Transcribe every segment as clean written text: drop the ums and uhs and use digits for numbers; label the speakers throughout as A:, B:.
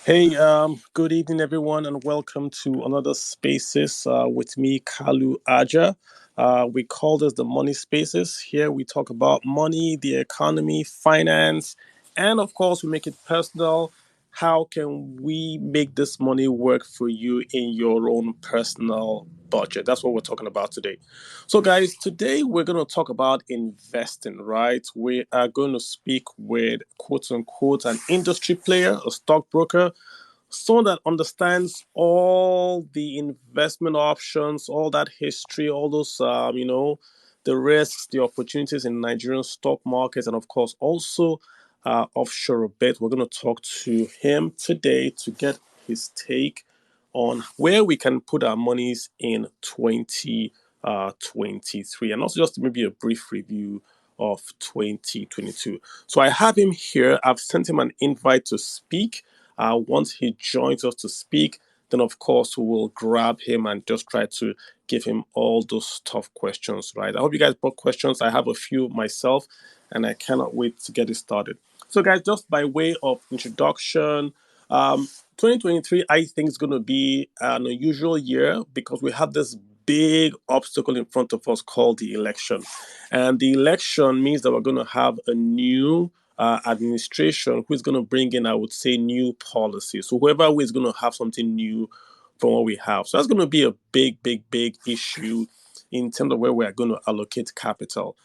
A: Hey, good evening, everyone, and welcome to another Spaces with me, Kalu Aja. We call this the Money Spaces. Here we talk about money, the economy, finance, and of course, we make it personal. How can we make this money work for you in your own personal budget? That's what we're talking about today. So, guys, today we're going to talk about investing, right? We are going to speak with quote unquote an industry player, a stockbroker, someone that understands all the investment options, all that history, all those, the risks, the opportunities in Nigerian stock markets, and of course, also offshore a bit. We're going to talk to him today to get his take on where we can put our monies in 2023, and also just maybe a brief review of 2022. So I have him here. I've sent him an invite to speak. Once he joins us to speak, then of course we will grab him and just try to give him all those tough questions, right? I hope you guys brought questions. I have a few myself, and I cannot wait to get it started. So, guys, just by way of introduction, 2023, I think, is going to be an unusual year because we have this big obstacle in front of us called the election. And the election means that we're going to have a new administration who is going to bring in, I would say, new policies. So whoever is going to have something new from what we have. So that's going to be a big, big, big issue in terms of where we are going to allocate capital.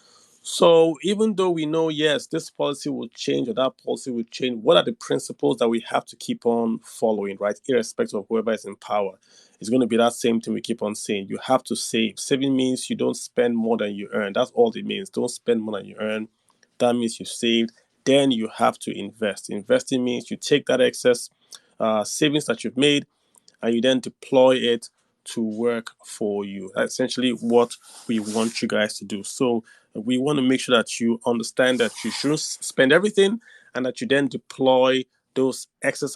A: So even though we know, yes, this policy will change or that policy will change, what are the principles that we have to keep on following, right? Irrespective of whoever is in power. It's going to be that same thing we keep on saying. You have to save. Saving means you don't spend more than you earn. That's all it means. Don't spend more than you earn. That means you saved. Then you have to invest. Investing means you take that excess savings that you've made and you then deploy it to work for you. That's essentially what we want you guys to do. So we want to make sure that you understand that you shouldn't spend everything and that you then deploy those excess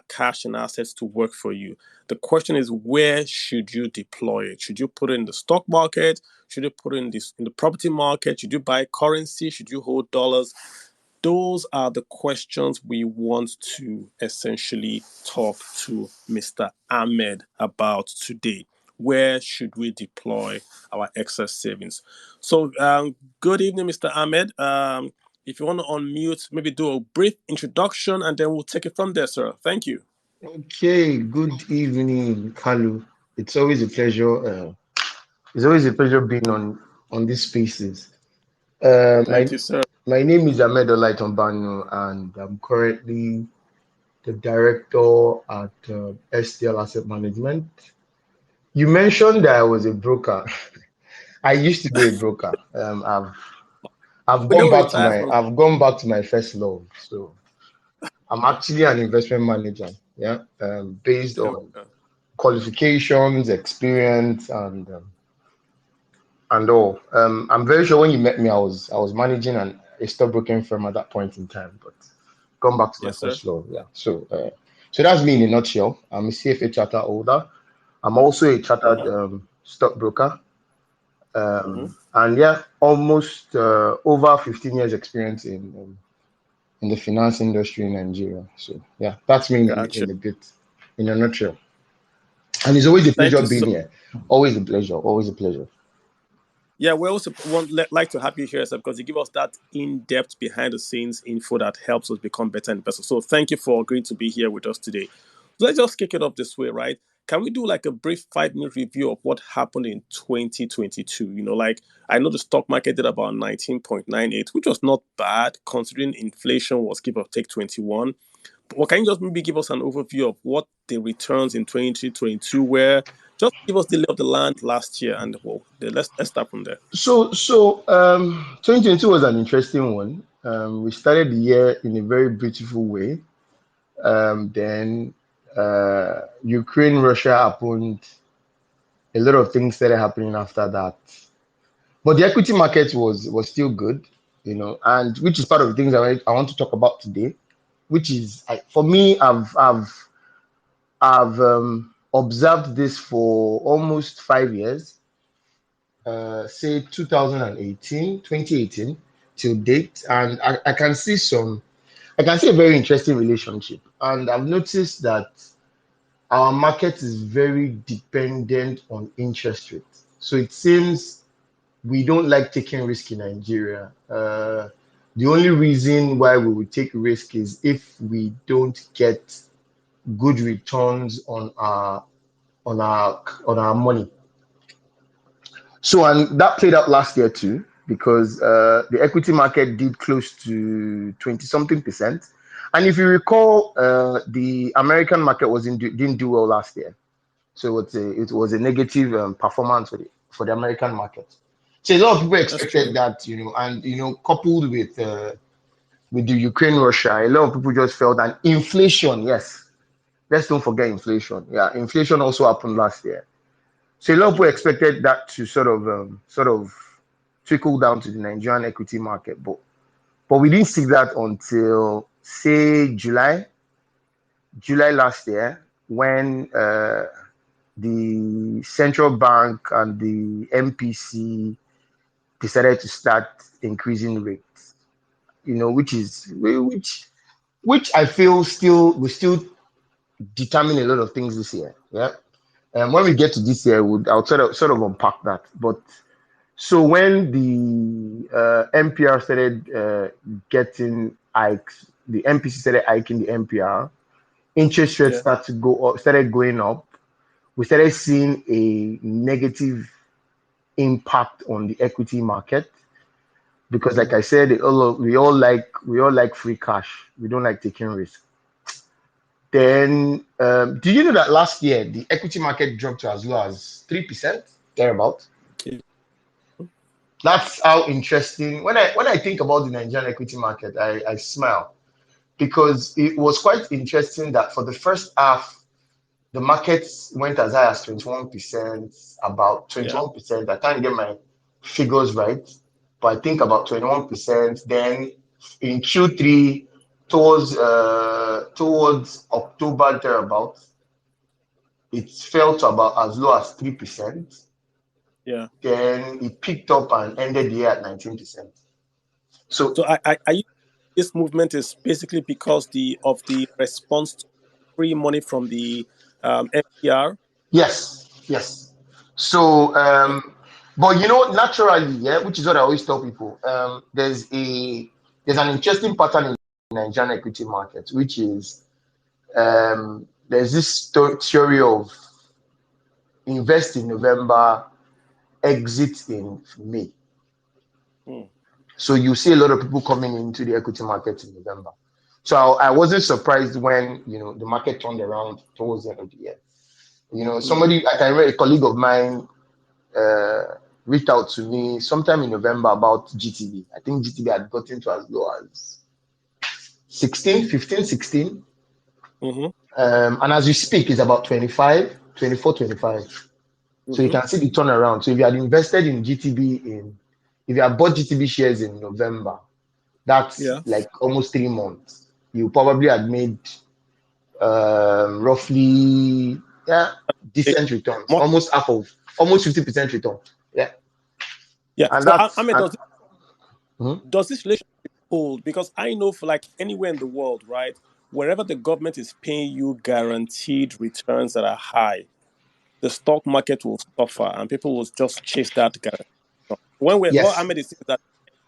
A: cash and assets to work for you. The question is, where should you deploy it? Should you put it in the stock market? Should you put it in the property market? Should you buy currency? Should you hold dollars? Those are the questions we want to essentially talk to Mr. Ahmed about today. Where should we deploy our excess savings? So, good evening, Mr. Ahmed. If you want to unmute, maybe do a brief introduction and then we'll take it from there, sir. Thank you.
B: Okay, good evening, Kalu. It's always a pleasure. It's always a pleasure being on these spaces. Uh,
A: Thank
B: my
A: you, sir.
B: my name is Ahmed Olaitonbanu, and I'm currently the director at STL Asset Management. You mentioned that I was a broker. I used to be a broker. I've
A: We
B: gone
A: don't
B: back to
A: retire
B: my
A: from.
B: I've gone back to my first love. So I'm actually an investment manager. Yeah, based
A: There we
B: on
A: go.
B: qualifications, experience, and all. I'm very sure when you met me, I was managing a stockbroking firm at that point in time, but come back to my
A: Yes, sir.
B: first love. Yeah. So that's me in a nutshell. I'm a CFA charter holder. I'm also a chartered
A: Mm-hmm.
B: stockbroker.
A: Mm-hmm.
B: And yeah, almost over 15 years experience in the finance industry in Nigeria. So yeah, that's me
A: Gotcha.
B: in a bit, in a nutshell. And it's always a
A: Thank
B: pleasure
A: you so.
B: being here. Always a pleasure. Always a pleasure.
A: Yeah, we also like to have you here, sir, because you give us that in-depth, behind-the-scenes info that helps us become better investors. So thank you for agreeing to be here with us today. So let's just kick it off this way, right? Can we do like a brief 5 minute review of what happened in 2022? Like I know the stock market did about 19.98, which was not bad considering inflation was give or take 21. Well, can you just maybe give us an overview of what the returns in 2022 were? Just give us the lay of the land last year, and well, let's start from there.
B: So 2022 was an interesting one. We started the year in a very beautiful way. Then Ukraine, Russia happened. A lot of things started happening after that. But the equity market was still good, and which is part of the things I want to talk about today. Which is for me, I've observed this for almost 5 years, say 2018 till date, and I can see I can see a very interesting relationship. And I've noticed that our market is very dependent on interest rates. So it seems we don't like taking risk in Nigeria. The only reason why we would take risk is if we don't get good returns on our money. So, and that played out last year too, because the equity market did close to 20 something percent. And if you recall, the American market didn't do well last year. So it was a negative performance for the American market. So a lot of people
A: That's
B: expected
A: true.
B: that, and coupled with the Ukraine Russia, a lot of people just felt that inflation. Yes, let's don't forget inflation. Yeah, inflation also happened last year. So a lot of people expected that to sort of trickle down to the Nigerian equity market, but we didn't see that until say July last year, when the central bank and the MPC decided to start increasing rates. Which I feel still will still determine a lot of things this year. Yeah. And when we get to this year, I'll sort of unpack that. But so when the MPR started getting hikes, the MPC started hiking the MPR, interest rates
A: Yeah.
B: started going up. We started seeing a negative impact on the equity market because, like I said, we all like free cash. We don't like taking risk. Then, do you know that last year the equity market dropped to as low as 3%, thereabout?
A: Yeah.
B: That's how interesting. When I think about the Nigerian equity market, I smile because it was quite interesting that for the first half, the markets went as high as 21%, about
A: Yeah.
B: 21%. I can't get my figures right, but I think about 21%. Then in Q3, towards October thereabout, it fell to about as low as 3%.
A: Yeah.
B: Then it picked up and ended the year at 19%. So
A: So this movement is basically because of the response to free money from the FDR.
B: yes, yes. So, but naturally, yeah, which is what I always tell people. There's an interesting pattern in the Nigerian equity market, which is there's this theory of invest in November, exit in May.
A: Hmm.
B: So you see a lot of people coming into the equity market in November. So I wasn't surprised when the market turned around towards the end of the year.
A: Hmm.
B: I can remember a colleague of mine uh, reached out to me sometime in November about GTB. I think GTB had gotten to as low as 16, 15, 16.
A: Mm-hmm.
B: And as we speak, it's about 25, 24, 25. So you
A: Mm-hmm.
B: can see the turnaround. So if you had invested in if you had bought GTB shares in November, that's
A: Yeah.
B: like almost 3 months. You probably had made roughly, yeah,
A: Eh,
B: decent returns,
A: mo-
B: almost 50% return. Yeah,
A: Yeah.
B: and
A: So
B: that's
A: Ahmed,
B: and,
A: does
B: mhm.
A: does this relationship hold? Because I know for like anywhere in the world, right, wherever the government is paying you guaranteed returns that are high, the stock market will suffer and people will just chase that guarantee. What
B: Yes,
A: Ahmed is saying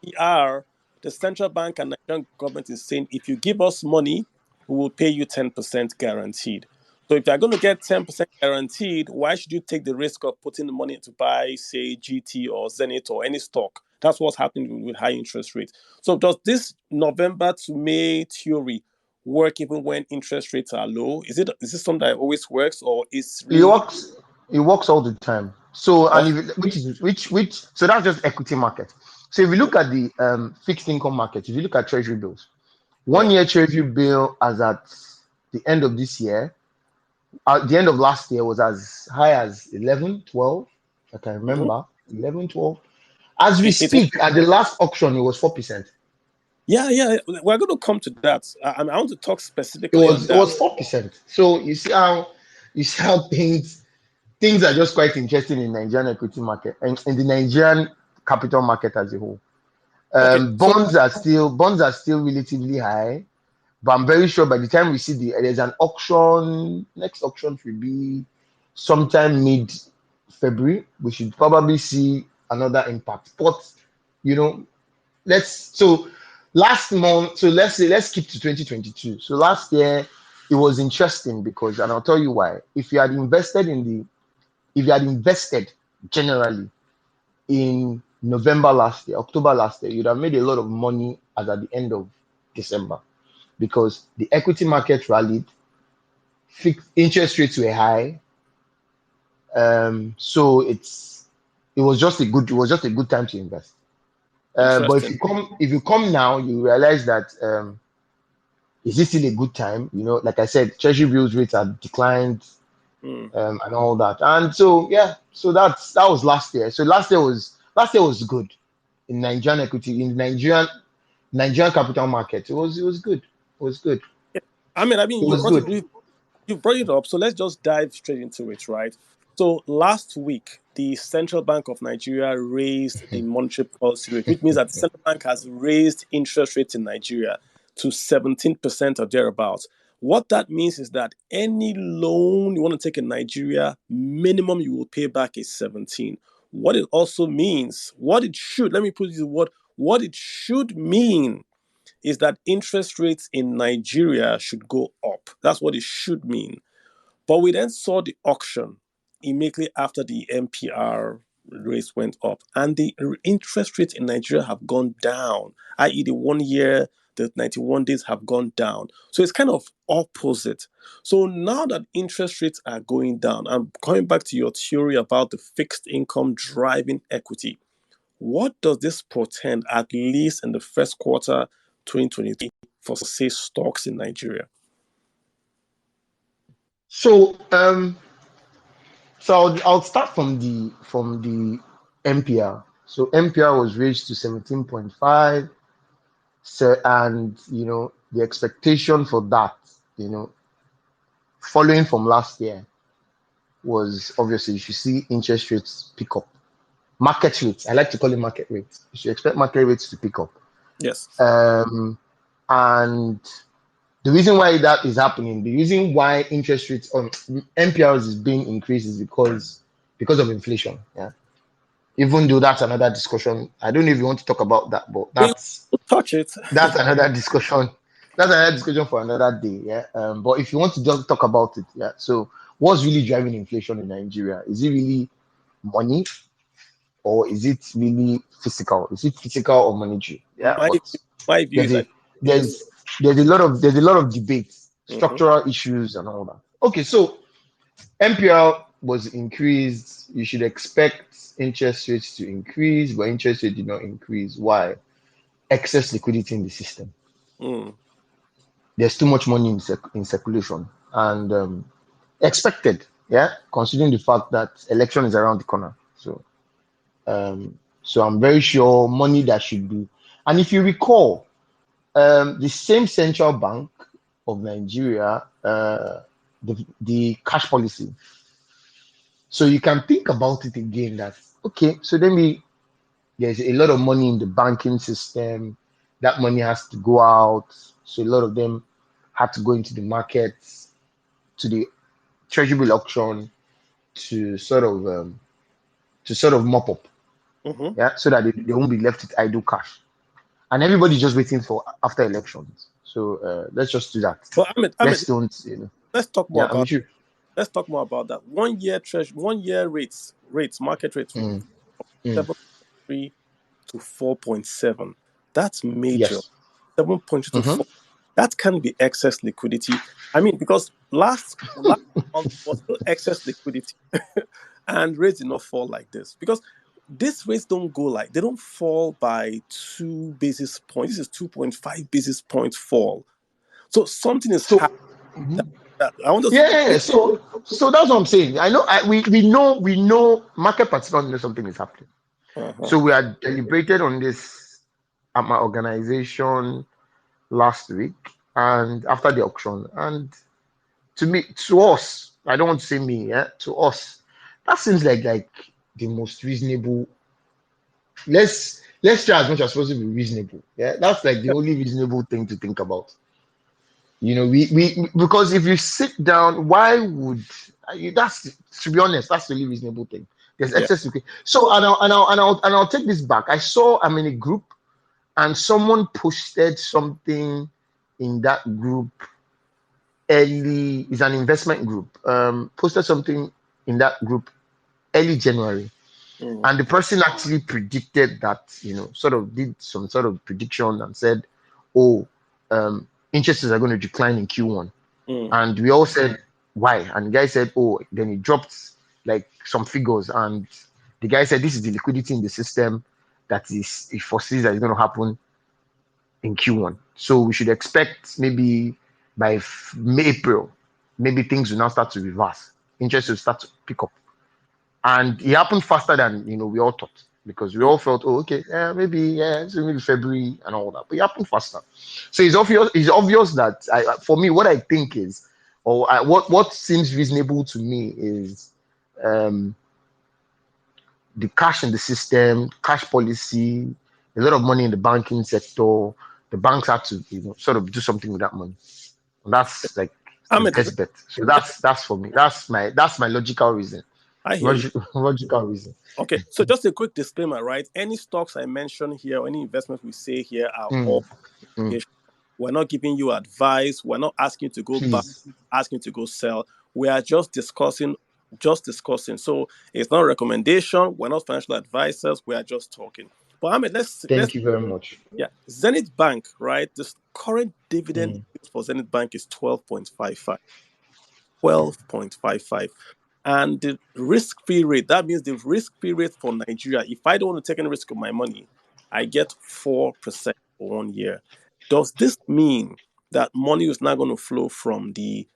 A: is that the central bank and Nigerian government is saying if you give us money, we will pay you 10% guaranteed. So if you're going to get 10% guaranteed, why should you take the risk of putting the money to buy, say, GT or Zenith or any stock? That's what's happening with high interest rates. So does this November to May theory work even when interest rates are low? Is this something that always works or is
B: it
A: really
B: works. It works all the time. So and
A: okay?
B: if, which so that's just equity market. So if you look at the fixed income market, if you look at treasury bills, one
A: Yeah.
B: year treasury bill as at the end of this year, at the end of last year was as high as 11, 12. I can
A: Mhm.
B: remember 11, 12. As we
A: It was.
B: speak, at the last auction, it was 4%.
A: Yeah, yeah. We're going to come to that. I want to talk
B: It
A: specifically on
B: was it
A: that.
B: was 4%. So you see how things are just quite interesting in Nigerian equity market and in the Nigerian capital market as a whole.
A: Okay, so
B: Bonds are still relatively high. But I'm very sure by the time we see there's an auction, next auction should be sometime mid-February. We should probably see another impact. But you know, so last month, so let's skip to 2022. So last year it was interesting because, and I'll tell you why. If you had invested generally in November last year, October last year, you'd have made a lot of money as at the end of December because the equity market rallied, fixed interest rates were high. So it was just a good time to invest. But
A: Interesting.
B: if you come now, you realize that is this still a good time? You know, like I said, treasury bills rates have declined,
A: Mm.
B: and all that. And so yeah, so that was last year. So last year was good in Nigerian equity, in Nigerian capital market. It was good. It was good.
A: Yeah. I mean,
B: It
A: you
B: was
A: brought it.
B: good.
A: You brought it up, so let's just dive straight into it, right? So last week, the Central Bank of Nigeria raised the monetary policy rate, which means that the central bank has raised interest rates in Nigeria to 17% or thereabouts. What that means is that any loan you want to take in Nigeria, minimum you will pay back is 17. What it also means, let me put it in what it should mean is that interest rates in Nigeria should go up. That's what it should mean. But we then saw the auction immediately after the MPR rates went up, and the interest rates in Nigeria have gone down, i.e., the 1 year, the 91 days have gone down. So it's kind of opposite. So now that interest rates are going down, I'm coming back to your theory about the fixed income driving equity. What does this portend, at least in the first quarter 2023, for, say, stocks in Nigeria?
B: So I'll start from the MPR. So MPR was raised to 17.5. So, and the expectation for that, you know, following from last year, was obviously you should see interest rates pick up. Market rates, I like to call it market rates. You should expect market rates to pick up.
A: Yes.
B: And the reason why that is happening, the reason why interest rates on MPRs is being increased is because of inflation. Yeah. Even though that's another discussion. I don't know if you want to talk about that, but
A: We
B: that's
A: will touch it.
B: that's another discussion. That's another discussion for another day. Yeah. But if you want to just talk about it, yeah. So what's really driving inflation in Nigeria? Is it really money, or is it really physical? Is it physical or monetary? Yeah.
A: My
B: But
A: my view
B: there's
A: is
B: a
A: that it's
B: there's there's a lot of debates,
A: mhm.
B: structural issues, and all that. Okay, so MPL was increased. You should expect interest rates to increase, but interest rate did not increase. Why? Excess liquidity in the system.
A: Mm,
B: There's too much money in circulation, and expected. Yeah, considering the fact that election is around the corner. So I'm very sure money that should be. And if you recall, the same central bank of Nigeria, the cash policy. So you can think about it again that, okay, so then there's a lot of money in the banking system. That money has to go out. So a lot of them had to go into the markets, to the treasury bill auction, to sort of mop up,
A: mhm.
B: yeah, so that they won't be left with idle cash. And everybody's just waiting for after elections. So let's just do that.
A: But
B: Let's
A: Ahmed,
B: don't,
A: let's talk more
B: yeah, I'm
A: about
B: sure.
A: that. 1 year treasury, 1 year rates, market rates
B: Mm, mm,
A: 7.3 to 4.7. That's major.
B: yes.
A: 7.3 to
B: Mm-hmm.
A: 4. That can be excess liquidity. I mean, because last month was still excess liquidity, and rates did not fall like this because these rates don't go like they don't fall by 2 basis points. This is 2.5 basis points fall. So something is happening.
B: So, mhm.
A: That I want us
B: Yeah,
A: to
B: yeah, yeah. So that's what I'm saying. I know. We know market participants know something is happening.
A: uh-huh.
B: So we are deliberated on this at my organization last week and after the auction. And to us, I don't want to say me, yeah, to us, that seems like the most reasonable. Let's try as much as possible to be reasonable. Yeah, that's like the only reasonable thing to think about. we because if you sit down, why would that's, to be honest, that's the really reasonable thing. There's
A: Yeah.
B: excess liquidity. So and I'll take this back. I saw I'm in a group and someone posted something in that group early. It's an investment group. Posted something in that group early January.
A: Mm,
B: And the person actually predicted that, sort of did some sort of prediction and said, oh, interests are going to decline in Q1.
A: mm,
B: And we all said, why? And the guy said, oh, then he dropped like some figures. And the guy said, this is the liquidity in the system that is, he foresees that is going to happen in Q1. So we should expect maybe by April, maybe things will now start to reverse. Interest will start to pick up. And it happened faster than we all thought, because we
A: mm.
B: all felt, oh, okay, maybe, so maybe February and all that. But it happened faster. So it's obvious. It's obvious that for me, what I think is, what seems reasonable to me is, um, the cash in the system, cash policy, a lot of money in the banking sector. The banks have to, sort of do something with that money. And that's like the
A: Ahmed,
B: best bet. So that's for me. That's my logical reason.
A: I hear you.
B: Logical reason.
A: Okay, so just a quick disclaimer, right? Any stocks I mention here or any investments we say here are
B: Mm,
A: all
B: mm.
A: educational. We're not giving you advice. We're not asking you to go buy,
B: Please.
A: asking you to go sell. We are just discussing, just discussing. So it's not a recommendation. We're not financial advisors. We are just talking. But Ahmed, let's
B: Thank you very much.
A: yeah. Zenith Bank, right? This current dividend
B: Mm.
A: yield for Zenith Bank is 12.55. 12.55. And the risk-free rate, that means the risk-free rate for Nigeria, if I don't want to take any risk of my money, I get 4% for 1 year. Does this mean that money is not going to flow from the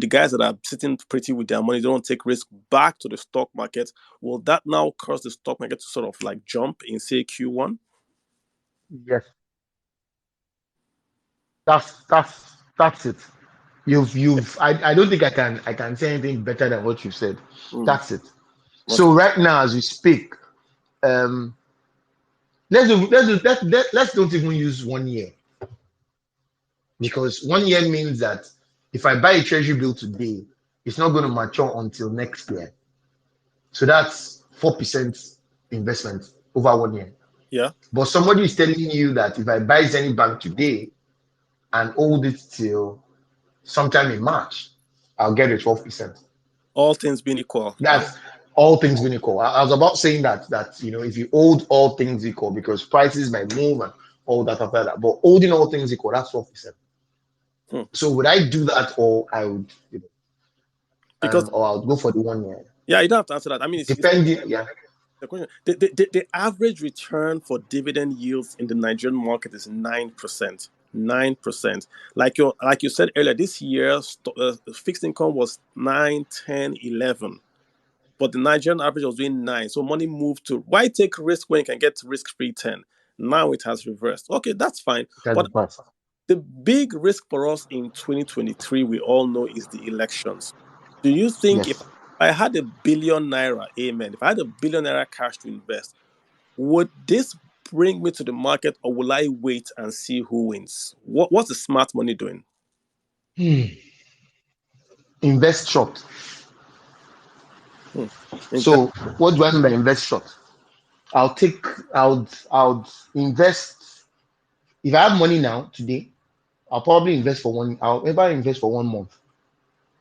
A: guys that are sitting pretty with their money, they don't take risk, back to the stock market? Will that now cause the stock market to sort of like jump in, say, Q1?
B: Yes, that's it. I don't think I can say anything better than what you said.
A: Mm,
B: That's it.
A: okay.
B: So right now, as we speak, um, let's don't even use 1 year, because 1 year means that if I buy a treasury bill today, it's not going to mature until next year. So that's 4% investment over 1 year.
A: Yeah.
B: But somebody is telling you that if I buy Zenny Bank today and hold it till sometime in March, I'll get a 12%.
A: All things being equal.
B: That's all things being equal. I was about saying that if you hold all things equal, because prices might move and all that after that, but holding all things equal, that's 12%.
A: Hmm.
B: So would I do that, or I would,
A: Because,
B: or I'll go for the 1 year?
A: yeah, you don't have to answer that. I mean, it's
B: Depending, yeah.
A: the question. The average return for dividend yields in the Nigerian market is 9%. 9%. Like you said earlier, this year fixed income was 9, 10, 11. But the Nigerian average was doing 9. So money moved to, why take risk when you can get risk free 10? Now it has reversed. Okay, that's fine.
B: That's the
A: But
B: part.
A: the big risk for us in 2023, we all know, is the elections. Do you think if
B: Yes.
A: I had a billion naira, amen, if I had a billion naira cash to invest, would this bring me to the market, or will I wait and see who wins? What's the smart money doing?
B: Invest short.
A: Hmm. Invest.
B: So what do I mean by invest short? I'll take, I would invest. If I have money now today, I'll probably invest for one. I'll ever invest for 1 month.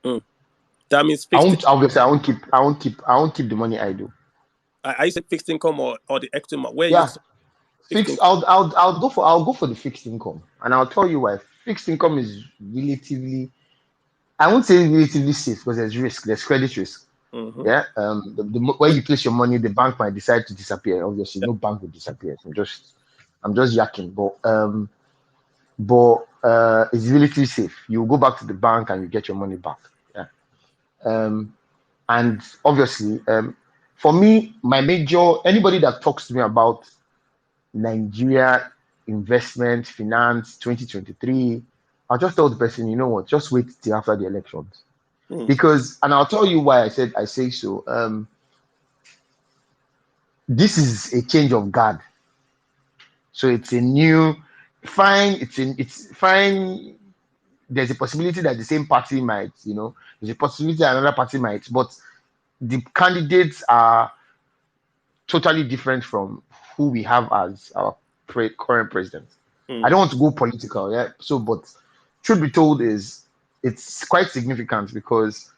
A: Hmm. That means
B: I
A: fixed.
B: won't. Obviously, I won't keep the money idle.
A: I say fixed income, or the equity market. Where you
B: Yeah,
A: say fixed
B: fixed.
A: income?
B: I'll go for the fixed income, and I'll tell you why. Fixed income is relatively. I won't say relatively safe, because there's risk. There's credit risk.
A: Hmm.
B: Yeah. Where you place your money, the bank might decide to disappear. Obviously, no bank will disappear. I'm just yakking, but it's relatively safe. You go back to the bank and you get your money back. Yeah. Um, and obviously, for me, my major, anybody that talks to me about Nigeria investment finance 2023, I'll just tell the person, you know what, just wait till after the elections.
A: Hmm.
B: Because, and I'll tell you why I say so. This is a change of guard. So it's a new, fine, it's fine. there's a possibility that the same party might, there's a possibility that another party might, but the candidates are totally different from who we have as our current president. I don't
A: Mm,
B: want to go political, yeah. So, but truth be told, is it's quite significant because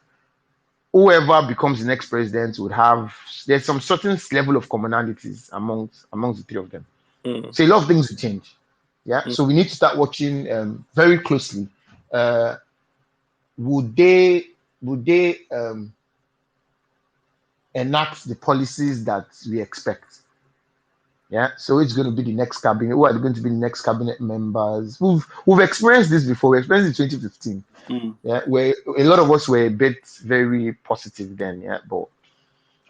B: whoever becomes the next president would have there's some certain level of commonalities amongst the three of them.
A: mm,
B: So a lot of things will change. Yeah.
A: mm,
B: So we need to start watching very closely. Uh, would they enact the policies that we expect? Yeah. So it's going to be the next cabinet. Who are going to be the next cabinet members? We've experienced this before. We experienced it in 2015.
A: mm.
B: Yeah, where a lot of us were a bit very positive then. Yeah, but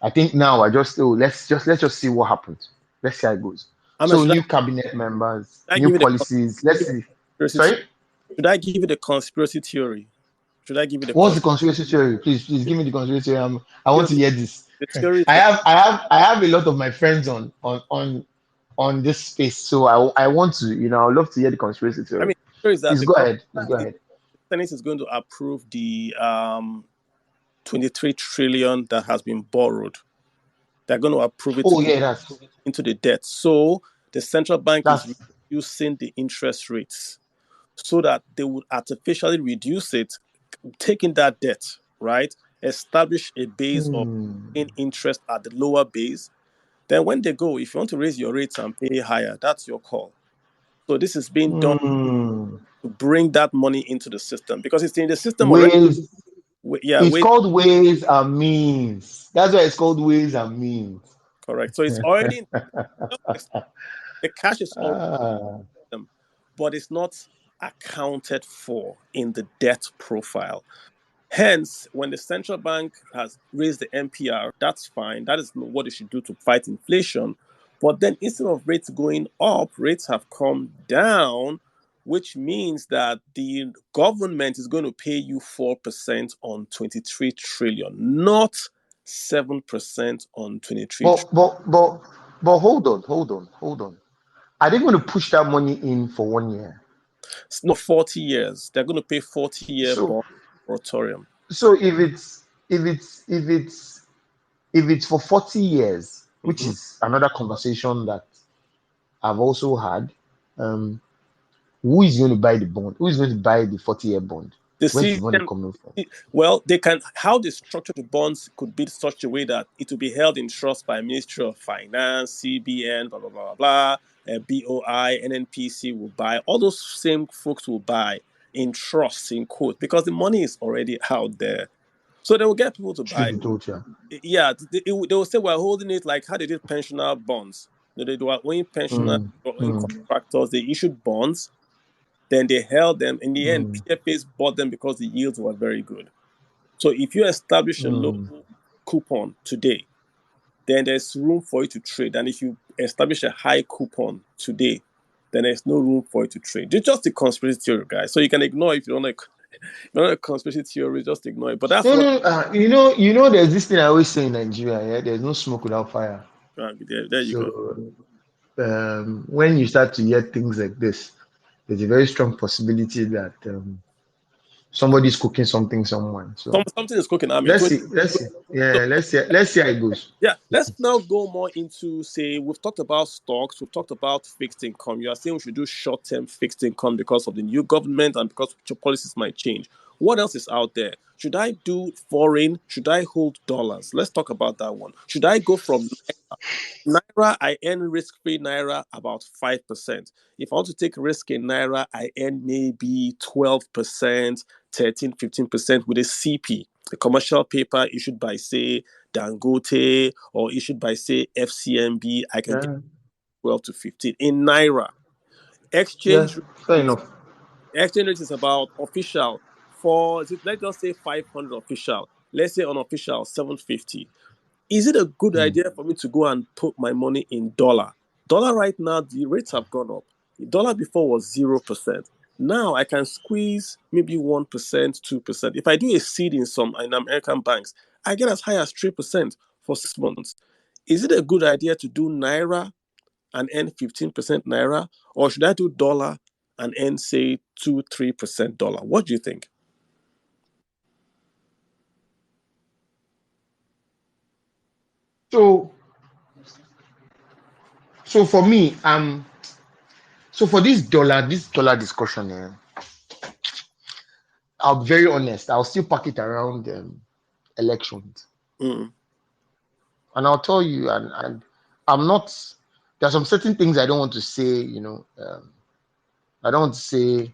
B: I think now I just let's just see what happens. Let's see how it goes.
A: I mean,
B: So new cabinet members,
A: I
B: new
A: give you the
B: policies. Let's see.
A: conspiracy?
B: Sorry,
A: Should I give you the conspiracy theory? Should I give you the
B: what's the conspiracy theory? Please give me the conspiracy theory. I want
A: because
B: to hear this.
A: the theory is
B: I have a lot of my friends on this space, so I want to I'd love to hear the conspiracy
A: I
B: theory.
A: mean, the theory is that
B: Please go ahead. Please go
A: the
B: ahead.
A: Senate is going to approve the 23 trillion that has been borrowed. They're going to approve it to
B: Oh
A: put
B: yeah, that's
A: into the debt. So the central bank is
B: that's
A: reducing the interest rates so that they would artificially reduce it, taking that debt, right? Establish a base of
B: hmm,
A: in interest at the lower base. Then when they go, if you want to raise your rates and pay higher, that's your call. So this is being done
B: hmm.
A: to bring that money into the system because it's in the system already.
B: Ways.
A: Yeah,
B: It's
A: wait,
B: called ways and means. That's why it's called ways and means.
A: correct. So it's already in the cash is already
B: Ah,
A: in them, but it's not accounted for in the debt profile. Hence, when the central bank has raised the NPR, that's fine. That is what it should do to fight inflation. But then instead of rates going up, rates have come down, which means that the government is going to pay you 4% on 23 trillion, not 7% on 23
B: but
A: trillion.
B: but but but hold on. Are they going to push that money in for 1 year?
A: It's not 40 years. They're going to pay 40-year
B: So
A: bond moratorium.
B: so if it's for 40 years, which
A: Mhm.
B: is another conversation that I've also had, um, who is going to buy the bond? Who is going to buy the 40-year bond?
A: The
B: Where's the
A: CBN.
B: money coming from?
A: Well, they can. How they structure the bonds could be such a way that it will be held in trust by Ministry of Finance, CBN, blah blah blah blah, BOI, NNPC will buy. All those same folks will buy in trust, in quote, because the money is already out there. So they will get people to
B: Should
A: buy.
B: be told you.
A: Yeah, they will say we're holding it like how they did pensioner bonds. They were owing pensioners,
B: Mm,
A: they were owing
B: mm,
A: contractors. They issued bonds. Then they held them. In the end,
B: mm,
A: PFAs bought them because the yields were very good. So if you establish a low
B: mm,
A: coupon today, then there's room for you to trade. And if you establish a high coupon today, then there's no room for you to trade. It's just a conspiracy theory, guys. So you can ignore it if you don't like, if you don't like conspiracy theory, just ignore it. But that's
B: No,
A: what
B: no. There's this thing I always say in Nigeria. Yeah, there's no smoke without fire.
A: there you go.
B: So when you start to hear things like this, there's a very strong possibility that somebody's cooking something someone. So
A: Something is cooking. I mean,
B: let's see. Let's see. Yeah, let's see how it goes.
A: yeah, let's now go more into say we've talked about stocks, we've talked about fixed income. You are saying we should do short-term fixed income because of the new government and because future policies might change. What else is out there? Should I do foreign? Should I hold dollars? Let's talk about that one. Should I go from Naira? I earn risk-free Naira about 5%. If I want to take risk in Naira, I earn maybe 12%, 13, 15% with a CP, a commercial paper issued by, say, Dangote or issued by, say, FCMB. I can get
B: Yeah,
A: 12 to 15 in Naira.
B: yeah,
A: Exchange rate
B: fair
A: is
B: enough.
A: exchange rate is about official let's just say 500 official. Let's say unofficial 750. Is it a good
B: Mm,
A: idea for me to go and put my money in dollar? Dollar right now, the rates have gone up. The dollar before was 0%. Now I can squeeze maybe 1%, 2%. If I do a seed in some in American banks, I get as high as 3% for 6 months. Is it a good idea to do Naira and earn 15% Naira? Or should I do dollar and earn, say, 2-3% dollar. What do you think?
B: So, so for me, so for this dollar discussion, I'll be very honest. I'll still pack it around elections,
A: Mm,
B: and I'll tell you, and I'm not. There are some certain things I don't want to say. I don't want to say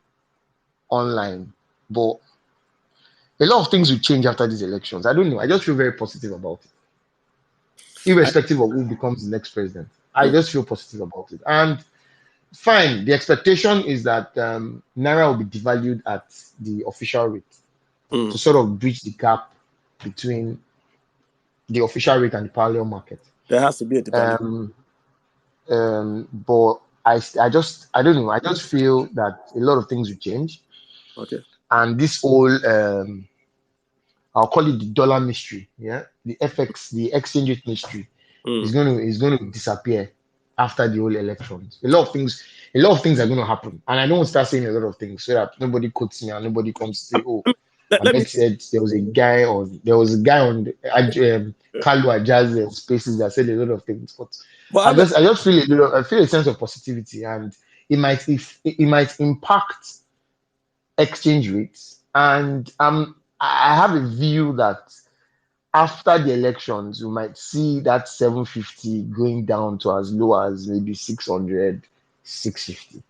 B: online, but a lot of things will change after these elections. I don't know. I just feel very positive about it,
A: I,
B: irrespective of who becomes the next president. I
A: mm,
B: just feel positive about it. And fine, the expectation is that Naira will be devalued at the official rate
A: mm.
B: to sort of bridge the gap between the official rate and the parallel market.
A: There has to be a devaluation.
B: Um, but I don't know. I just feel that a lot of things will change,
A: Okay.
B: and this whole I'll call it the dollar mystery. Yeah, the FX, the exchange rate mystery
A: Mm.
B: is going to disappear after the whole elections. A lot of things are going to happen, and I don't want to start saying a lot of things so that nobody quotes me and nobody comes to say, "Oh,
A: Let me.
B: Ahmed said there was a guy on Kalu Ajaz spaces that said a lot of things." But
A: But Ahmed,
B: I just feel I feel a sense of positivity, and it might impact exchange rates, and I have a view that after the elections, we might see that 750 going down to as low as maybe 600, 650.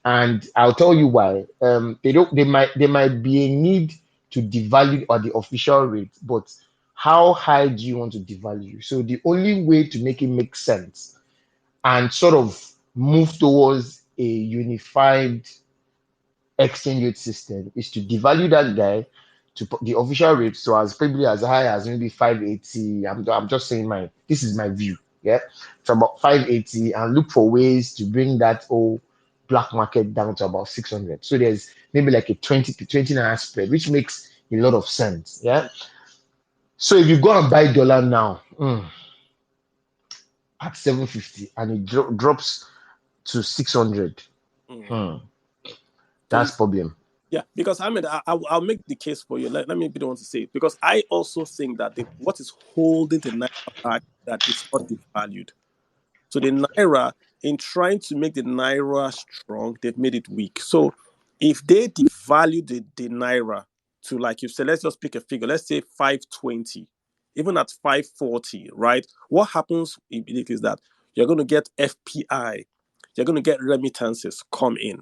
B: And I'll tell you why. They might be a need to devalue at the official rate, but how high do you want to devalue? So the only way to make it make sense and sort of move towards a unified exchange rate system is to devalue that guy to the official rate so as probably as high as maybe 580. I'm just saying this is my view. Yeah. It's about 580 and look for ways to bring that whole black market down to about 600. So there's maybe like a 20 and a half spread, which makes a lot of sense. Yeah. So if you go and buy dollar now at 750 and it drops to 600,
A: mm.
B: hmm,
A: So you,
B: that's problem.
A: yeah, because Ahmed, I'll make the case for you. Let me be the one to say it because I also think that what is holding the naira back that it's not devalued. So the naira, in trying to make the naira strong, they've made it weak. So if they devalue the naira to, like you said, let's just pick a figure, let's say 520, even at 540, right? What happens immediately is that you're going to get FPI, you're going to get remittances come in.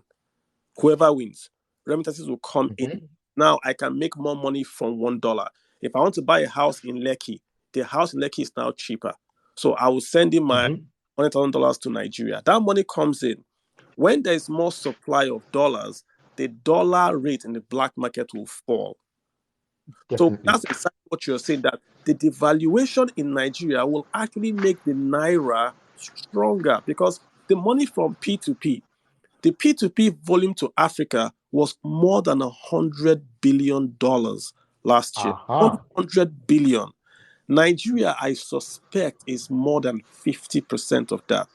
A: Whoever wins, remittances will come in.
B: Mhm,
A: Now I can make more money from $1. If I want to buy a house in Lekki, the house in Lekki is now cheaper. So I will send in my
B: mhm,
A: $100,000 to Nigeria. That money comes in. When there is more supply of dollars, the dollar rate in the black market will fall. So
B: definitely.
A: that's exactly what you're saying, that the devaluation in Nigeria will actually make the naira stronger because the money from P2P, the P2P volume to Africa was more than $100 billion last year.
B: Aha.
A: 100 billion. Nigeria, I suspect, is more than 50% of that.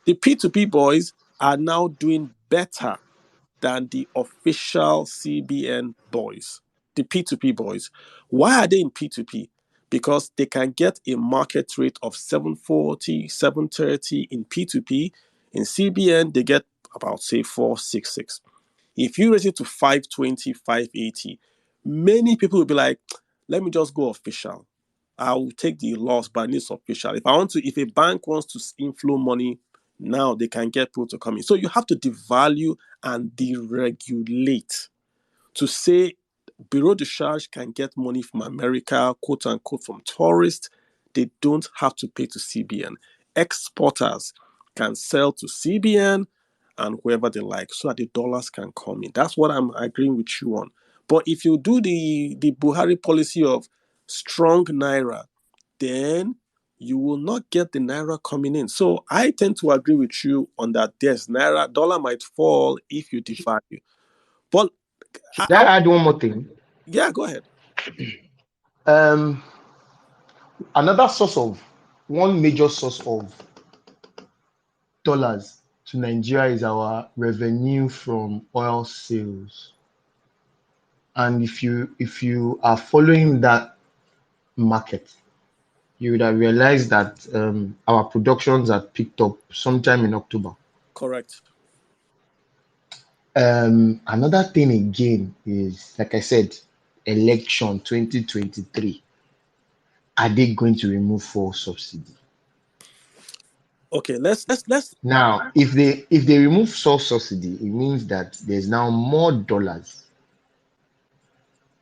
A: The P2P boys are now doing better than the official CBN boys, the P2P boys. Why are they in P2P? Because they can get a market rate of 740, 730 in P2P. In CBN, they get about, say, 466. If you raise it to 520, 580, many people will be like, let me just go official. I will take the loss, but I need official. If a bank wants to inflow money, now they can get people to come in. So you have to devalue and deregulate to say Bureau de Charge can get money from America, quote unquote, from tourists. They don't have to pay to CBN. Exporters can sell to CBN and whoever they like so that the dollars can come in. That's what I'm agreeing with you on. But if you do the Buhari policy of strong Naira, then you will not get the Naira coming in. So I tend to agree with you on that. Yes, Naira, dollar might fall if you devalue. But
B: Should I add one more thing?
A: yeah, go ahead.
B: Um, Another source of one major source of dollars to Nigeria is our revenue from oil sales. And if you are following that market, you would have realized that our productions had picked up sometime in October.
A: Correct.
B: Another thing again is, like I said, election 2023. Are they going to remove fuel subsidy?
A: Okay, let's
B: Now, if they remove fuel subsidy, it means that there's now more dollars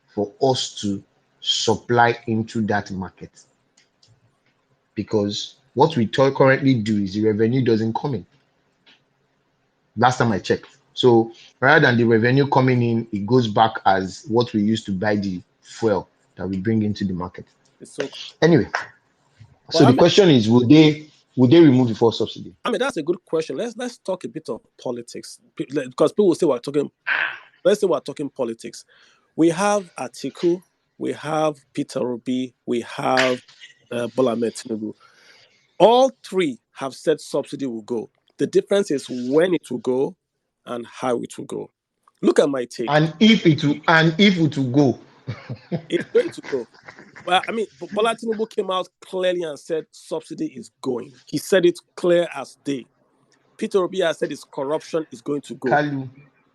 B: for us to supply into that market. Because what we currently do is the revenue doesn't come in. Last time I checked. So rather than the revenue coming in, it goes back as what we used to buy the fuel that we bring into the market.
A: it's so
B: Anyway, so
A: well,
B: the question is, would they remove the fuel subsidy?
A: I mean that's a good question. Let's talk a bit of politics because people will say we're talking. Let's say we're talking politics. We have Atiku, we have Peter Obi, we have Bola Ahmed Tinubu. All three have said subsidy will go. The difference is when it will go and how it will go. Look at my take.
B: And if it will go,
A: It's going to go. Well, I mean, Bola Tinubu came out clearly and said subsidy is going. He said it clear as day. Peter Obi has said his corruption is going to go.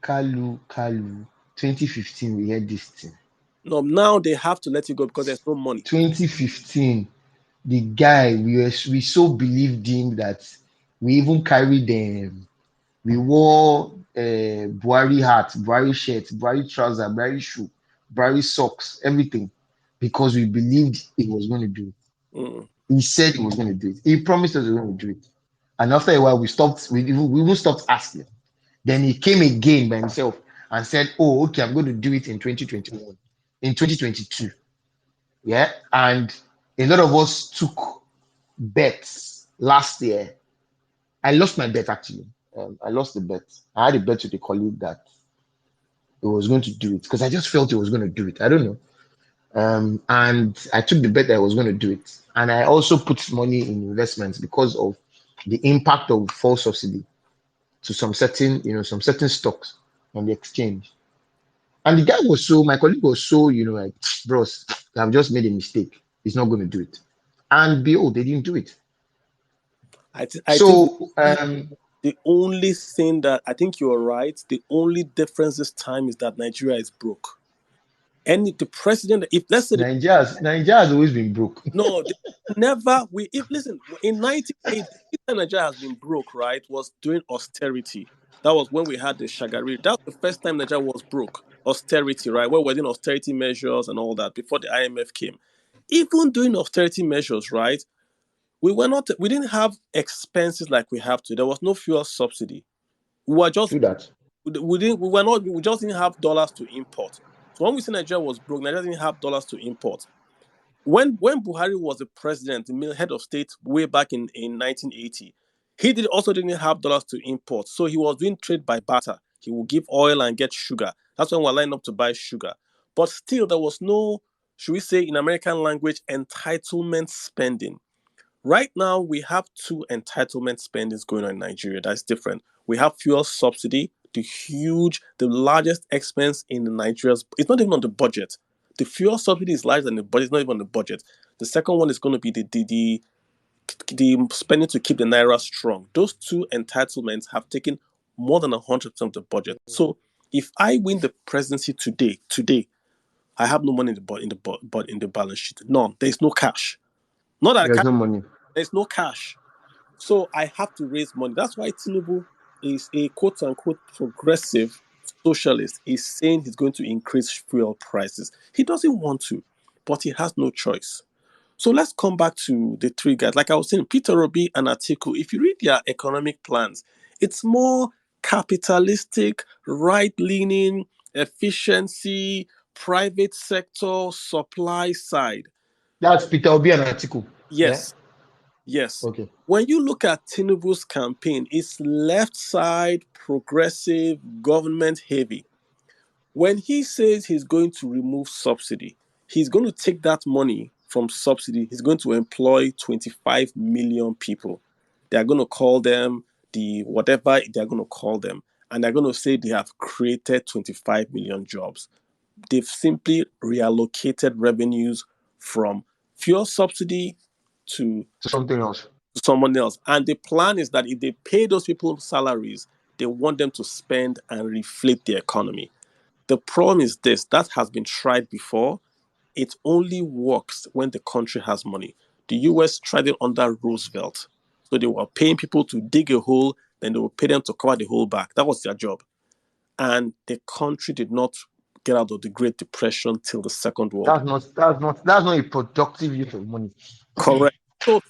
B: Kalu, 2015, we had this thing.
A: No, now they have to let it go because there's no money.
B: 2015, the guy, we so believed him that we even carried them. We wore Buhari hat, Buhari shirt, Buhari trouser, Buhari shoe, Buhari socks, everything, because we believed he was going to do it.
A: Mm.
B: He said he was going to do it. He promised us he was going to do it. And after a while, we stopped. We even stopped asking. Then he came again by himself and said, "Oh, okay, I'm going to do it in 2021, in 2022." Yeah, and a lot of us took bets last year. I lost my bet actually. I lost the bet. I had a bet with a colleague that he was going to do it because I just felt he was going to do it. I don't know. And I took the bet that I was going to do it. And I also put money in investments because of the impact of fuel subsidy to some certain stocks on the exchange. And the guy was my colleague was so, like, bros, I've just made a mistake. He's not going to do it. And behold, they didn't do it.
A: I think
B: So,
A: the only thing that I think you're right, the only difference this time is that Nigeria is broke. And the president, if let's say
B: Nigeria has always been broke.
A: no, never we if listen in 1980, Nigeria has been broke, right? Was doing austerity. That was when we had the Shagari. That was the first time Nigeria was broke. Austerity, right? Where we're doing austerity measures and all that before the IMF came. Even doing austerity measures, right? We didn't have expenses like we have today. There was no fuel subsidy. We were just
B: Do that.
A: we just didn't have dollars to import. So when we say Nigeria was broke, Nigeria didn't have dollars to import. When Buhari was the president, the head of state way back in 1980, he also didn't have dollars to import. So he was doing trade by barter. He would give oil and get sugar. That's when we're lining up to buy sugar. But still, there was no, should we say in American language, entitlement spending. Right now, we have two entitlement spendings going on in Nigeria. That's different. We have fuel subsidy, the largest expense in Nigeria's. It's not even on the budget. The fuel subsidy is larger than the budget. It's not even on the budget. The second one is going to be the spending to keep the naira strong. Those two entitlements have taken more than 100% of the budget. So if I win the presidency today, I have no money in the balance sheet. None. There is no cash. Not that I
B: There's
A: can't.
B: no money.
A: There's no cash. So I have to raise money. That's why Tinubu is a quote unquote progressive socialist. He's saying he's going to increase fuel prices. He doesn't want to, but he has no choice. So let's come back to the three guys. Like I was saying, Peter Obi and Atiku, if you read their economic plans, it's more capitalistic, right leaning, efficiency, private sector, supply side.
B: That's Peter Obi and Atiku. Yeah.
A: Yes, yes.
B: Okay.
A: When you look at Tinubu's campaign, it's left side, progressive, government heavy. When he says he's going to remove subsidy, he's going to take that money from subsidy. He's going to employ 25 million people. They are going to call them the whatever they're going to call them, and they're going to say they have created 25 million jobs. They've simply reallocated revenues from fuel subsidy to
B: Something else.
A: someone else. And the plan is that if they pay those people salaries, they want them to spend and reflate the economy. The problem is this: that has been tried before. It only works when the country has money. The US tried it under Roosevelt. So they were paying people to dig a hole, then they would pay them to cover the hole back. That was their job. And the country did not get out of the Great Depression till the Second World War.
B: That's not a productive use of money.
A: Correct. So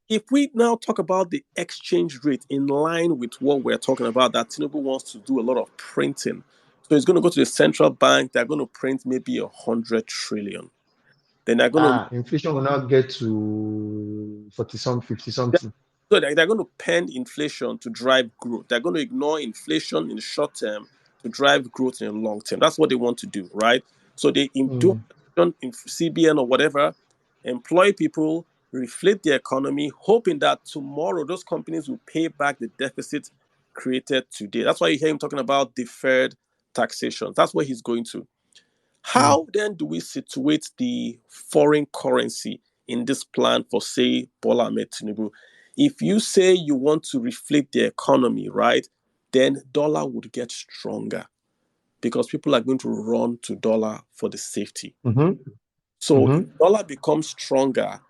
A: if we now talk about the exchange rate in line with what we're talking about, that Tinubu wants to do a lot of printing. So he's going to go to the central bank. They're going to print maybe 100 trillion. Then they're going to
B: Inflation will now get to 40 some 50 something.
A: so they're going to pen inflation to drive growth. They're going to ignore inflation in the short term to drive growth in the long term. That's what they want to do, right? So they do
B: Mm.
A: in CBN or whatever, employ people, reflate the economy, hoping that tomorrow those companies will pay back the deficit created today. That's why you hear him talking about deferred taxation. That's where he's going to.
B: Mm.
A: How then do we situate the foreign currency in this plan for, say, Bola Ahmed Tinubu? If you say you want to reflate the economy, right, then dollar would get stronger because people are going to run to dollar for the safety.
B: Mm-hmm.
A: So if
B: Mm-hmm.
A: dollar becomes stronger,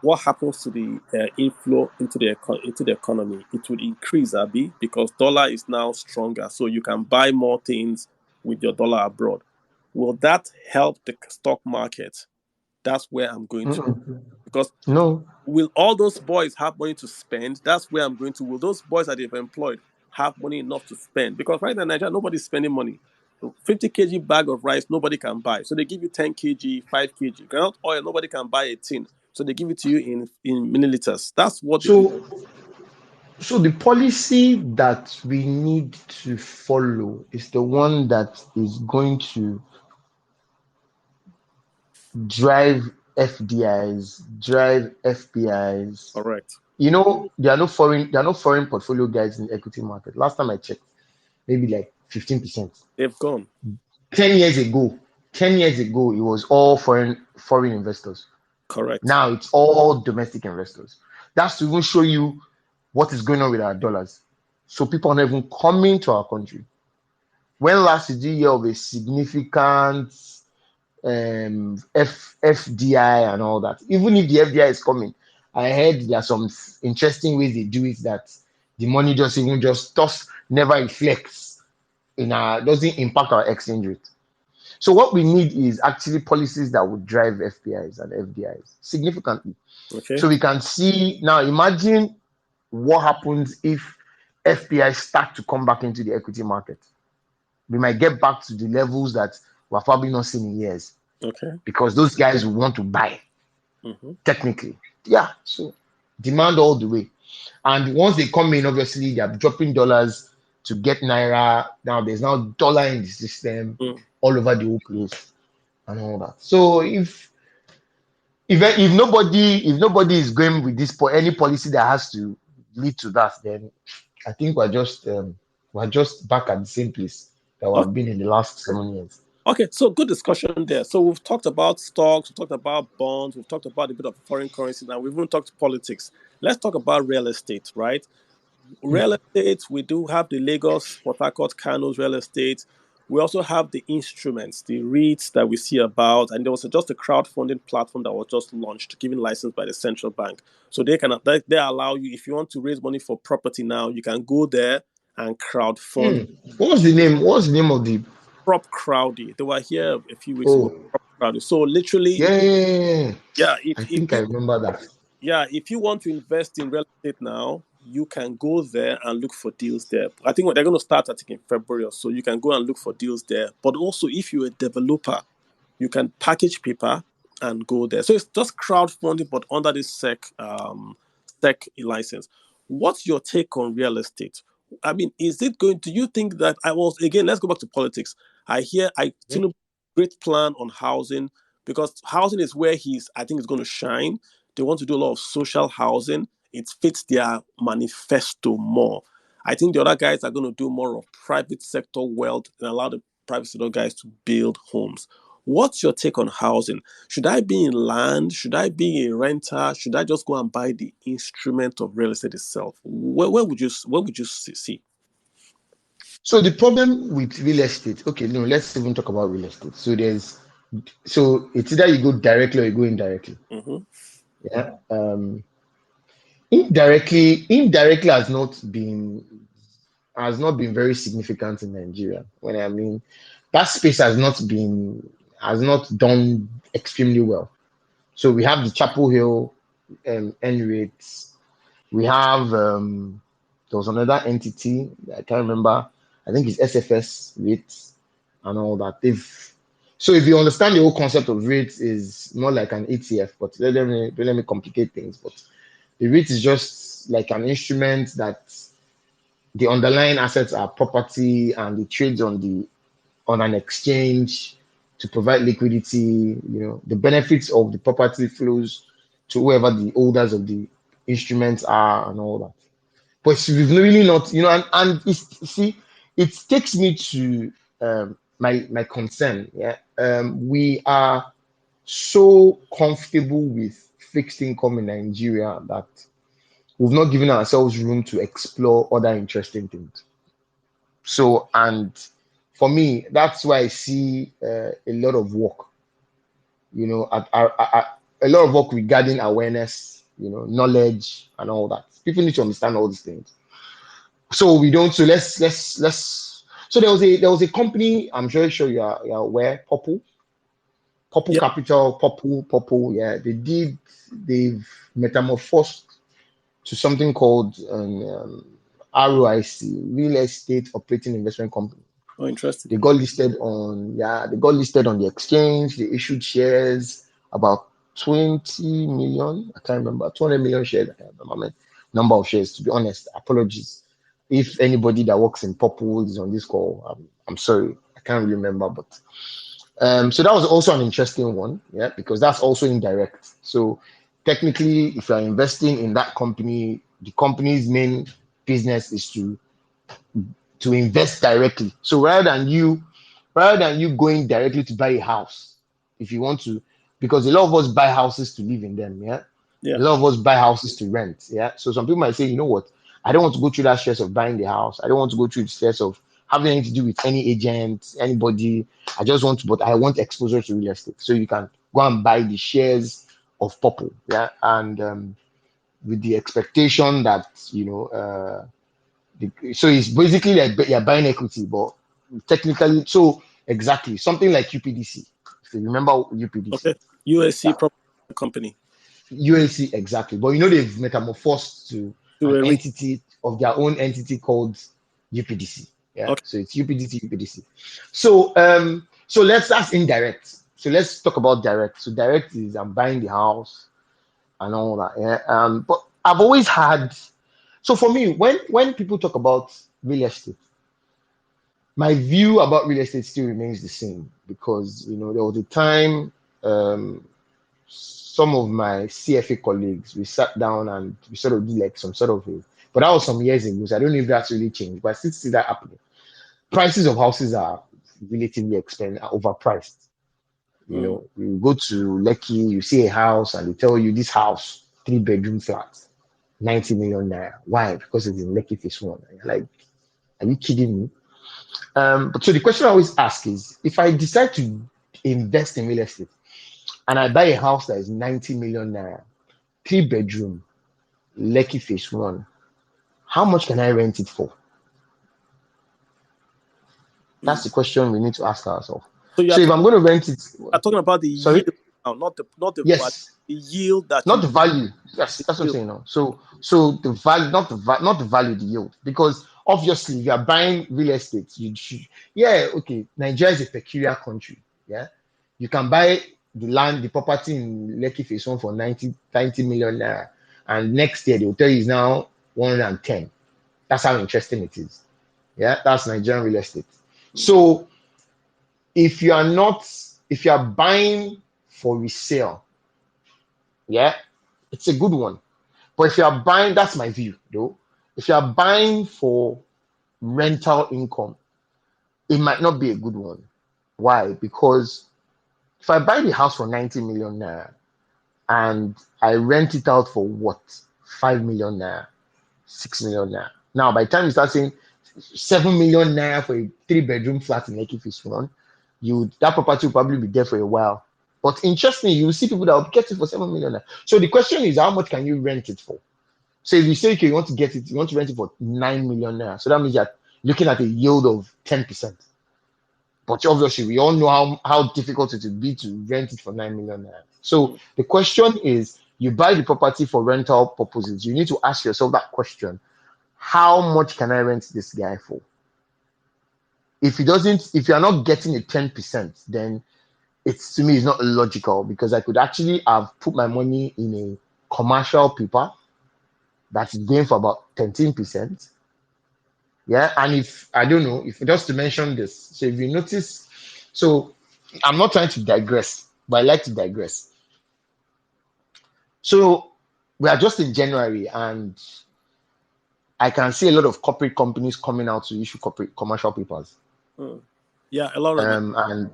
A: what happens to the inflow into the economy? It would increase, Abby, because dollar is now stronger, so you can buy more things with your dollar abroad. Will that help the stock market? That's where I'm going to.
B: Mm-mm.
A: Because
B: No.
A: will all those boys have money to spend? That's where I'm going to. Will those boys that they've employed have money enough to spend? Because right now in Nigeria, nobody's spending money. 50 kg bag of rice, nobody can buy. So they give you 10 kg, 5 kg. Ground oil, nobody can buy a tin. So they give it to you in milliliters. That's what they.
B: So so the policy that we need to follow is the one that is going to drive FDIs, drive FPIs.
A: Correct.
B: There are no foreign portfolio guys in the equity market. Last time I checked, maybe like 15%.
A: They've gone.
B: 10 years ago, 10 years ago, it was all foreign investors.
A: Correct.
B: Now it's all domestic investors. That's to even show you what is going on with our dollars. So people are not even coming to our country. When last did you hear of a significant FDI and all that? Even if the FDI is coming, I heard there are some interesting ways they do it that the money just toss, never reflects doesn't impact our exchange rate. So what we need is actually policies that would drive FPIs and FDIs significantly.
A: Okay.
B: So we can see now, imagine what happens if FPIs start to come back into the equity market. We might get back to the levels that we're probably not seen in years
A: Okay.
B: because those guys will want to buy
A: Mm-hmm.
B: technically. Yeah, so demand all the way. And once they come in, obviously they're dropping dollars to get naira. Now there's now dollar in the system
A: Mm.
B: all over the whole place and all that. So if nobody is going with this any policy that has to lead to that, then I think we're just back at the same place that we
A: Okay.
B: have been in the last 7 years.
A: Okay, so good discussion there. So we've talked about stocks, we've talked about bonds, we've talked about a bit of foreign currency, and we've even talked politics. Let's talk about real estate, right? Real estate, we do have the Lagos, Port Harcourt, Kano's real estate. We also have the instruments, the REITs that we see about, and there was just a crowdfunding platform that was just launched, given license by the central bank. So they allow you, if you want to raise money for property now, you can go there and crowdfund.
B: What's the name of the?
A: Prop Crowdy. They were here a few weeks ago.
B: Oh,
A: Prop Crowdy. So literally,
B: yeah, yeah, yeah, yeah.
A: yeah,
B: I think I remember that.
A: if you want to invest in real estate now, you can go there and look for deals there. I think they're going to start, I think, in February or so. You can go and look for deals there. But also, if you're a developer, you can package paper and go there. So it's just crowdfunding, but under this SEC license. What's your take on real estate? I mean, is it going? Do you think that I was again? Let's go back to politics. I
B: Yeah.
A: think a great plan on housing because housing is where I think is going to shine. They want to do a lot of social housing. it fits their manifesto more. I think the other guys are going to do more of private sector wealth and allow the private sector guys to build homes. What's your take on housing? Should I be in land? Should I be a renter? Should I just go and buy the instrument of real estate itself? Where would you see?
B: So the problem with real estate, okay, no, let's even talk about real estate. So it's either you go directly or you go indirectly.
A: Mm-hmm.
B: Yeah. Indirectly has not been very significant in Nigeria. When I mean that space has not done extremely well. So we have the Chapel Hill N rates. We have there was another entity I can't remember. I think it's SFS rates and all that. So if you understand the whole concept of rates is more like an ETF, but let me complicate things. But the REIT is just like an instrument that the underlying assets are property and it trades on an exchange to provide liquidity. The benefits of the property flows to whoever the holders of the instruments are and all that. But we've really not, see, it takes me to my concern. Yeah, we are so comfortable with fixed income in Nigeria that we've not given ourselves room to explore other interesting things. So, and for me, that's why I see a lot of work, a lot of work regarding awareness, knowledge and all that. People need to understand all these things. So we don't. So let's. So there was a company. I'm very sure you're aware. Purple
A: Yeah.
B: Capital. Purple. Yeah, they've metamorphosed to something called ROIC, Real Estate Operating Investment Company.
A: Oh, interesting.
B: They got listed on the exchange. They issued shares, about 20 million. I can't remember, 200 million shares. I can't remember number of shares. To be honest, apologies if anybody that works in Purple is on this call. I'm sorry, I can't really remember, but so that was also an interesting one, yeah, because that's also indirect. So technically, if you're investing in that company, the company's main business is to invest directly. So rather than you going directly to buy a house, if you want to, because a lot of us buy houses to live in them, yeah. A
A: Yeah.
B: lot of us buy houses to rent, yeah. So some people might say, you know what, I don't want to go through that stress of buying the house. I don't want to go through the stress of having anything to do with any agent, anybody. But I want exposure to real estate. So you can go and buy the shares of Purple, yeah, and with the expectation that so it's basically like you're buying equity, but technically, so exactly something like UPDC. If you remember UPDC,
A: Okay. USC
B: yeah,
A: property company
B: UAC exactly. But they've metamorphosed to
A: to
B: an
A: a REIT.
B: entity of their own entity called UPDC. Yeah,
A: Okay.
B: so it's UPDC. So that's indirect. So let's talk about direct. So direct is I'm buying the house and all that. Yeah. But I've always had. So for me, when people talk about real estate, my view about real estate still remains the same because there was a time some of my CFA colleagues we sat down and we sort of did like some sort of but that was some years ago, so I don't know if that's really changed, but I still see that happening. Prices of houses are relatively expensive, are overpriced.
A: Mm.
B: You go to Lekki, you see a house, and they tell you this house, 3 bedroom flat, 90 million naira. Why? Because it's in Lekki Phase 1. And you're like, are you kidding me? But so the question I always ask is if I decide to invest in real estate and I buy a house that is 90 million naira, 3 bedroom, Lekki Phase 1, how much can I rent it for? That's
A: Mm.
B: the question we need to ask ourselves.
A: So you
B: So
A: are,
B: if I'm going to rent it,
A: talking about the
B: sorry,
A: yield now, not the value,
B: yes,
A: the yield that
B: not
A: you
B: the
A: get.
B: value. Yes, that's what I'm
A: Yield.
B: saying now. So the value, not the value, the yield, because obviously if you are buying real estate, you should, yeah, okay. Nigeria is a peculiar country. Yeah, you can buy the property in Lekki Phase 1 for 90 million naira, and next year they will tell you it's now 110. That's how interesting it is. Yeah, that's Nigerian real estate.
A: Mm.
B: So if you are buying for resale, yeah, it's a good one. But if you are buying, that's my view though. If you are buying for rental income, it might not be a good one. Why? Because if I buy the house for 90 million naira and I rent it out for what? 5 million naira, 6 million naira. Now, by the time you start saying 7 million naira for a 3-bedroom flat in Lekki Phase 1, that property will probably be there for a while. But interestingly, you will see people that will get it for 7 million naira. So the question is, how much can you rent it for? So if you say, okay, you want to rent it for 9 million naira, so that means you're looking at a yield of 10%. But obviously, we all know how difficult it would be to rent it for 9 million naira. So the question is, you buy the property for rental purposes. You need to ask yourself that question: how much can I rent this guy for? If you're not getting a 10%, then to me, it's not logical, because I could actually have put my money in a commercial paper that's going for about 13%. Yeah. And if I don't know, if just to mention this, so if you notice, so I'm not trying to digress, but I like to digress. So we are just in January, and I can see a lot of corporate companies coming out to issue corporate commercial papers.
A: Yeah, a lot of that.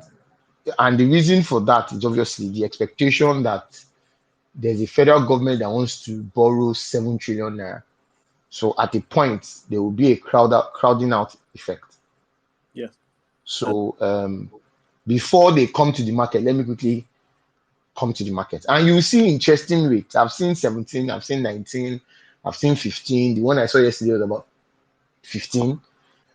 B: And the reason for that is obviously the expectation that there's a federal government that wants to borrow 7 trillion naira. So at a point, there will be a crowding out effect.
A: Yes.
B: So before they come to the market, let me quickly come to the market. And you will see interesting rates. I've seen 17, I've seen 19, I've seen 15. The one I saw yesterday was about 15.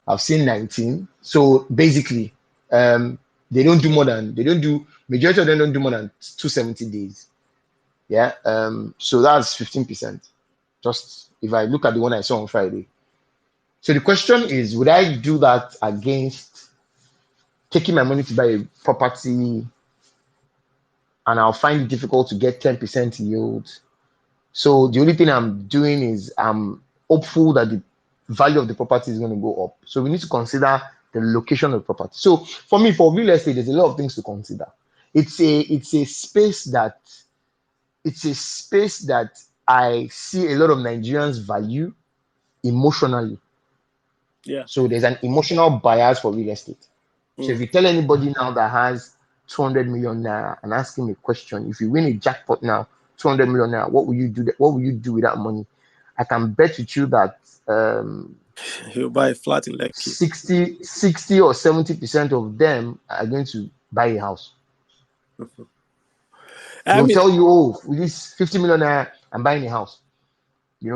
B: I've seen 19. So basically, majority of them don't do more than 270 days. Yeah. So that's 15%. Just if I look at the one I saw on Friday. So the question is, would I do that against taking my money to buy a property, and I'll find it difficult to get 10% yield? So the only thing I'm doing is I'm hopeful that the value of the property is going to go up. So we need to consider the location of the property. So for me, for real estate, there's a lot of things to consider. It's a space that I see a lot of Nigerians value emotionally.
A: Yeah.
B: So there's an emotional bias for real estate. So if you tell anybody now that has 200 million naira and ask him a question, if you win a jackpot now, 200 million naira, what will you do? What will you do with that money? I can bet with you that
A: He'll buy a flat in Lekki.
B: 60 or 70% of them are going to buy a house. They'll tell you, oh, with this 50 million naira, I'm buying a house.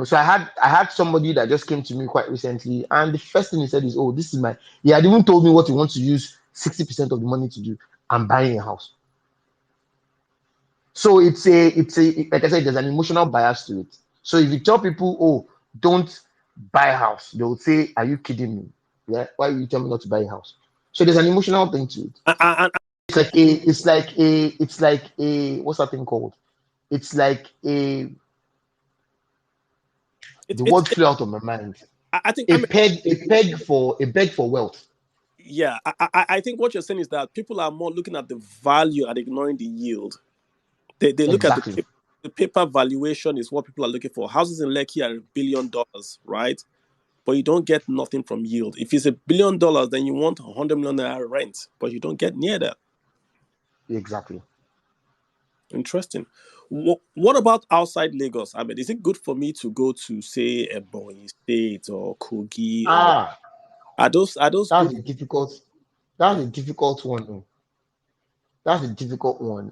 B: So I had somebody that just came to me quite recently, and the first thing he said is, oh, this is he had even told me what he wants to use 60% of the money to do. I'm buying a house. So it's like I said, there's an emotional bias to it. So if you tell people, oh, don't buy a house, they will say, are you kidding me? Yeah, why are you telling me not to buy a house? So there's an emotional thing to it. It's like a what's that thing called? It's like the word flew out of my mind.
A: I think
B: a beg for wealth.
A: Yeah, I think what you're saying is that people are more looking at the value and ignoring the yield. They look
B: Exactly.
A: at the paper valuation is what people are looking for. Houses in Lekki are $1 billion, right? But you don't get nothing from yield. If it's $1 billion, then you want 100 million naira rent, but you don't get near that.
B: Exactly.
A: Interesting. What about outside Lagos? I mean, is it good for me to go to, say, Ebonyi State or Kogi? Or are those
B: that's
A: good?
B: a difficult one. That's a difficult one.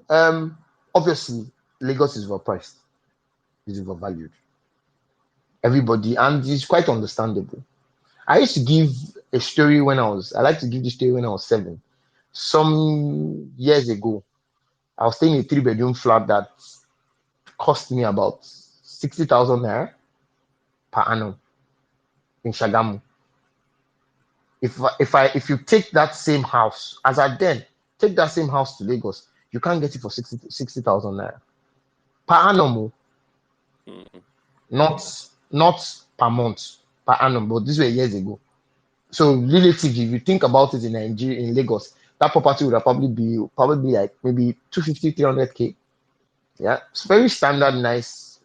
B: Obviously, Lagos is overpriced. It's overvalued. Everybody, and it's quite understandable. I used to give a story I like to give the story when I was 7. Some years ago, I was staying in a 3-bedroom flat that cost me about 60,000 naira per annum in Shagamu. If you take that same house as I then take that same house to Lagos, you can't get it for 60,000 naira per annum. Not per month, per annum, but this was years ago. So relatively, if you think about it in Nigeria, in Lagos, that property would have probably be like maybe 250, 300K. Yeah, it's very standard, nice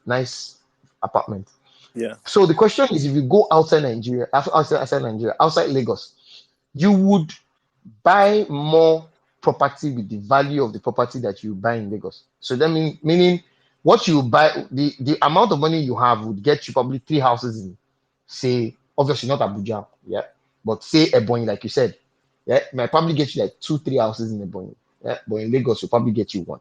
B: apartment.
A: Yeah.
B: So the question is, if you go outside Nigeria, outside Lagos, you would buy more property with the value of the property that you buy in Lagos. So that meaning what you buy, the amount of money you have would get you probably 3 houses in, say, obviously not Abuja, yeah, but say Ebonyi, like you said, yeah, it might probably get you like 2, 3 houses in Ebonyi, yeah, but in Lagos, will probably get you one.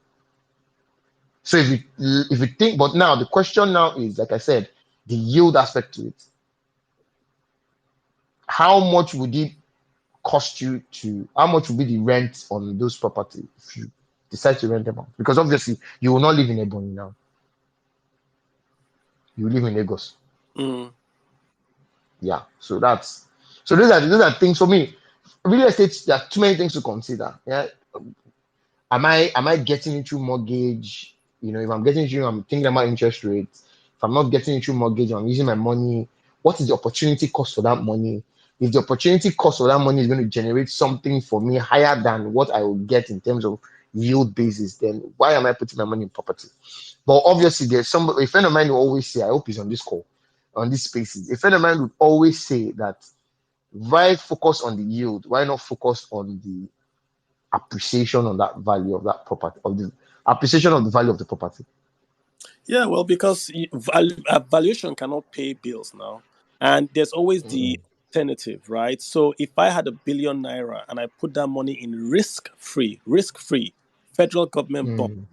B: So if you think, but now the question now is, like I said, the yield aspect to it. How much would it cost you to? How much would be the rent on those properties if you decide to rent them out? Because obviously you will not live in Ebonyi now. You will live in Lagos.
A: Mm.
B: Yeah. So those are things for me. Real estate, there are too many things to consider. Yeah. Am I getting into mortgage? If I'm getting into, I'm thinking about interest rates. If I'm not getting into mortgage, I'm using my money. What is the opportunity cost for that money? If the opportunity cost for that money is going to generate something for me higher than what I will get in terms of yield basis, then why am I putting my money in property? But obviously, there's a friend of mine who always say, I hope he's on this call, on these spaces. A friend of mine would always say that why focus on the yield? Why not focus on the appreciation on that value of that property, of the appreciation of the value of the property?
A: Yeah, well, because valuation cannot pay bills now. And there's always the
B: Mm,
A: alternative, right? So if I had £1 billion and I put that money in risk-free federal government bond,
B: mm,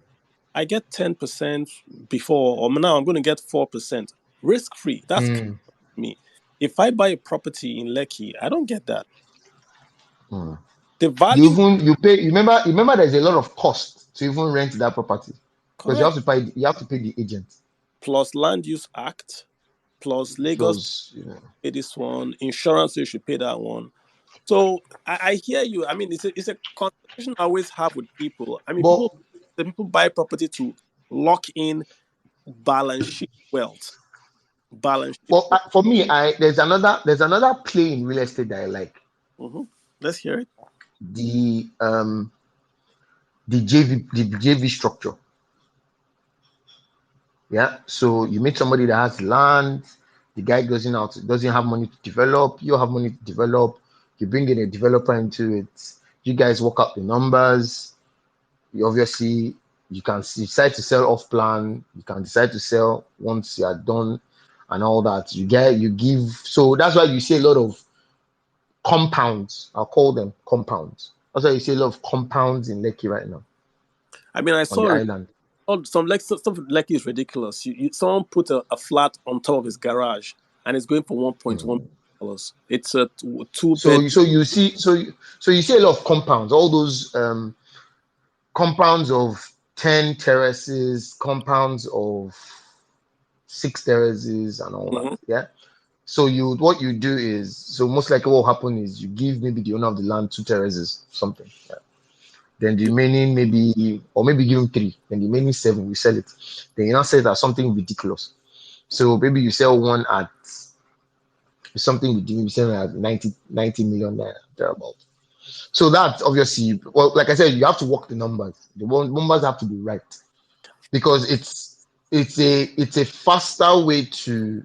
A: I get 10% before, or now I'm going to get 4%. Risk-free. That's
B: mm,
A: me. If I buy a property in Lekki, I don't get that.
B: mm.
A: The
B: You
A: value,
B: even you pay. Remember, there's a lot of cost to even rent that property because you have
A: correct,
B: to pay. You have to pay the agent
A: plus Land Use Act, plus Lagos,
B: plus.
A: pay this one, insurance, you should pay that one. So I hear you. I mean, it's a conversation I always have with people. I mean,
B: But
A: the people buy property to lock in balance sheet wealth. Balance sheet wealth.
B: for me, I there's another play in real estate that I like,
A: Hmm. Let's hear it.
B: the JV structure. Yeah. So you meet somebody that has land, the guy doesn't have money to develop, you have money to develop, you bring in a developer into it, you guys work out the numbers. You obviously you can decide to sell off plan, you can decide to sell once you are done and all that. You give, so that's why you see a lot of compounds. I'll call them compounds. That's why you see a lot of compounds in Lekki right now
A: I mean, I
B: on the
A: saw
B: island.
A: some like stuff like is ridiculous. Someone put a flat on top of his garage and it's going for $1.1 million. It's a two
B: So
A: bed.
B: you see a lot of compounds, all those compounds of 10 terraces, compounds of 6 terraces and all that.
A: Mhm.
B: Yeah. So what you do is, so most likely what will happen is you give maybe the owner of the land 2 terraces, something. Yeah. Then the remaining maybe, or maybe give him three. Then the remaining seven, we sell it. Then you now sell it at something ridiculous. So maybe you sell one at something you sell it at 90 million naira, thereabout. So that obviously, well, like I said, you have to work the numbers. Numbers have to be right because it's a faster way to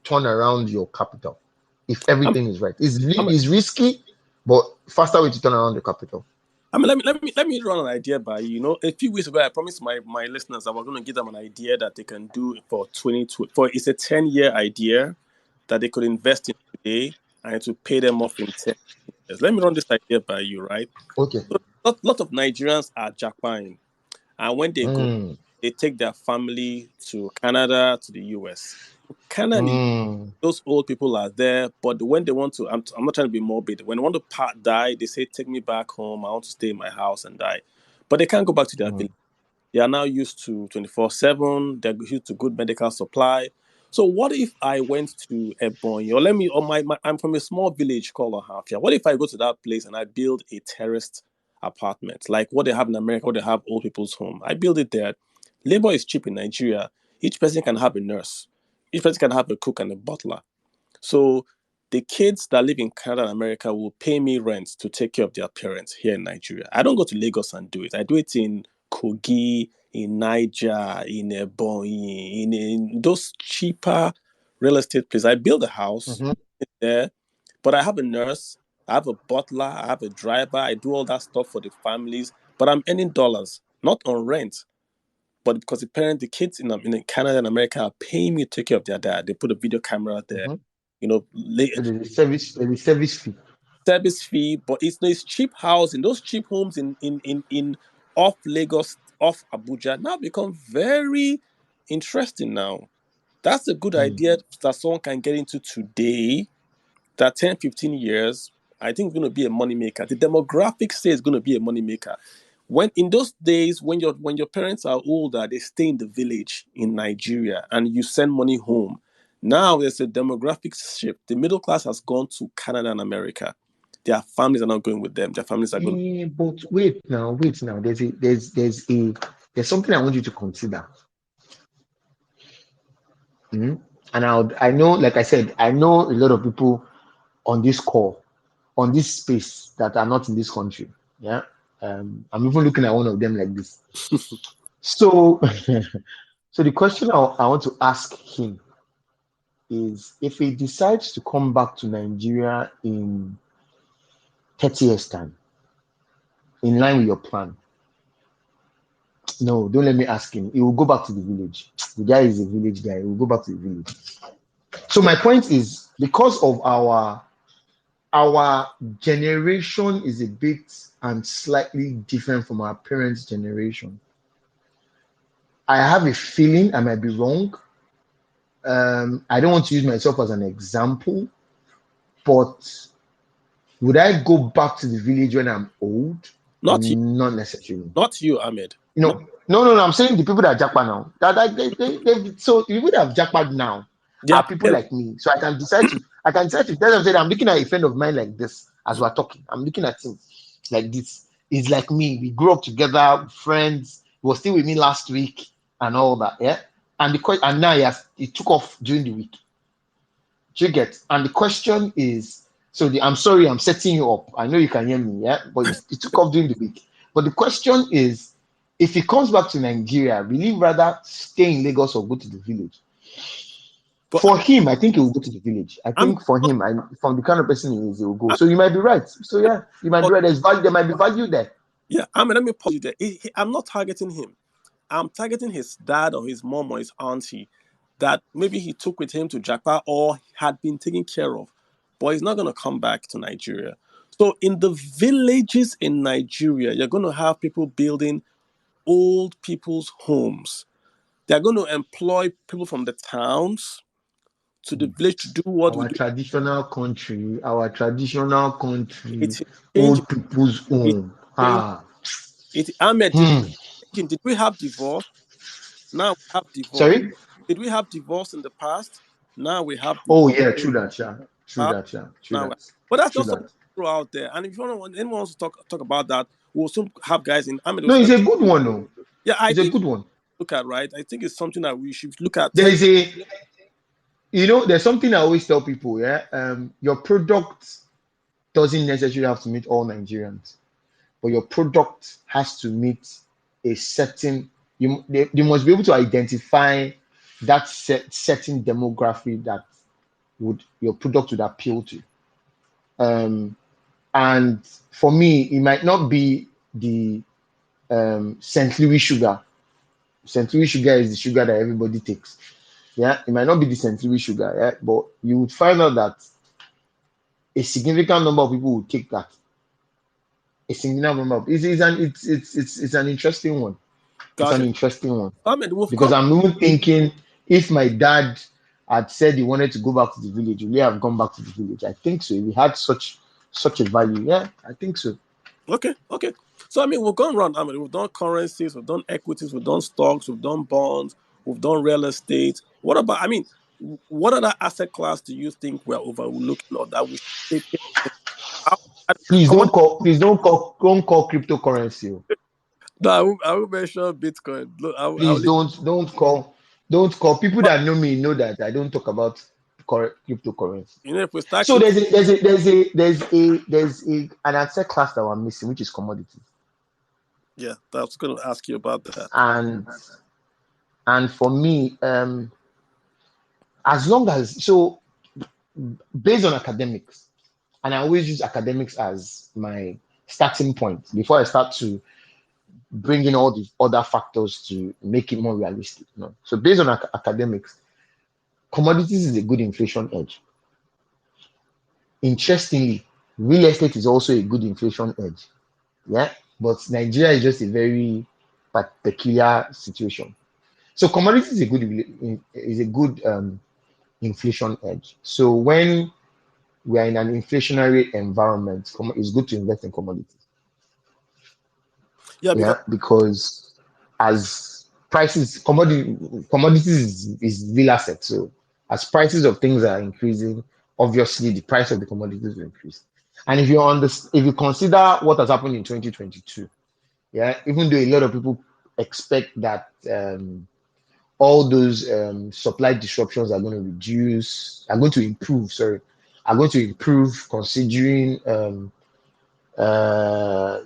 B: turn around your capital if
A: I'm,
B: everything is right.
A: I'm,
B: It's risky, but faster way to turn around your capital.
A: I mean, let me run an idea by you. You know, a few weeks ago, I promised my listeners I was going to give them an idea that they can do for 2020. For it's a 10-year idea that they could invest in today and to pay them off in 10 years. Let me run this idea by you, right?
B: Okay.
A: So, lot of Nigerians are Japan, and when they go,
B: Mm,
A: they take their family to Canada, to the US. Canada,
B: mm,
A: those old people are there, but when they want to, I'm not trying to be morbid. When they want to die, they say, "Take me back home. I want to stay in my house and die," but they can't go back to their village.
B: mm,
A: They are now used to 24/7. They're used to good medical supply. So what if I went to Ebonyi, or let me, or I'm from a small village called Ohafia. What if I go to that place and I build a terraced apartment, like what they have in America, what they have old people's home? I build it there. Labor is cheap in Nigeria. Each person can have a nurse. Each person can have a cook and a butler. So the kids that live in Canada and America will pay me rent to take care of their parents here in Nigeria. I don't go to Lagos and do it. I do it in Kogi, in Niger, in Ebonyi, in those cheaper real estate places. I build a house
B: Mm-hmm.
A: there, but I have a nurse, I have a butler, I have a driver, I do all that stuff for the families, but I'm earning dollars, not on rent. But because the kids in Canada and America are paying me to take care of their dad, they put a video camera there,
B: Mm-hmm.
A: you know,
B: So there's a service fee.
A: service fee, but it's cheap housing. Those cheap homes in off Lagos, off Abuja now become very interesting now. That's a good
B: Mm.
A: idea that someone can get into today. That 10, 15 years, I think it's going to be a money maker. The demographics say it's going to be a money maker. When in those days, when your parents are older, they stay in the village in Nigeria and you send money home. Now there's a demographic shift. The middle class has gone to Canada and America. Their families are not going with them. Their families are going.
B: But wait now. There's something I want you to consider. Mhm. And I know, like I said, I know a lot of people on this call, on this space that are not in this country. Yeah. I'm even looking at one of them like this. So, so the question I want to ask him is if he decides to come back to Nigeria in 30 years' time, in line with your plan. No, don't let me ask him. He will go back to the village. The guy is a village guy. He will go back to the village. So my point is because of our generation is a bit and slightly different from our parents' generation. I have a feeling I might be wrong. I don't want to use myself as an example, but would I go back to the village when I'm old?
A: Not you,
B: Not necessarily.
A: not you, Ahmed. Not
B: No. I'm saying the people that jackpot now. So the people that have jackpot now
A: they
B: are
A: are
B: people
A: parents.
B: like me. So I can decide to tell them, say, I'm looking at a friend of mine like this as we're talking. I'm looking at him like this. He's like me. We grew up together, friends. He was still with me last week and all that. Yeah. And now he took off during the week. Do you get? And the question is, I'm sorry, I'm setting you up. I know you can hear me, yeah, but it took off during the week. But the question is, if he comes back to Nigeria, will he rather stay in Lagos or go to the village?
A: But
B: For him, I think he will go to the village. I
A: I'm
B: think for him, from the kind of person he is, he will go. So you might be right. So yeah, you might be right. There's value. There might be value there.
A: yeah, Ahmed, let me pause you there. I'm not targeting him. I'm targeting his dad or his mom or his auntie that maybe he took with him to Japan or had been taken care of, but he's not going to come back to Nigeria. So in the villages in Nigeria, you're going to have people building old people's homes. They're going to employ people from the towns to the village to do what we
B: Our
A: do.
B: traditional country, our traditional
A: It
B: country,
A: is changing.
B: old people's
A: It
B: home.
A: changing.
B: Ah,
A: Ahmed,
B: hmm.
A: did we have divorce? Now we have divorce.
B: Sorry.
A: Did we have divorce in the past? Now we have
B: Oh
A: divorce.
B: yeah, true that, yeah. True
A: Uh,
B: that, yeah. True
A: now,
B: that.
A: but that's
B: True
A: just something
B: that.
A: to throw out there. And if you want anyone wants to talk about that, we'll soon have guys in. Ahmed will
B: No, it's
A: spend.
B: a good one, though.
A: Yeah, I
B: It's a
A: think
B: good one.
A: look at right. I think it's something that we should look at.
B: There's there's something I always tell people, yeah. Your product doesn't necessarily have to meet all Nigerians, but your product has to meet a certain you must be able to identify that certain demography that would your product would appeal to. Um, and for me, it might not be the St. Louis sugar. St. Louis sugar is the sugar that everybody takes. Yeah, it might not be the St. Louis sugar, yeah, but you would find out that a significant number of people will take that. A significant number of it's an interesting one. It's an
A: Gotcha.
B: interesting one
A: Ahmed, we've
B: because
A: come.
B: I'm even thinking if my dad had said he wanted to go back to the village, would he have gone back to the village? I think so. If he had such a value, yeah, I think so.
A: Okay, okay. So I mean, we've gone around. I mean, we've done currencies, we've done equities, we've done stocks, we've done bonds, we've done real estate. What about? I mean, what other asset class do you think we're overlooking or that we should take? I, I, commodity,
B: Don't call cryptocurrency. Oh.
A: no, I will mention Bitcoin. Look, I will
B: Please
A: leave.
B: don't call people
A: But
B: that know that I don't talk about cryptocurrency.
A: if we start
B: So
A: crypto,
B: there's an asset class that we're missing, which is commodities.
A: Yeah, I was going to ask you about that.
B: And for me, as long as so based on academics, and I always use academics as my starting point before I start to bring in all the other factors to make it more realistic. No. So based on academics, commodities is a good inflation edge. Interestingly, real estate is also a good inflation edge. Yeah, but Nigeria is just a very peculiar situation. So commodities is a good inflation edge. So when we are in an inflationary environment, it's good to invest in commodities.
A: Yeah, because
B: Yeah, because as prices, commodities is real asset. So as prices of things are increasing, obviously the price of the commodities will increase. And if you consider what has happened in 2022, yeah, even though a lot of people expect that all those supply disruptions are going to are going to improve considering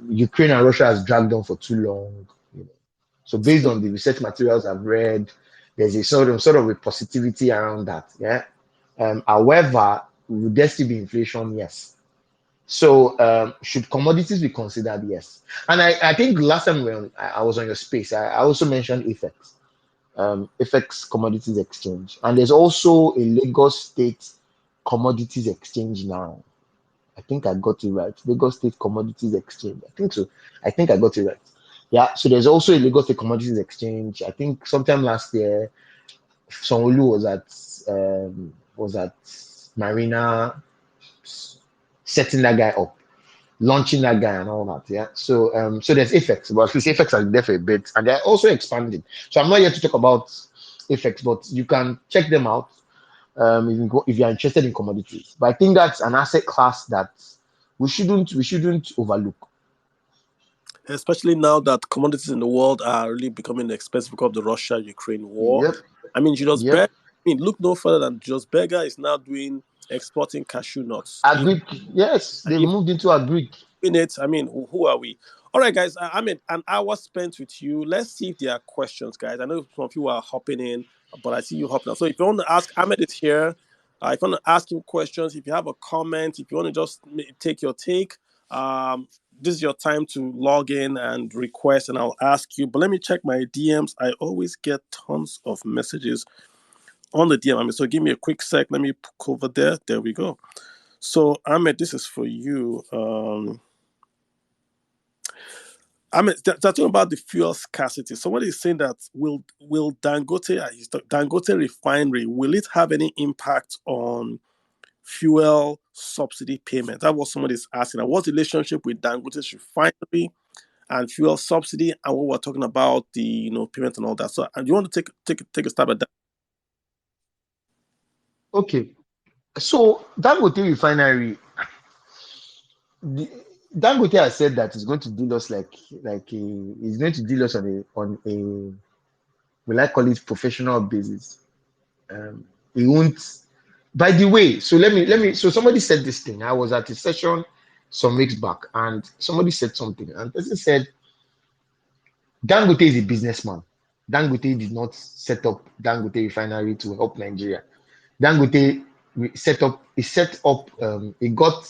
B: Ukraine and Russia has dragged on for too long. You know. So based on the research materials I've read, there's a sort of a positivity around that. Yeah. However, will there still be inflation? Yes. So should commodities be considered? Yes. And I think last time when I was on your space, I also mentioned effects. FX Commodities Exchange. And there's also a Lagos State Commodities Exchange now. I think I got it right. Lagos State Commodities Exchange. I think so. I think I got it right. Yeah. So there's also a Lagos State Commodities Exchange. I think sometime last year, Sonolu was at Marina setting that guy up, launching that guy and all that. Yeah. So there's effects, but these effects are there for a bit, and they're also expanding. So I'm not here to talk about effects, but you can check them out if you're interested in commodities. But I think that's an asset class that we shouldn't overlook.
A: especially now that commodities in the world are really becoming expensive because of the Russia-Ukraine war.
B: Yep.
A: I mean, Julius
B: Yep.
A: Berger, I mean, look no further than Julius Berger is now doing exporting cashew nuts.
B: Agric. Yes, they've
A: If
B: moved into agric.
A: in it, I mean, who are we? All right, guys. I mean, an hour spent with you. Let's see if there are questions, guys. I know some of you are hopping in, but I see you hopping out. So if you want to ask, Ahmed is here. If you want to ask him questions, if you have a comment, if you want to just take your take, this is your time to log in and request, and I'll ask you. But let me check my DMs. I always get tons of messages on the DM. I mean, so give me a quick sec. Let me over there. There we go. So Ahmed, this is for you. I mean, they're talking about the fuel scarcity. Somebody is saying that will Dangote refinery, will it have any impact on fuel subsidy payment? That was somebody's asking. What's the relationship with Dangote's refinery and fuel subsidy, and what we're talking about the payment and all that. So, and you want to take a stab at that?
B: Okay. So Dangote refinery, the, Dangote has said that he's going to deal us he's going to deal us on a will I call it professional basis. He won't. By the way, so let me. So somebody said this thing. I was at a session some weeks back, and somebody said something, and the person said Dangote is a businessman. Dangote did not set up Dangote refinery to help Nigeria. Dangote set up. He got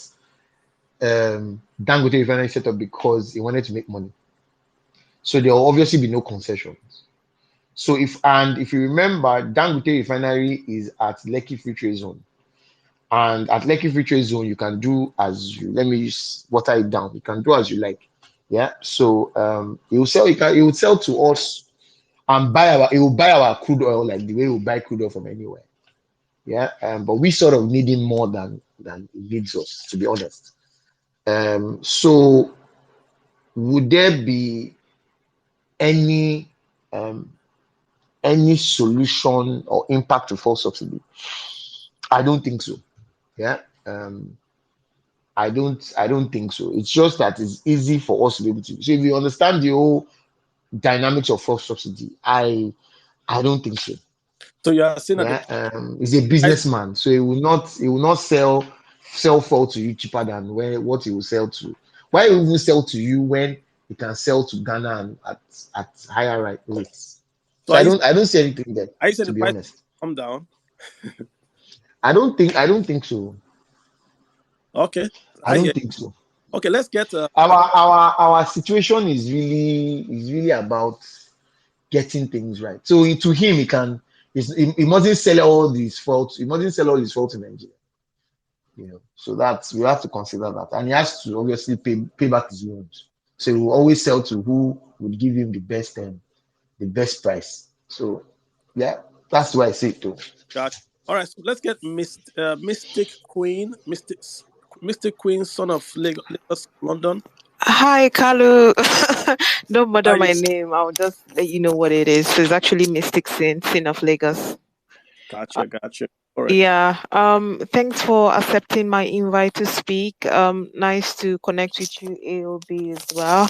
B: Dangote refinery set up because he wanted to make money. So there will obviously be no concessions. So if you remember, Dangote refinery is at Lekki Free Trade Zone. And at Lekki Free Trade Zone, you can do as you let me just water it down. You can do as you like. Yeah. So he will sell to us and he will buy our crude oil like the way he will buy crude oil from anywhere. Yeah. But we sort of need him more than he needs us, to be honest. So would there be any solution or impact to fuel subsidy? I don't think so. Yeah. I don't think so. It's just that it's easy for us to be able to. So if you understand the whole dynamics of fuel subsidy, I don't think so.
A: So you are saying that
B: Yeah. He's a businessman, so he will not sell fuel to you cheaper than what he will sell to. Why he will sell to you when it can sell to Ghana and at higher rates.
A: So
B: So I don't see anything there,
A: are you saying
B: to
A: the
B: be
A: price
B: honest.
A: come down?
B: I don't think so.
A: Okay,
B: I
A: I
B: don't
A: hear.
B: think so.
A: Okay, let's get
B: Our situation is really about getting things right. So to him, he mustn't sell all these faults. He mustn't sell all his faults in Nigeria. So that's we have to consider that, and he has to obviously pay back his loans. So he will always sell to who would give him the best price. So yeah, that's why I say it too.
A: Gotcha. All right, so let's get Mystic Queen, son of Lagos, London.
C: Hi, Kalu. Don't
A: How
C: bother
A: you?
C: my name. I'll just let you know what it is. So it's actually Mystic Sin of Lagos. Uh,
A: Gotcha. All right.
C: yeah. Thanks for accepting my invite to speak. Nice to connect with you, AOB, as well.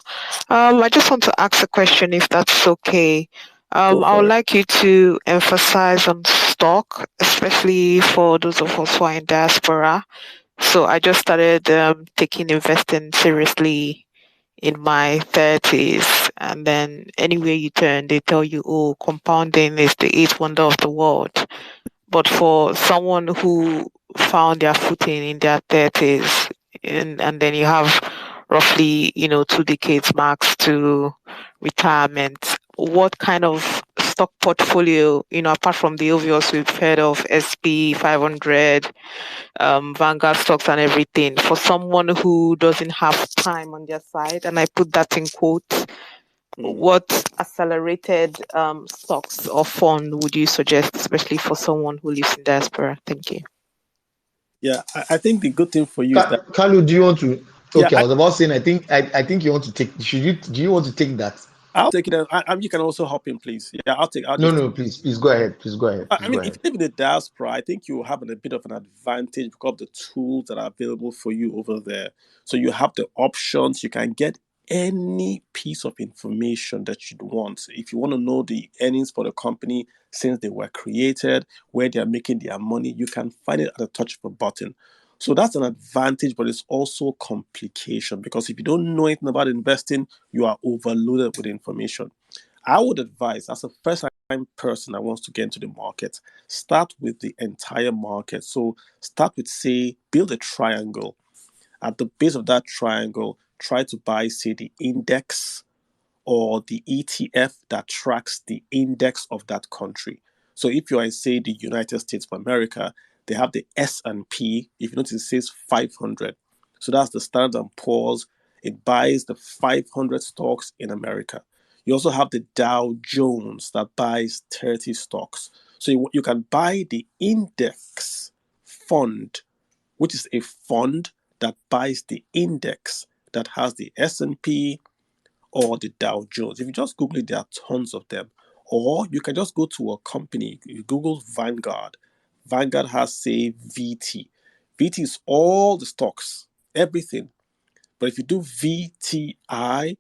C: I just want to ask a question, if that's okay.
A: Go
C: I would
A: for it.
C: like you to emphasize on stock, especially for those of us who are in diaspora. So I just started taking investing seriously in my 30s, and then anywhere you turn they tell you, oh, compounding is the eighth wonder of the world. But for someone who found their footing in their 30s, and then you have roughly 2 decades max to retirement, what kind of stock portfolio, apart from the obvious we've heard of, SP 500, Vanguard stocks and everything, for someone who doesn't have time on their side, and I put that in quotes,
A: Mm.
C: what accelerated stocks or fund would you suggest, especially for someone who lives in diaspora? Thank you.
A: Yeah, I think the good thing for you is that
B: Carlo, do you want to?
A: yeah,
B: Okay, I was about saying I think you want to take. Do you want to take that?
A: I'll take it. You can also hop in, please. Yeah, I'll
B: No,
A: just.
B: no, please go ahead. Please go ahead.
A: I
B: Please go
A: mean, if
B: ahead.
A: you live in the diaspora, I think you have a bit of an advantage because of the tools that are available for you over there. So you have the options. You can get any piece of information that you'd want. If you want to know the earnings for the company since they were created, where they are making their money, you can find it at the touch of a button. So that's an advantage, but it's also complication because if you don't know anything about investing, you are overloaded with information. I would advise, as a first time person that wants to get into the market, start with the entire market. So start with, say, build a triangle. At the base of that triangle, try to buy, say, the index or the ETF that tracks the index of that country. So if you are in, say, the United States of America, they have the S&P. If you notice, it says 500. So that's the Standard and Poor's. It buys the 500 stocks in America. You also have the Dow Jones that buys 30 stocks. So you can buy the index fund, which is a fund that buys the index that has the S&P, or the Dow Jones. If you just Google it, there are tons of them. Or you can just go to a company, you Google Vanguard. Vanguard has, say, VT. VT is all the stocks, everything. But if you do VTI,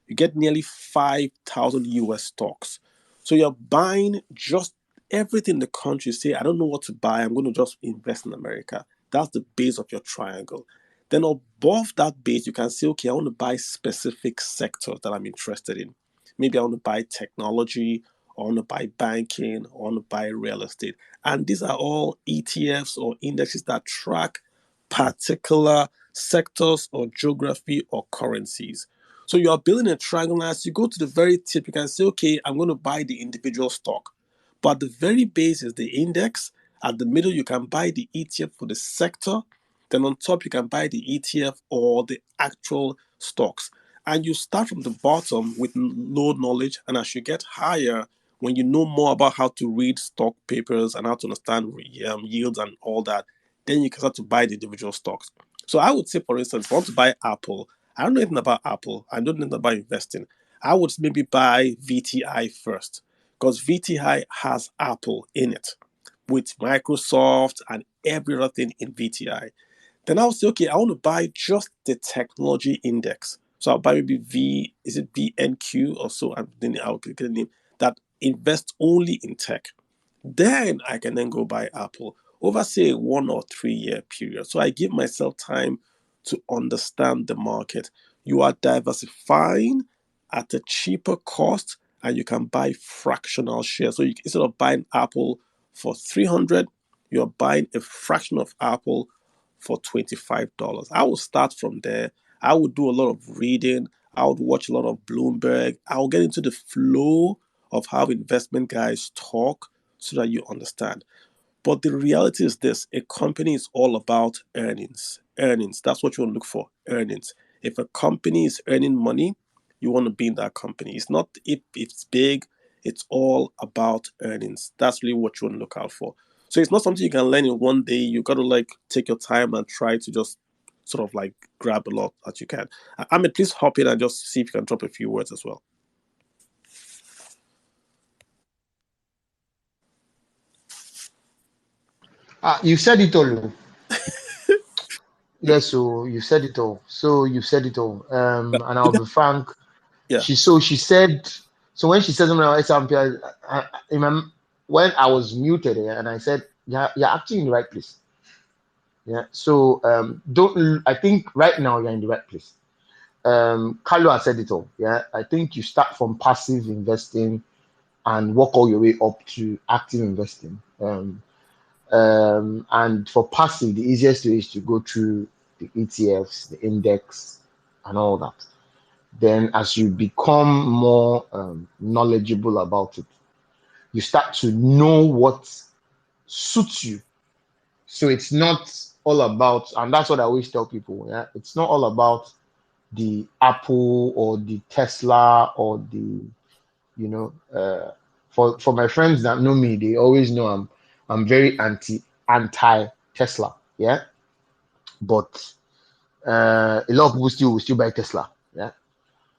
A: you get nearly 5,000 US stocks. So you're buying just everything in the country. Say, I don't know what to buy. I'm going to just invest in America. That's the base of your triangle. Then above that base, you can say, okay, I want to buy specific sectors that I'm interested in. Maybe I want to buy technology, or I want to buy banking, or I want to buy real estate. And these are all ETFs or indexes that track particular sectors or geography or currencies. So you are building a triangle. As you go to the very tip, you can say, okay, I'm going to buy the individual stock. But the very base is the index. At the middle, you can buy the ETF for the sector. Then on top, you can buy the ETF or the actual stocks. And you start from the bottom with low knowledge. And as you get higher, when you know more about how to read stock papers and how to understand yields and all that, then you can start to buy the individual stocks. So I would say, for instance, if I want to buy Apple, I don't know anything about Apple. I don't know anything about investing. I would maybe buy VTI first because VTI has Apple in it with Microsoft and every other thing in VTI. Then I'll say, okay, I want to buy just the technology index. So I'll buy maybe is it VNQ or so? I'll get the name that invests only in tech. Then I can then go buy Apple over, say, 1 or 3 year period. So I give myself time to understand the market. You are diversifying at a cheaper cost, and you can buy fractional shares. So instead of buying Apple for 300, you're buying a fraction of Apple for $25. I will start from there. I would do a lot of reading. I would watch a lot of Bloomberg. I will get into the flow of how investment guys talk so that you understand. But the reality is this: a company is all about earnings. Earnings. That's what you want to look for. Earnings. If a company is earning money, you want to be in that company. It's not if it's big, it's all about earnings. That's really what you want to look out for. So it's not something you can learn in one day. You got to like take your time and try to just sort of like grab a lot that you can. Ahmed, please hop in and just see if you can drop a few words as well.
B: You said it all. Yes, so you said it all. So you said it all. And I'll be frank.
A: Yeah.
B: She said. So when she said something about SMP, in my, when I was muted and I said, "Yeah, you're actually in the right place." Yeah. So don't. I think right now you're in the right place. Carlo has said it all. Yeah. I think you start from passive investing and work all your way up to active investing. And for passive, the easiest way is to go through the ETFs, the index, and all that. Then, as you become more knowledgeable about it, you start to know what suits you. So it's not all about, and that's what I always tell people. Yeah, it's not all about the Apple or the Tesla or the, you know, for my friends that know me, they always know I'm very anti Tesla. Yeah, but a lot of people still will still buy Tesla. Yeah.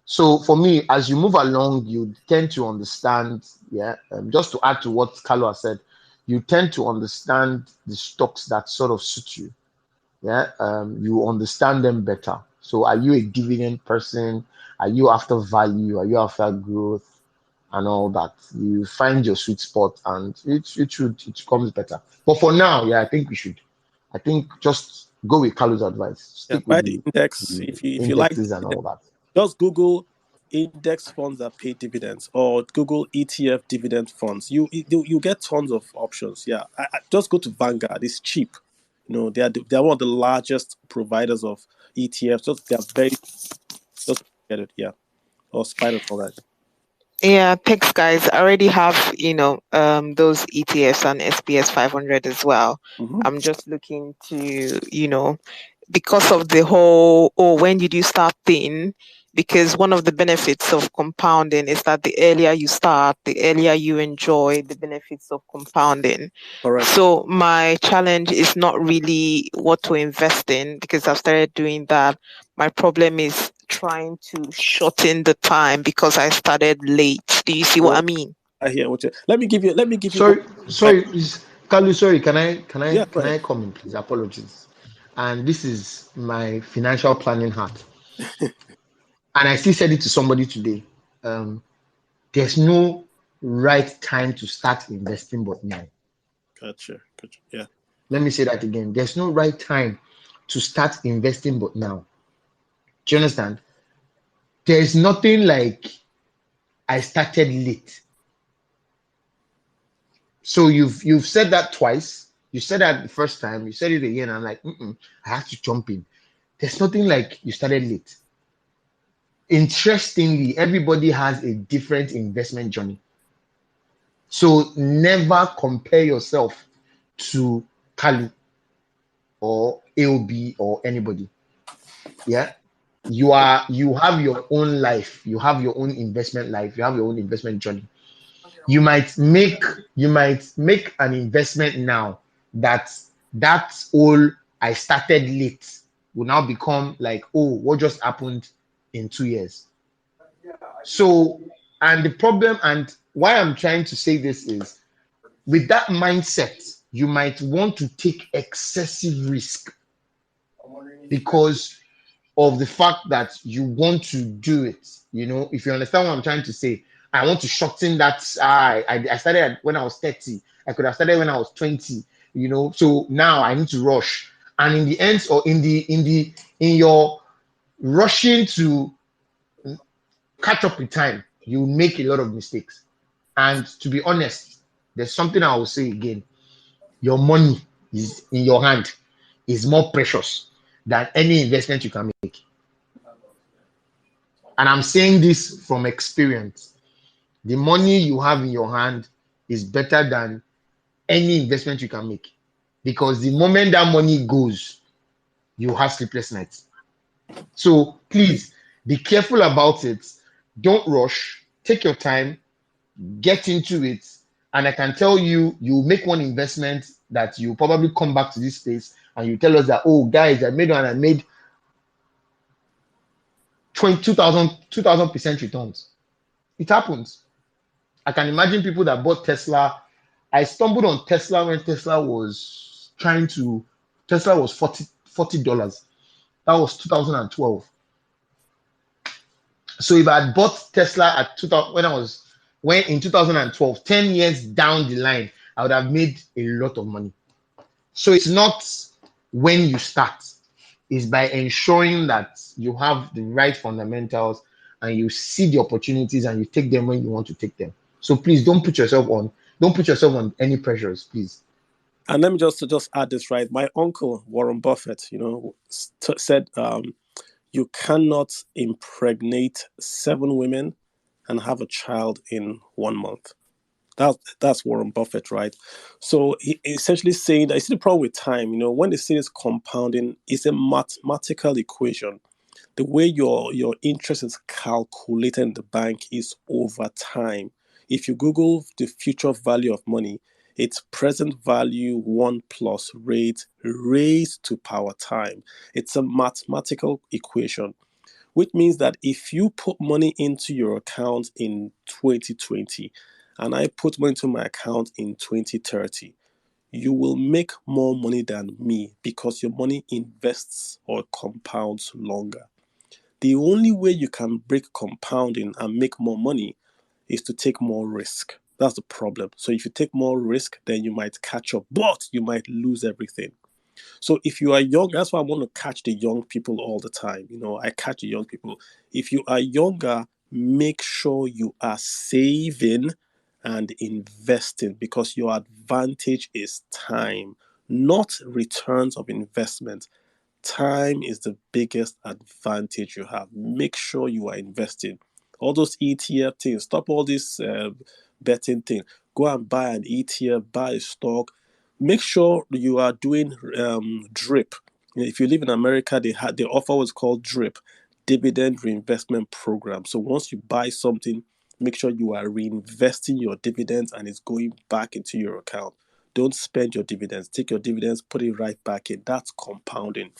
B: So for me, as you move along, you tend to understand. Yeah. Just to add to what Carlo has said, you tend to understand the stocks that sort of suit you. Yeah. You understand them better. So are you a dividend person? Are you after value? Are you after growth? And all that, you find your sweet spot, and it comes better. But for now, yeah, I think just go with Carlos' advice.
A: Yeah.
B: Stick with
A: Buy the index. If you like
B: indexes and all that.
A: just Google index funds that pay dividends or Google ETF dividend funds. You get tons of options. Yeah, just go to Vanguard. It's cheap. They are one of the largest providers of ETFs. Just they're very just get it. Yeah, or Spider all that.
C: Yeah, thanks, guys. I already have, those ETFs and SPS 500 as well.
A: Mm-hmm.
C: I'm just looking to, because of the whole, when did you start thing? Because one of the benefits of compounding is that the earlier you start, the earlier you enjoy the benefits of compounding.
A: Correct.
C: So my challenge is not really what to invest in because I've started doing that. My problem is trying to shorten the time because I started late. Do you see what I
A: Well,
C: mean?
A: I hear what you. Let me give you one.
B: Sorry, Carlos. Sorry,
A: Yeah, go
B: can
A: ahead.
B: I come in, please? Apologies. And this is my financial planning hat, and I still said it to somebody today. Um, there's no right time to start investing, but now.
A: Gotcha. Gotcha. Yeah.
B: Let me say that again. There's no right time to start investing, but now. Do you understand? There's nothing like I started late. So you've said that twice. You said that the first time. You said it again. I'm like, I have to jump in. There's nothing like you started late. Interestingly, everybody has a different investment journey. So never compare yourself to Kali or AOB or anybody. Yeah. You have your own life, you have your own investment life, you have your own investment journey. You might make an investment now that's all I started late will now become like, oh, what just happened in 2 years. So, and the problem and why I'm trying to say this is with that mindset, you might want to take excessive risk because of the fact that you want to do it. If you understand what I'm trying to say, I want to shorten that. I started when I was 30. I could have started when I was 20. So now I need to rush. And in the end, or in your rushing to catch up with time, you make a lot of mistakes. And to be honest, there's something I will say again. Your money is in your hand is more precious than any investment you can make. And I'm saying this from experience. The money you have in your hand is better than any investment you can make. Because the moment that money goes, you have sleepless nights. So please be careful about it. Don't rush. Take your time. Get into it. And I can tell you, you make one investment that you probably come back to this space and you tell us that, oh, guys, I made one, I made 2000% returns. It happens. I can imagine people that bought Tesla. I stumbled on Tesla when Tesla was Tesla was $40. That was 2012. So if I had bought Tesla at 2000 when in 2012, 10 years down the line, I would have made a lot of money. So it's not when you start, it's by ensuring that you have the right fundamentals and you see the opportunities and you take them when you want to take them. So please don't put yourself on any pressures, please.
A: And let me just add this, right. My uncle Warren Buffett, said, you cannot impregnate 7 women and have a child in 1 month. That's Warren Buffett, right? So he essentially saying that it's the problem with time. When they say it's compounding, it's a mathematical equation. The way your interest is calculated in the bank is over time. If you Google the future value of money, it's present value 1 plus rate raised to power time. It's a mathematical equation, which means that if you put money into your account in 2020 and I put money into my account in 2030, you will make more money than me because your money invests or compounds longer. The only way you can break compounding and make more money is to take more risk. That's the problem. So if you take more risk, then you might catch up, but you might lose everything. So if you are young, that's why I want to catch the young people all the time. I catch the young people. If you are younger, make sure you are saving and investing because your advantage is time, not returns of investment. Time is the biggest advantage you have. Make sure you are investing. All those ETF things, stop all this betting thing. Go and buy an ETF, buy a stock. Make sure you are doing DRIP. If you live in America, they offer what's called DRIP, dividend reinvestment program. So once you buy something, make sure you are reinvesting your dividends and it's going back into your account. Don't spend your dividends. Take your dividends, put it right back in. That's compounding.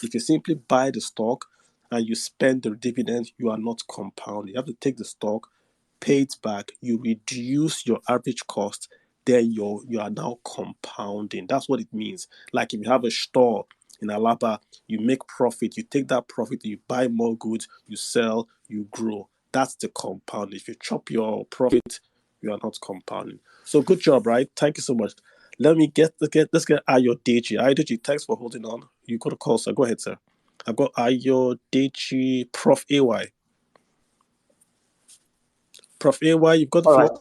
A: If you simply buy the stock and you spend the dividends, you are not compounding. You have to take the stock, pay it back, you reduce your average cost, then you are now compounding. That's what it means. Like if you have a store in Alaba, you make profit, you take that profit, you buy more goods, you sell, you grow. That's the compound. If you chop your profit, you are not compounding. So good job, right? Thank you so much. Let's get Ayo Deji. Ayo Deji, thanks for holding on. You got a call, sir. Go ahead, sir. I've got Ayo Deji, Prof. AY. Prof. AY, you've got the
D: All
A: floor.
D: right.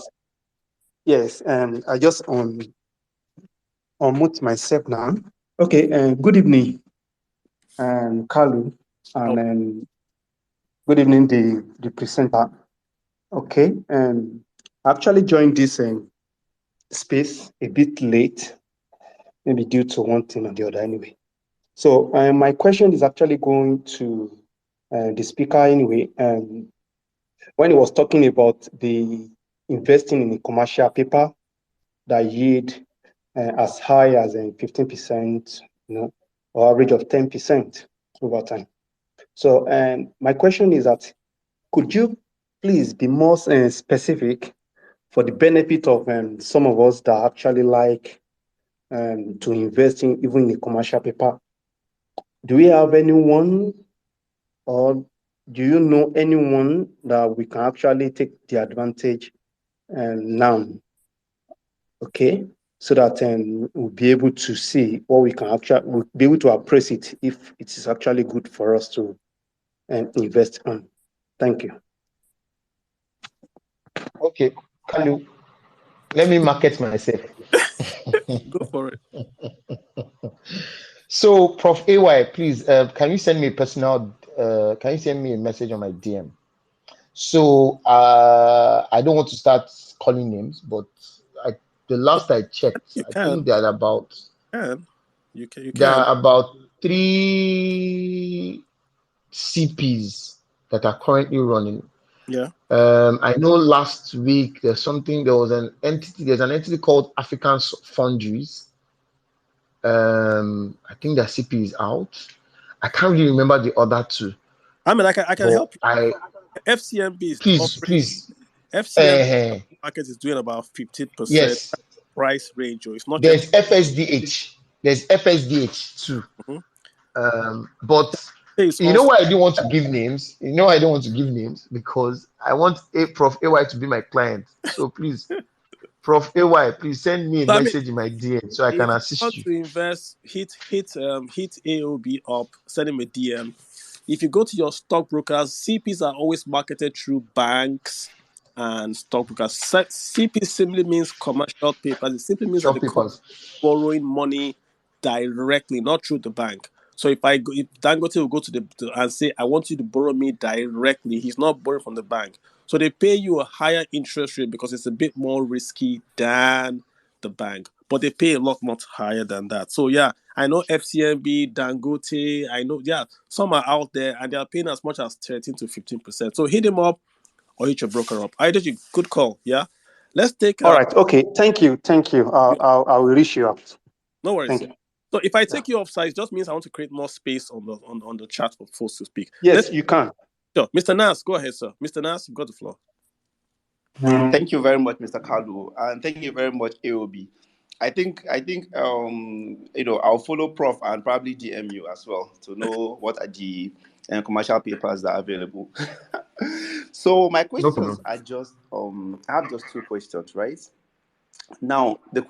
D: Yes, I just unmute myself now. Okay, good evening, Kalu, and good evening, the presenter. Okay, I actually joined this space a bit late, maybe due to one thing or the other anyway. So my question is actually going to the speaker anyway. When he was talking about the investing in a commercial paper that yield as high as 15%, or average of 10% over time. So my question is that, could you please be more specific for the benefit of some of us that actually like to invest in even in a commercial paper? Do we have anyone, or do you know anyone that we can actually take the advantage now? Okay, so that we'll be able to see what we can we'll be able to appraise it if it is actually good for us to and invest on. Thank you.
B: Okay, Kalu, let me market myself.
A: Go for it.
B: So, Prof. AY, please, can you send me a personal? Can you send me a message on my DM? So, I don't want to start calling names, but the last I checked,
A: You
B: I
A: can.
B: think there are about
A: You can. You
B: there
A: can.
B: are about 3 CPs that are currently running.
A: Yeah.
B: I know last week there's an entity called African Foundries. I think their CP is out. I can't really remember the other two.
A: I mean, I can
B: But
A: help you. FCMB is offering
B: please,
A: FCMB market is doing about 15%
B: yes.
A: price range, or it's not yet.
B: There's FSDH. There's FSDH too. But
A: It's
B: you know
A: off.
B: why I don't want to give names? You know why I don't want to give names? Because I want Prof. AY to be my client. So please, Prof. AY, please send me a
A: So I mean,
B: message in my DM so I
A: if
B: can
A: you
B: assist
A: want
B: you.
A: to invest, hit AOB up, send him a DM. If you go to your stockbrokers, CPs are always marketed through banks and stockbrokers. CP simply means commercial papers. It simply means that
B: Short
A: the company
B: papers.
A: is borrowing money directly, not through the bank. So if Dangote will go and say, I want you to borrow me directly, he's not borrowing from the bank. So they pay you a higher interest rate because it's a bit more risky than the bank, but they pay a lot much higher than that. So yeah, I know FCMB, Dangote, I know, yeah, some are out there and they are paying as much as 13 to 15%. So hit him up or hit your broker up. I did you good call. Yeah. Let's take
D: All right. Okay. Thank you. I will reach you out.
A: no worries.
D: Thank you.
A: So if I take you offside, it just means I want to create more space on the chat for folks to speak.
D: Yes, you can.
A: Sure. Mr. Nas, go ahead, sir. Mr. Nas, you've got the floor.
E: Thank you very much, Mr. Kalu, and thank you very much, AOB. I think I'll follow Prof and probably DM you as well to know what are the commercial papers that are available. So my
B: No
E: questions
B: problem.
E: are just I have just 2 questions, right? Now, the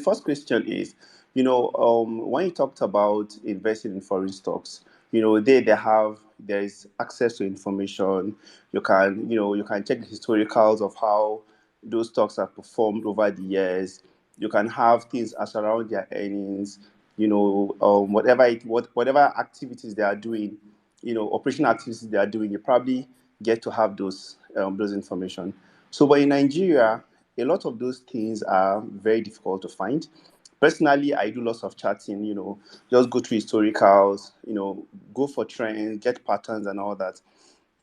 E: first question is, when you talked about investing in foreign stocks, there is access to information. You can check the historicals of how those stocks have performed over the years. You can have things as around their earnings. Whatever activities they are doing, operational activities they are doing, you probably get to have those information. So, but in Nigeria, a lot of those things are very difficult to find. Personally, I do lots of chatting, just go through historicals, go for trends, get patterns and all that.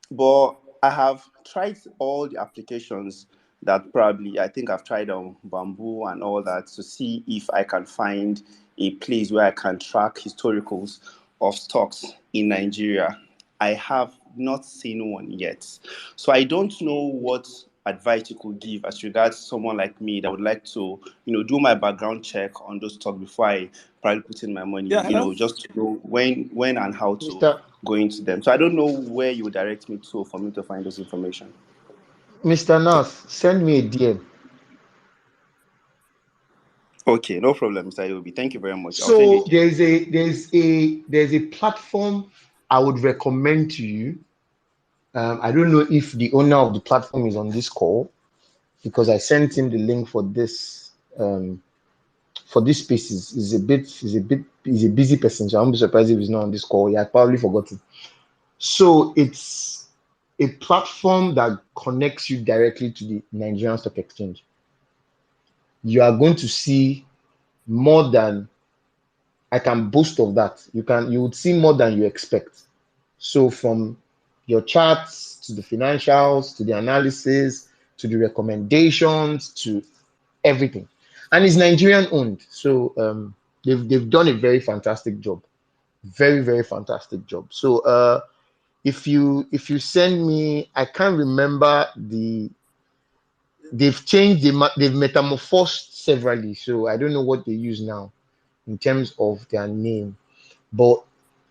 E: But I have tried all the applications that probably I think I've tried on Bamboo and all that to see if I can find a place where I can track historicals of stocks in Nigeria. I have not seen one yet. So I don't know what advice you could give as regards someone like me that would like to, do my background check on those stocks before I probably put in my money, just to know when and how to
B: Mr.
E: go into them. So I don't know where you would direct me to for me to find those information.
B: Mr. Nas, send me a DM.
E: Okay, no problem, Mr. Yobi. Thank you very much. I'll send you a
B: So
E: DM.
B: there's a platform I would recommend to you. I don't know if the owner of the platform is on this call because I sent him the link for this spaces. He's a busy person, so I won't be surprised if he's not on this call. He had probably forgotten. So it's a platform that connects you directly to the Nigerian Stock Exchange. You are going to see more than I can boast of that. You would see more than you expect. So from your charts to the financials to the analysis to the recommendations to everything, and it's Nigerian owned. So they've done a very fantastic job, very fantastic job. So if you send me, I can't remember they've changed they've metamorphosed severally. So I don't know what they use now in terms of their name, but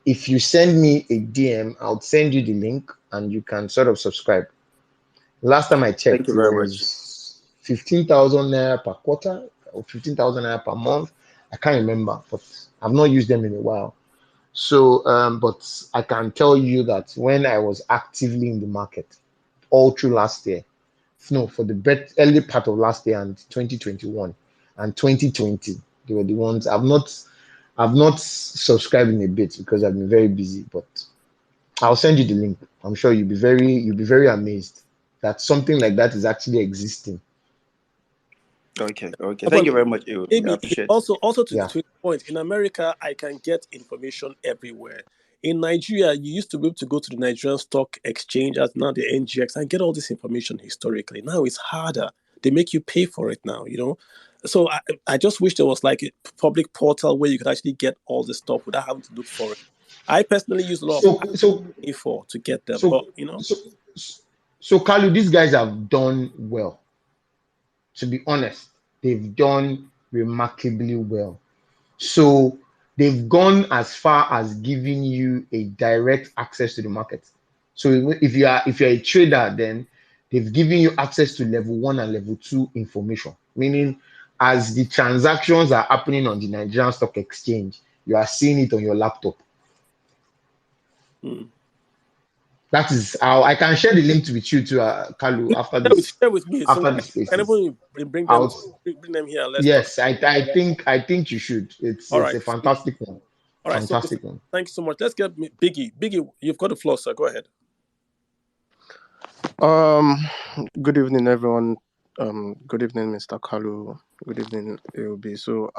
B: if you send me a DM, I'll send you the link and you can sort of subscribe. Last time I
E: Thank
B: checked,
E: you
B: it
E: very much.
B: was 15,000 naira per quarter or 15,000 naira per month. I can't remember, but I've not used them in a while. So, but I can tell you that when I was actively in the market all through last year, no, for the early part of last year and 2021 and 2020, they were the ones I've not subscribed in a bit because I've been very busy, but I'll send you the link. I'm sure you'll be very amazed that something like that is actually existing.
E: Okay. Thank you very much, Ewo. I
A: Maybe
E: appreciate it.
A: also to
B: Yeah.
A: the point, in America, I can get information everywhere. In Nigeria, you used to be able to go to the Nigerian Stock Exchange, as now the NGX, and get all this information historically. Now it's harder. They make you pay for it now, you know. So I just wish there was like a public portal where you could actually get all this stuff without having to look for it. I personally use a lot of
B: So
A: apps
B: so
A: to pay for to get them,
B: so
A: but you know.
B: so so Kalu, these guys have done well. To be honest, they've done remarkably well. So they've gone as far as giving you a direct access to the market. So if you're a trader, then they've given you access to level 1 and level 2 information, meaning as the transactions are happening on the Nigerian Stock Exchange, you are seeing it on your laptop.
A: Mm.
B: That is how I can share the link with you to Kalu
A: Share with me so
B: after
A: that
B: this
A: I can
B: spaces.
A: even
B: I'll
A: bring them here and let's talk.
B: Yes, I think you should.
A: All
B: It's
A: right.
B: a fantastic one.
A: All right. So
B: Fantastic one.
A: thank you so much. Let's get Biggie. Biggie, you've got the floor, sir. Go ahead.
F: Good evening, everyone. Good evening, Mr. Kalu. Good evening, AOB. So,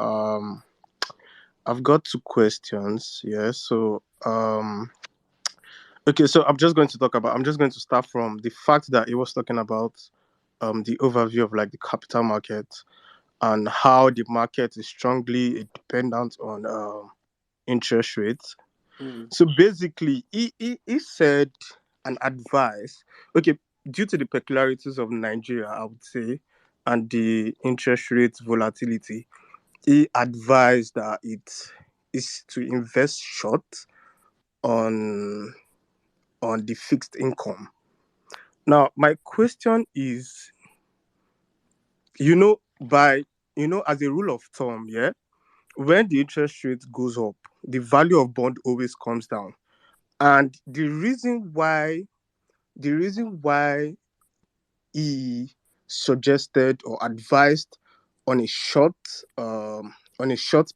F: I've got two questions. Yes. So, okay. So I'm just going to start from the fact that he was talking about, the overview of like the capital market and how the market is strongly dependent on interest rates. So basically, he said and advised, okay, due to the peculiarities of Nigeria, I would say, and the interest rate volatility, he advised that it is to invest short on the fixed income. Now, my question is, as a rule of thumb, yeah, when the interest rate goes up, the value of bond always comes down. And the reason why he suggested or advised on a short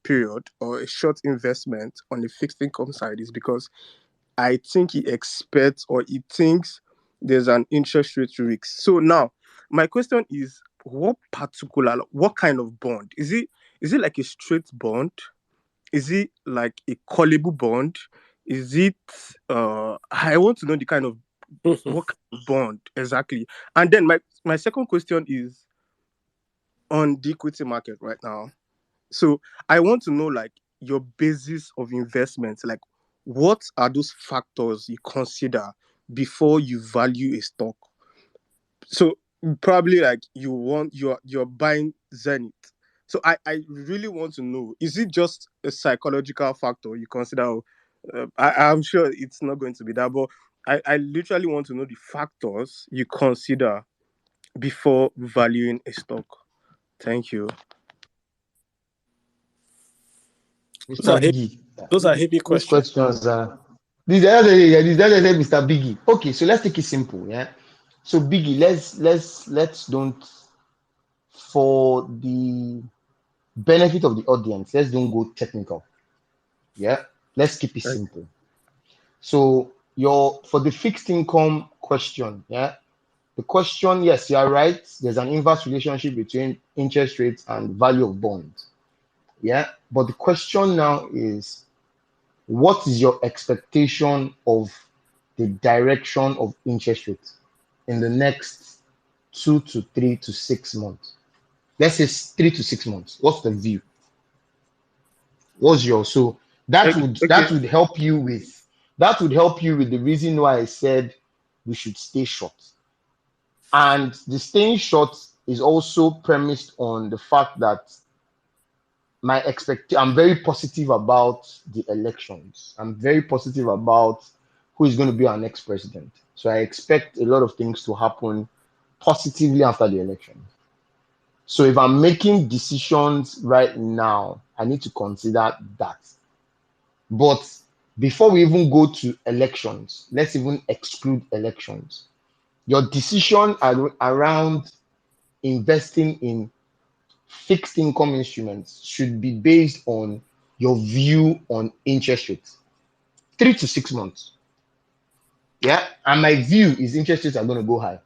F: period or a short investment on the fixed income side is because I think he expects or he thinks there's an interest rate risk. So now my question is, what kind of bond? Is it like a straight bond? Is it like a callable bond? Is it I want to know the kind of what kind of bond exactly? And then my second question is on the equity market right now. So I want to know like your basis of investment, like what are those factors you consider before you value a stock? So probably like you're buying Zenith. So I really want to know, is it just a psychological factor you consider? I'm sure it's not going to be that, but I literally want to know the factors you consider before valuing a stock. Thank you.
B: Mr. Biggie.
A: Those are heavy
B: These
A: questions.
B: questions are these are Mr. Biggie. Okay, so let's take it simple. Yeah. So Biggie, let's don't, for the benefit of the audience, let's don't go technical. Yeah. Let's keep it simple. So for the fixed income question, yeah. The question, yes, you are right. There's an inverse relationship between interest rates and value of bonds. Yeah. But the question now is, what is your expectation of the direction of interest rates in the next 2 to 3 to 6 months? Let's say 3 to 6 months. What's the view? What's your so that would help you with the reason why I said we should stay short. And the staying short is also premised on the fact that I'm very positive about the elections. I'm very positive about who is going to be our next president. So I expect a lot of things to happen positively after the election. So if I'm making decisions right now, I need to consider that. But before we even go to elections, let's even exclude elections. Your decision around investing in fixed income instruments should be based on your view on interest rates. 3 to 6 months. Yeah. And my view is interest rates are going to go high.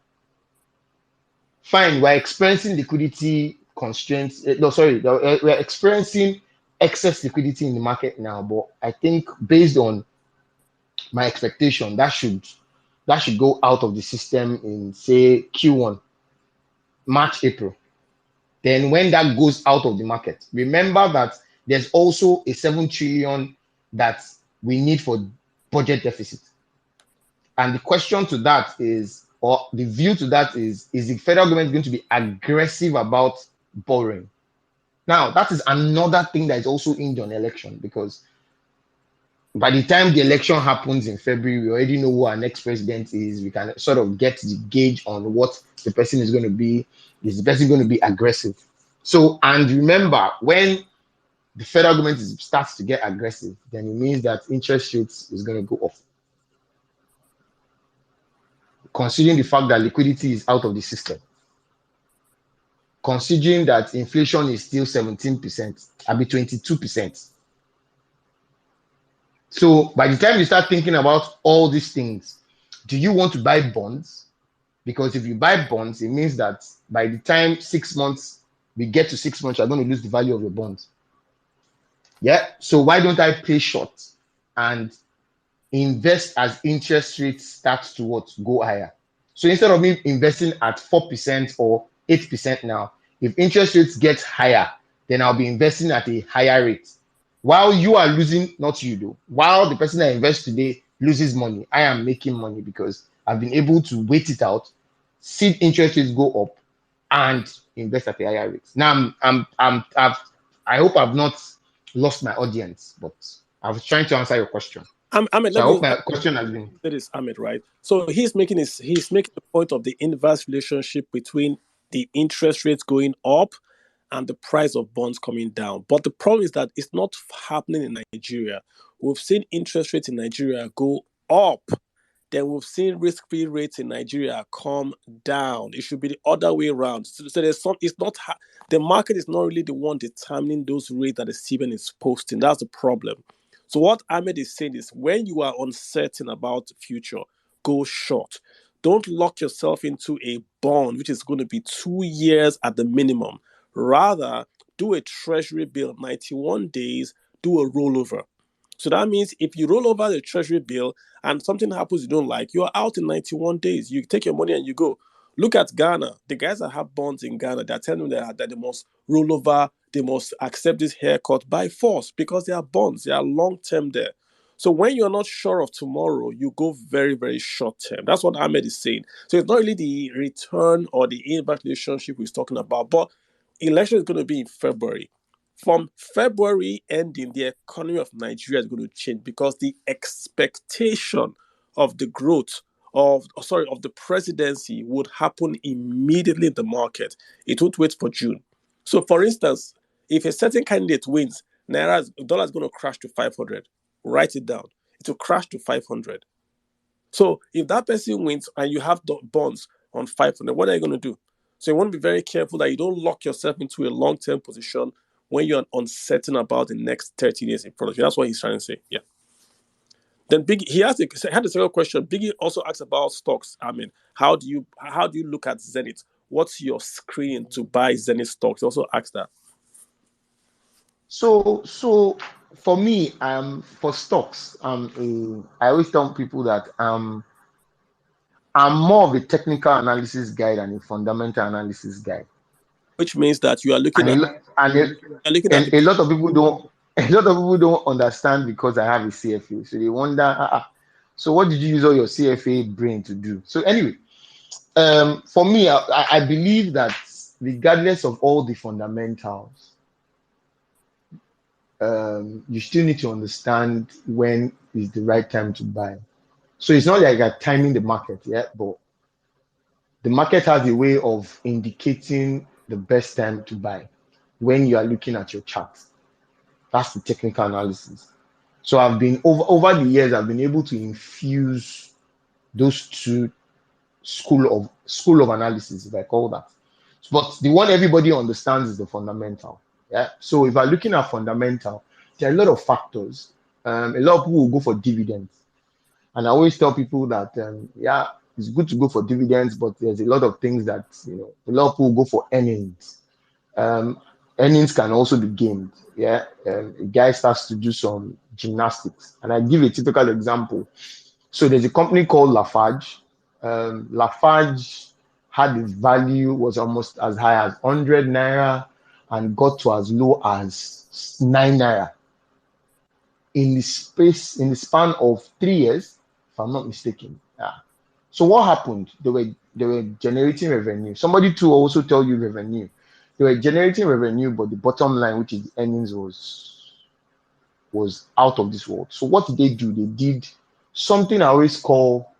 B: Fine, we're experiencing liquidity constraints. We're experiencing excess liquidity in the market now, but I think based on my expectation, that should go out of the system in say Q1, March, April. Then when that goes out of the market, remember that there's also a 7 trillion that we need for budget deficit. And the question to that is, or the view to that is the federal government going to be aggressive about borrowing? Now, that is another thing that is also in on election, because by the time the election happens in February, we already know who our next president is. We can sort of get the gauge on what the person is going to be. Is the person going to be aggressive? So, and remember, when the federal government starts to get aggressive, then it means that interest rates is going to go up. Considering the fact that liquidity is out of the system, considering that inflation is still 17%, I'll be 22%. So by the time you start thinking about all these things, do you want to buy bonds? Because if you buy bonds, it means that by the time 6 months, we get to 6 months, you're going to lose the value of your bonds. Yeah. So why don't I play short and invest as interest rates start to go higher? So instead of me investing at 4% or 8% now, if interest rates get higher, then I'll be investing at a higher rate. While you are losing, not you though, while the person that invests today loses money, I am making money because I've been able to wait it out, see interest rates go up, and invest at a higher rate. Now, I hope I've not lost my audience, but I was trying to answer your question.
A: Ahmed,
B: So I hope my question has been.
A: That is Ahmed, right? So he's making the point of the inverse relationship between the interest rates going up and the price of bonds coming down. But the problem is that it's not happening in Nigeria. We've seen interest rates in Nigeria go up. Then we've seen risk-free rates in Nigeria come down. It should be the other way around. So there's some. It's not the market is not really the one determining those rates that the CBN is posting. That's the problem. So what Ahmed is saying is, when you are uncertain about the future, go short. Don't lock yourself into a bond, which is going to be 2 years at the minimum. Rather, do a treasury bill, 91 days, do a rollover. So that means if you roll over the treasury bill and something happens you don't like, you're out in 91 days. You take your money and you go. Look at Ghana. The guys that have bonds in Ghana, they're telling them that they must roll over, they must accept this haircut by force because they are bonds, they are long-term there. So when you're not sure of tomorrow, you go very, very short-term. That's what Ahmed is saying. So it's not really the return or the inverse relationship he's talking about, but election is going to be in February. From February ending, the economy of Nigeria is going to change because the expectation of the growth of the presidency would happen immediately in the market. It won't wait for June. So, for instance, if a certain candidate wins, dollar is going to crash to 500. Write it down. It will crash to 500. So, if that person wins and you have bonds on 500, what are you going to do? So, you want to be very careful that you don't lock yourself into a long-term position when you're uncertain about the next 30 days in front of you. That's what he's trying to say. Yeah. Then Biggie, he had the second question. Biggie also asked about stocks. I mean, how do you look at Zenith? What's your screen to buy Zenith stocks? He also asked that.
B: So for me, for stocks, I always tell people that I'm more of a technical analysis guy than a fundamental analysis guy.
A: Which means that you are looking
B: a lot of people don't understand because I have a CFA. So they wonder, so what did you use all your CFA brain to do? So anyway, for me, I believe that regardless of all the fundamentals, you still need to understand when is the right time to buy. So it's not like you're timing the market, yeah, but the market has a way of indicating the best time to buy when you are looking at your chart. That's the technical analysis. So I've been over the years, I've been able to infuse those two school of analysis, if I call that. But the one everybody understands is the fundamental. Yeah. So if I'm looking at fundamental, there are a lot of factors. A lot of people will go for dividends, and I always tell people that yeah, it's good to go for dividends, but there's a lot of things that a lot of people go for earnings. Um, Earnings can also be gamed. Yeah, a guy starts to do some gymnastics, and I give a typical example. So there's a company called Lafarge. Lafarge had its value was almost as high as 100 naira and got to as low as 9 naira in the span of 3 years, if I'm not mistaken. Yeah. So what happened? They were generating revenue. Somebody to also tell you revenue. They were generating revenue, but the bottom line, which is the earnings, was out of this world. So what did they do? They did something I always call,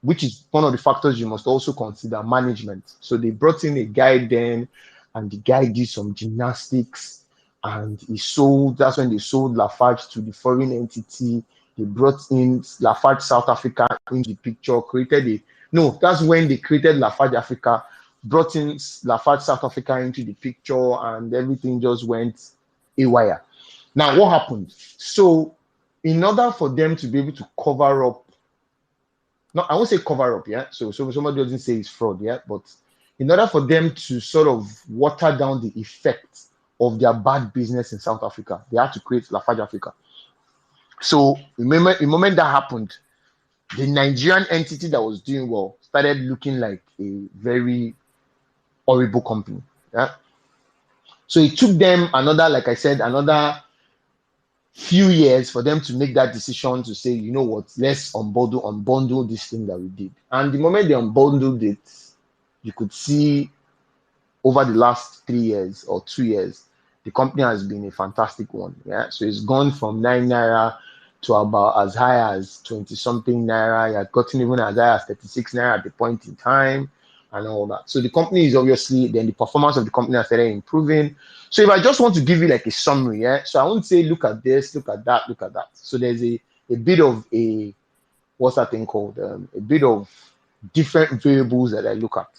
B: which is one of the factors you must also consider, management. So they brought in a guy then, and the guy did some gymnastics, and he sold. That's when they sold Lafarge to the foreign entity. They brought in Lafarge South Africa into the picture, created a no. That's when they created Lafarge Africa, brought in Lafarge South Africa into the picture, and everything just went haywire. Now, what happened? So, in order for them to be able to cover up, no, I won't say cover up, yeah. So somebody doesn't say it's fraud, yeah. But in order for them to sort of water down the effect of their bad business in South Africa, they had to create Lafarge Africa. So remember, the moment that happened, the Nigerian entity that was doing well started looking like a very horrible company. Yeah. So it took them another, like I said, another few years for them to make that decision to say, you know what, let's unbundle this thing that we did. And the moment they unbundled it, you could see over the last 3 years or 2 years, the company has been a fantastic one. Yeah. So it's gone from 9 naira to about as high as 20 something naira. It had gotten even as high as 36 naira at the point in time and all that. So the company is obviously, then the performance of the company has started improving. So if I just want to give you like a summary, yeah. So I won't say look at this, look at that, look at that. So there's a bit of a, what's that thing called? A bit of different variables that I look at.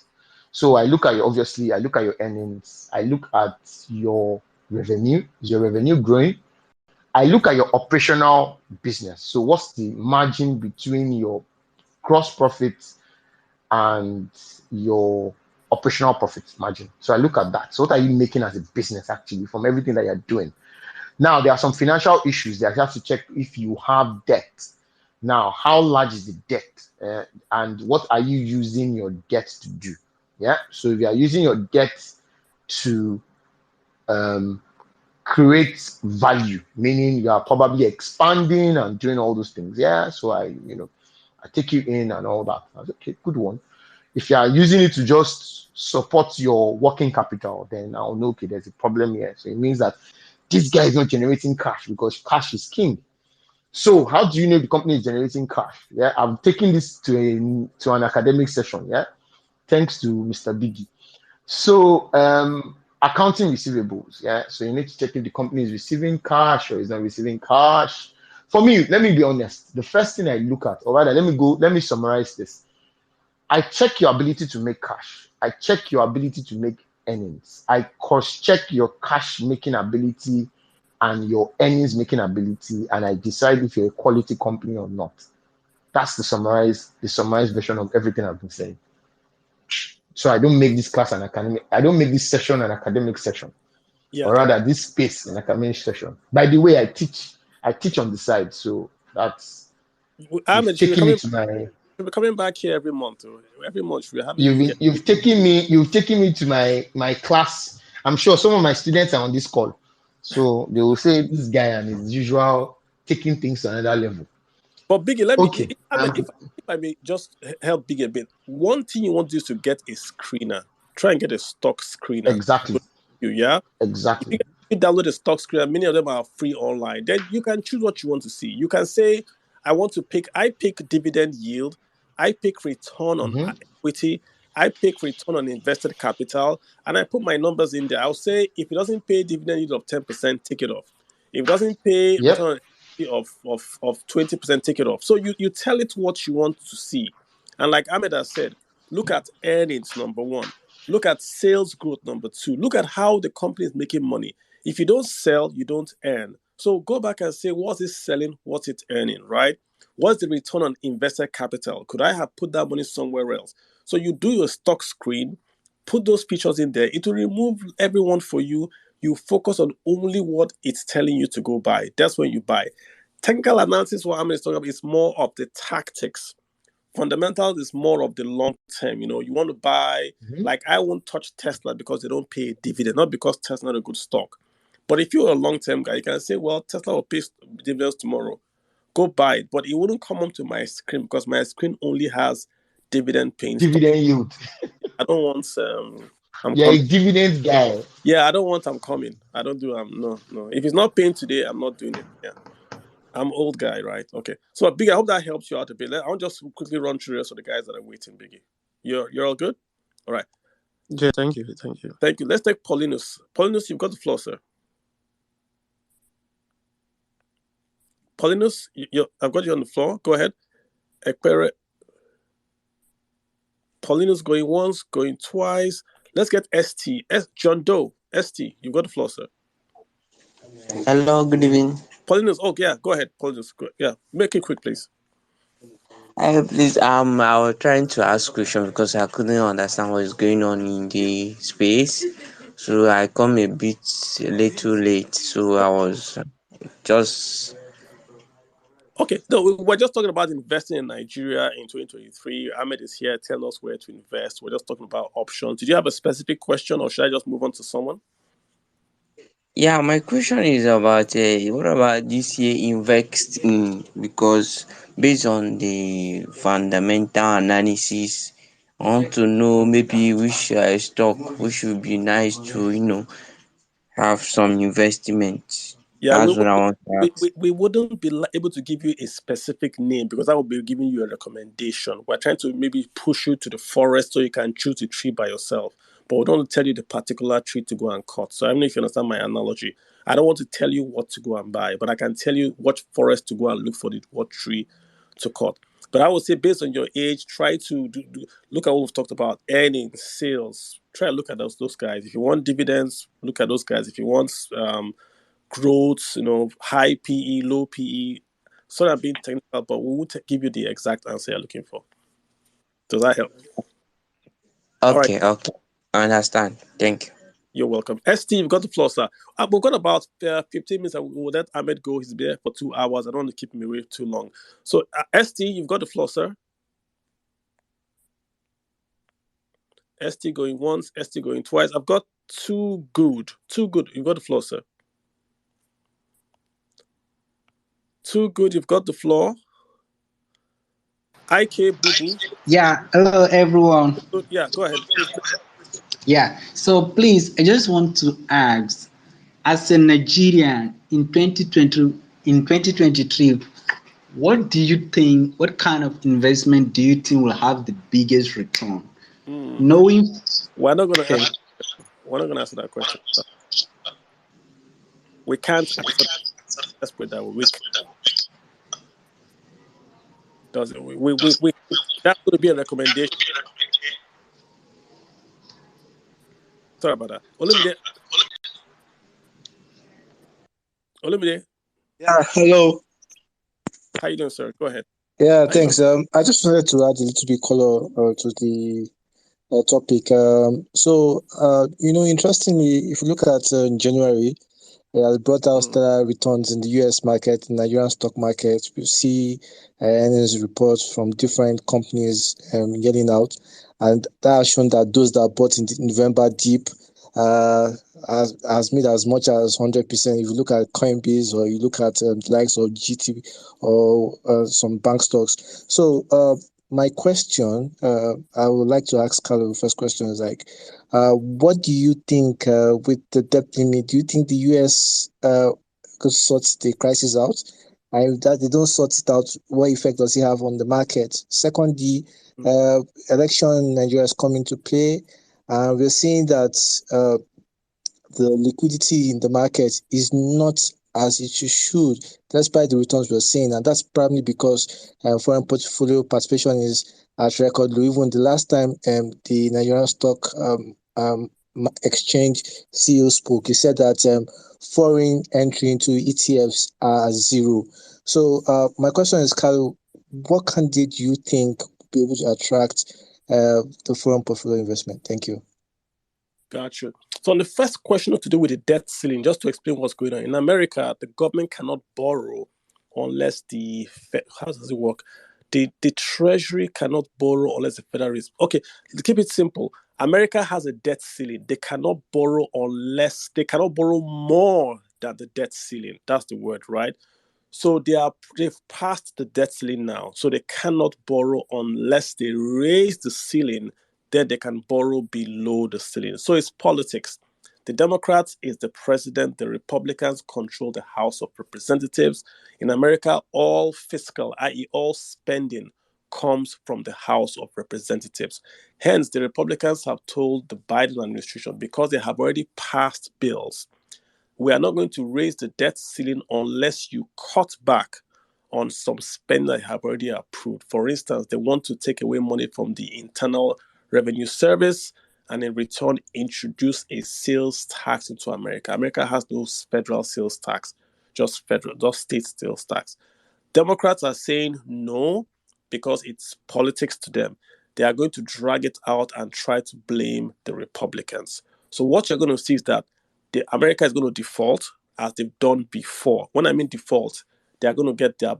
B: So I look at your, obviously, I look at your earnings. I look at your revenue. Is your revenue growing? I look at your operational business. So what's the margin between your gross profits and your operational profits margin? So I look at that. So what are you making as a business actually from everything that you're doing? Now, there are some financial issues that you have to check if you have debt. Now, how large is the debt? And what are you using your debt to do? Yeah. So if you are using your debt to create value, meaning you are probably expanding and doing all those things. Yeah. So I take you in and all that. I was, okay, good one. If you are using it to just support your working capital, then I'll know, okay, there's a problem here. So it means that this guy is not generating cash because cash is king. So how do you know the company is generating cash? Yeah, I'm taking this to an academic session. Yeah, thanks to Mr. Biggie. So accounting receivables. Yeah, so you need to check if the company is receiving cash or is not receiving cash. For me, let me be honest. The first thing I look at, or rather, let me summarize this. I check your ability to make cash. I check your ability to make earnings. I cross-check your cash making ability and your earnings making ability, and I decide if you're a quality company or not. That's the summarized version of everything I've been saying. So I don't make this class an academic. I don't make this session an academic session,
A: Yeah.
B: or rather, this space an academic session. By the way, I teach on the side, so that's
A: Ahmed,
B: taking me to my.
A: You'll be coming back here every month. Every month we're having you here.
B: You've taken me to my class. I'm sure some of my students are on this call, so they will say this guy and his usual taking things to another level.
A: But Biggie, let me,
B: Okay.
A: Ahmed, if I may just help Biggie a bit. One thing you want to do is to get a screener. Try and get a stock screener.
B: Exactly.
A: Yeah.
B: Exactly.
A: If you download a stock screener, many of them are free online. Then you can choose what you want to see. You can say, I pick dividend yield, I pick return on equity, I pick return on invested capital, and I put my numbers in there. I'll say if it doesn't pay dividend yield of 10%, take it off. If it doesn't pay
B: Yep.
A: return on of 20%, take it off. So you tell it what you want to see. And like Ahmed has said, look at earnings, number one. Look at sales growth, number two. Look at how the company is making money. If you don't sell, you don't earn. So go back and say, what's it selling? What's it earning, right? What's the return on invested capital? Could I have put that money somewhere else? So you do your stock screen, put those pictures in there. It will remove everyone for you. You focus on only what it's telling you to go buy. That's when you buy. Technical analysis, what I'm talking about, is more of the tactics. Fundamentals is more of the long term. You want to buy, like I won't touch Tesla because they don't pay a dividend, not because Tesla is not a good stock. But if you're a long term guy, you can say, well, Tesla will pay dividends tomorrow. Go buy it. But it wouldn't come onto my screen because my screen only has dividend paying stock.
B: Dividend yield.
A: I don't want I'm
B: You're
A: coming.
B: a dividend guy.
A: Yeah, I don't want I'm coming. I don't do no. If it's not paying today, I'm not doing it. Yeah. I'm old guy, right? Okay. So Biggie, I hope that helps you out a bit. I'll just quickly run through the rest of the guys that are waiting, Biggie. You're all good? All right.
F: Yeah, thank you.
A: Thank you. Let's take Paulinus. Paulinus, you've got the floor, sir. Paulinus, I've got you on the floor. Go ahead. Ekpere. Paulinus going once, going twice. Let's get ST. John Doe. ST, you've got the floor, sir.
G: Hello, good evening.
A: Paulinus, yeah, go ahead. Paulinus, yeah, make it quick, please.
G: Please, I was trying to ask question because I couldn't understand what is going on in the space, so I come a little late. So I was just
A: Okay, no, we're just talking about investing in Nigeria in 2023. Ahmed is here. Tell us where to invest. We're just talking about options. Did you have a specific question, or should I just move on to someone?
G: yeah. My question is about what about this year investing, because based on the fundamental analysis, I want to know maybe which stock which would be nice to have some investment.
A: Yeah,
G: That's what I want to ask.
A: we wouldn't be able to give you a specific name because I would be giving you a recommendation. We're trying to maybe push you to the forest so you can choose a tree by yourself. But we don't want to tell you the particular tree to go and cut. So I don't know if you understand my analogy. I don't want to tell you what to go and buy, but I can tell you what forest to go and look for, what tree to cut. But I would say based on your age, try to look at what we've talked about, earnings, sales. Try to look at those guys. If you want dividends, look at those guys. If you want growth, high PE, low PE. Sorry, I'm being technical, but we won't give you the exact answer you're looking for. Does that help?
G: Okay, okay. I understand. Thank you.
A: You're welcome. ST, you've got the floor, sir. We've got about 15 minutes and we'll let Ahmed go. He's been there for 2 hours. I don't want to keep him away too long. So, ST, you've got the floor, sir. ST going once, ST going twice. I've got too good. You've got the floor, sir. Too good, you've got the floor. IK Boo.
H: Yeah, hello everyone.
A: Yeah, go ahead.
H: Yeah, so please, I just want to ask, as a Nigerian in 2023, what do you think, what kind of investment do you think will have the biggest return? Knowing
A: we're not going to answer that question. We can't answer. Let's put it that way. That's going to be a recommendation. Sorry about that. Olumide.
I: Yeah, hello.
A: How you doing, sir? Go ahead.
I: Yeah, thanks. I just wanted to add a little bit color to the topic. Interestingly, if you look at January, it brought out stellar returns in the U.S. market, the Nigerian stock market. We see earnings reports from different companies getting out, and that has shown that those that bought in the November dip has made as much as 100%. If you look at Coinbase or you look at the likes of GT or some bank stocks. So my question, I would like to ask Carlo, the first question is what do you think with the debt limit? Do you think the US could sort the crisis out? And if that they don't sort it out, what effect does it have on the market? Secondly, election in Nigeria is coming to play. We're seeing that the liquidity in the market is not as it should, despite the returns we're seeing. And that's probably because foreign portfolio participation is at record low. Even the last time the Nigerian stock exchange CEO spoke, he said that foreign entry into ETFs are zero. So my question is, Carlo, what candidate do you think will be able to attract the foreign portfolio investment? Thank you.
A: Gotcha. So on the first question to do with the debt ceiling, just to explain what's going on. In America, the government cannot borrow unless how does it work? The Treasury cannot borrow unless the Federal is... Okay, to keep it simple, America has a debt ceiling. They cannot borrow more than the debt ceiling. That's the word, right? So they've passed the debt ceiling now. So they cannot borrow unless they raise the ceiling, then they can borrow below the ceiling. So it's politics. The Democrats is the president. The Republicans control the House of Representatives. In America, all fiscal, i.e. all spending, comes from the House of Representatives. Hence, the Republicans have told the Biden administration, because they have already passed bills, we are not going to raise the debt ceiling unless you cut back on some spending that you have already approved. For instance, they want to take away money from the Internal Revenue Service and in return introduce a sales tax into America. America has no federal sales tax, just state sales tax. Democrats are saying no because it's politics to them. They are going to drag it out and try to blame the Republicans. So what you're going to see is that America is going to default as they've done before. When I mean default, they are going to get their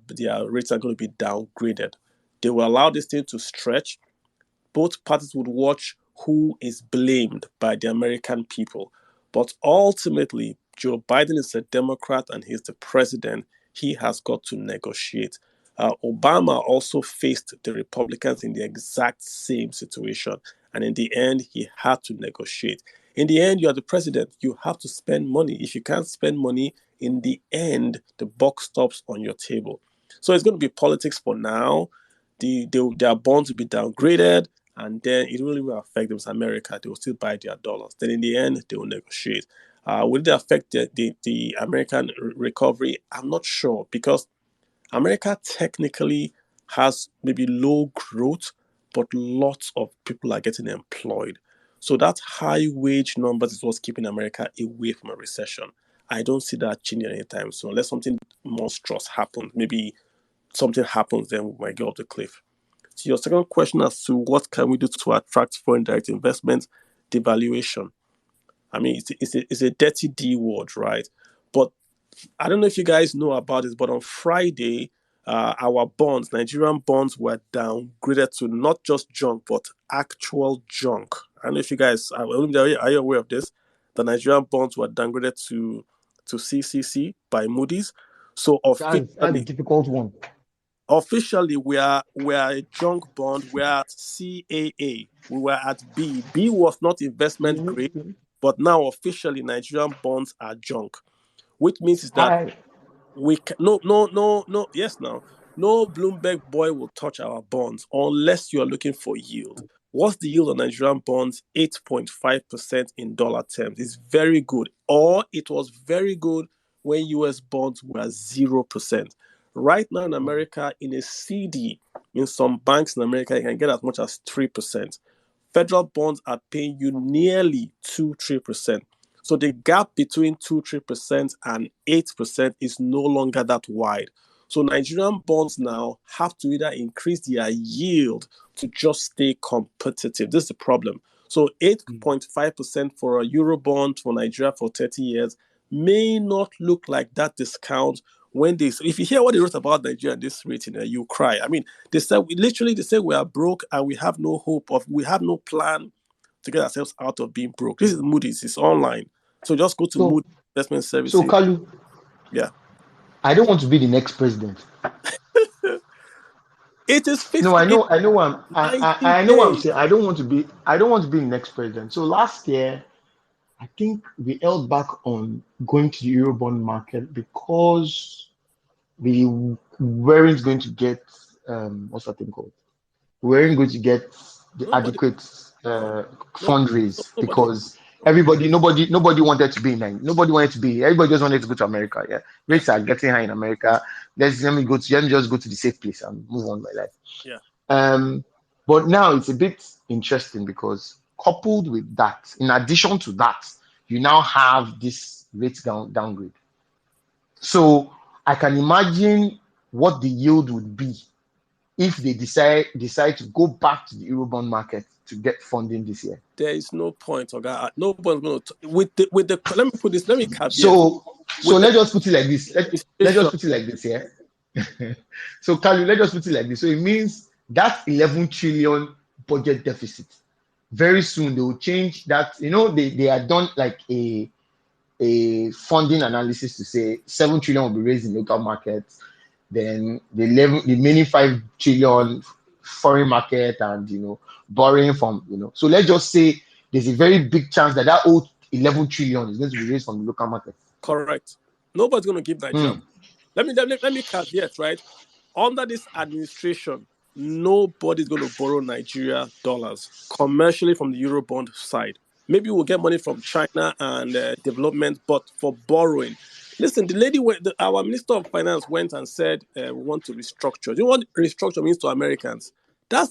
A: rates are going to be downgraded. They will allow this thing to stretch. Both parties would watch who is blamed by the American people. But ultimately, Joe Biden is a Democrat and he's the president. He has got to negotiate. Obama also faced the Republicans in the exact same situation. And in the end, he had to negotiate. In the end, you are the president. You have to spend money. If you can't spend money, in the end, the buck stops on your table. So it's going to be politics for now. Their bonds will be downgraded, and then it really will affect them as America. They will still buy their dollars. Then in the end, they will negotiate. Will it affect the American recovery? I'm not sure, because America technically has maybe low growth, but lots of people are getting employed. So that high wage numbers is what's keeping America away from a recession. I don't see that changing anytime soon, unless something monstrous happens. Maybe something happens, then we might get off the cliff. So your second question as to what can we do to attract foreign direct investment, devaluation. I mean, it's a dirty D word, right? But I don't know if you guys know about this, but on Friday, our bonds, Nigerian bonds, were downgraded to not just junk, but actual junk. I don't know if you guys are you aware of this? The Nigerian bonds were downgraded to CCC by Moody's. So
B: That's a difficult one.
A: officially, we are a junk bond. We are at CAA. We were at B. B was not investment grade, but now officially Nigerian bonds are junk, which means is that no Bloomberg boy will touch our bonds unless you are looking for yield. What's the yield on Nigerian bonds? 8.5% in dollar terms. It's very good. Or it was very good when US bonds were 0%. Right now in America, in a CD, in some banks in America, you can get as much as 3%. Federal bonds are paying you nearly 2-3%. So the gap between 2-3% and 8% is no longer that wide. So Nigerian bonds now have to either increase their yield to just stay competitive. This is the problem. So 8.5% for a Euro bond for Nigeria for 30 years may not look like that discount when if you hear what they wrote about Nigeria and this rating, you cry. I mean, they said we are broke and we have no plan to get ourselves out of being broke. This is Moody's. It's online. So just go to Moody's Investment Services.
B: So, Kalu,
A: yeah.
B: I don't want to be the next president.
A: It is 50.
B: No, I know what I'm saying. I don't want to be the next president. So last year, I think we held back on going to the Eurobond market because we weren't going to get what's that thing called? We weren't going to get the adequate fundraise because Nobody wanted to be in Nigeria. Nobody wanted to be here. Everybody just wanted to go to America. Yeah, rates are getting high in America. Let me just go to the safe place and move on with my life.
A: Yeah.
B: But now it's a bit interesting because coupled with that, in addition to that, you now have this rate downgrade. So I can imagine what the yield would be if they decide to go back to the Eurobond market to get funding this year.
A: There is no point, okay? Nobody's going to with the. Let me put this. Let me caveat
B: So
A: with the
B: let's just put it like this. Let's
A: administration.
B: just put it like this here. So Kalu, let's just put it like this. So it means that 11 trillion budget deficit. Very soon they will change that. They are done like a funding analysis to say 7 trillion will be raised in local markets, then the remaining 5 trillion foreign market, and borrowing from. So let's just say there's a very big chance that old 11 trillion is going to be raised from the local market.
A: Correct. Nobody's going to give Nigeria. Let me caveat, right? Under this administration, nobody's going to borrow Nigeria dollars commercially from the Eurobond side. Maybe we'll get money from China and development, but for borrowing. Listen, the lady, our Minister of Finance went and said, we want to restructure. Do you know what restructure means to Americans?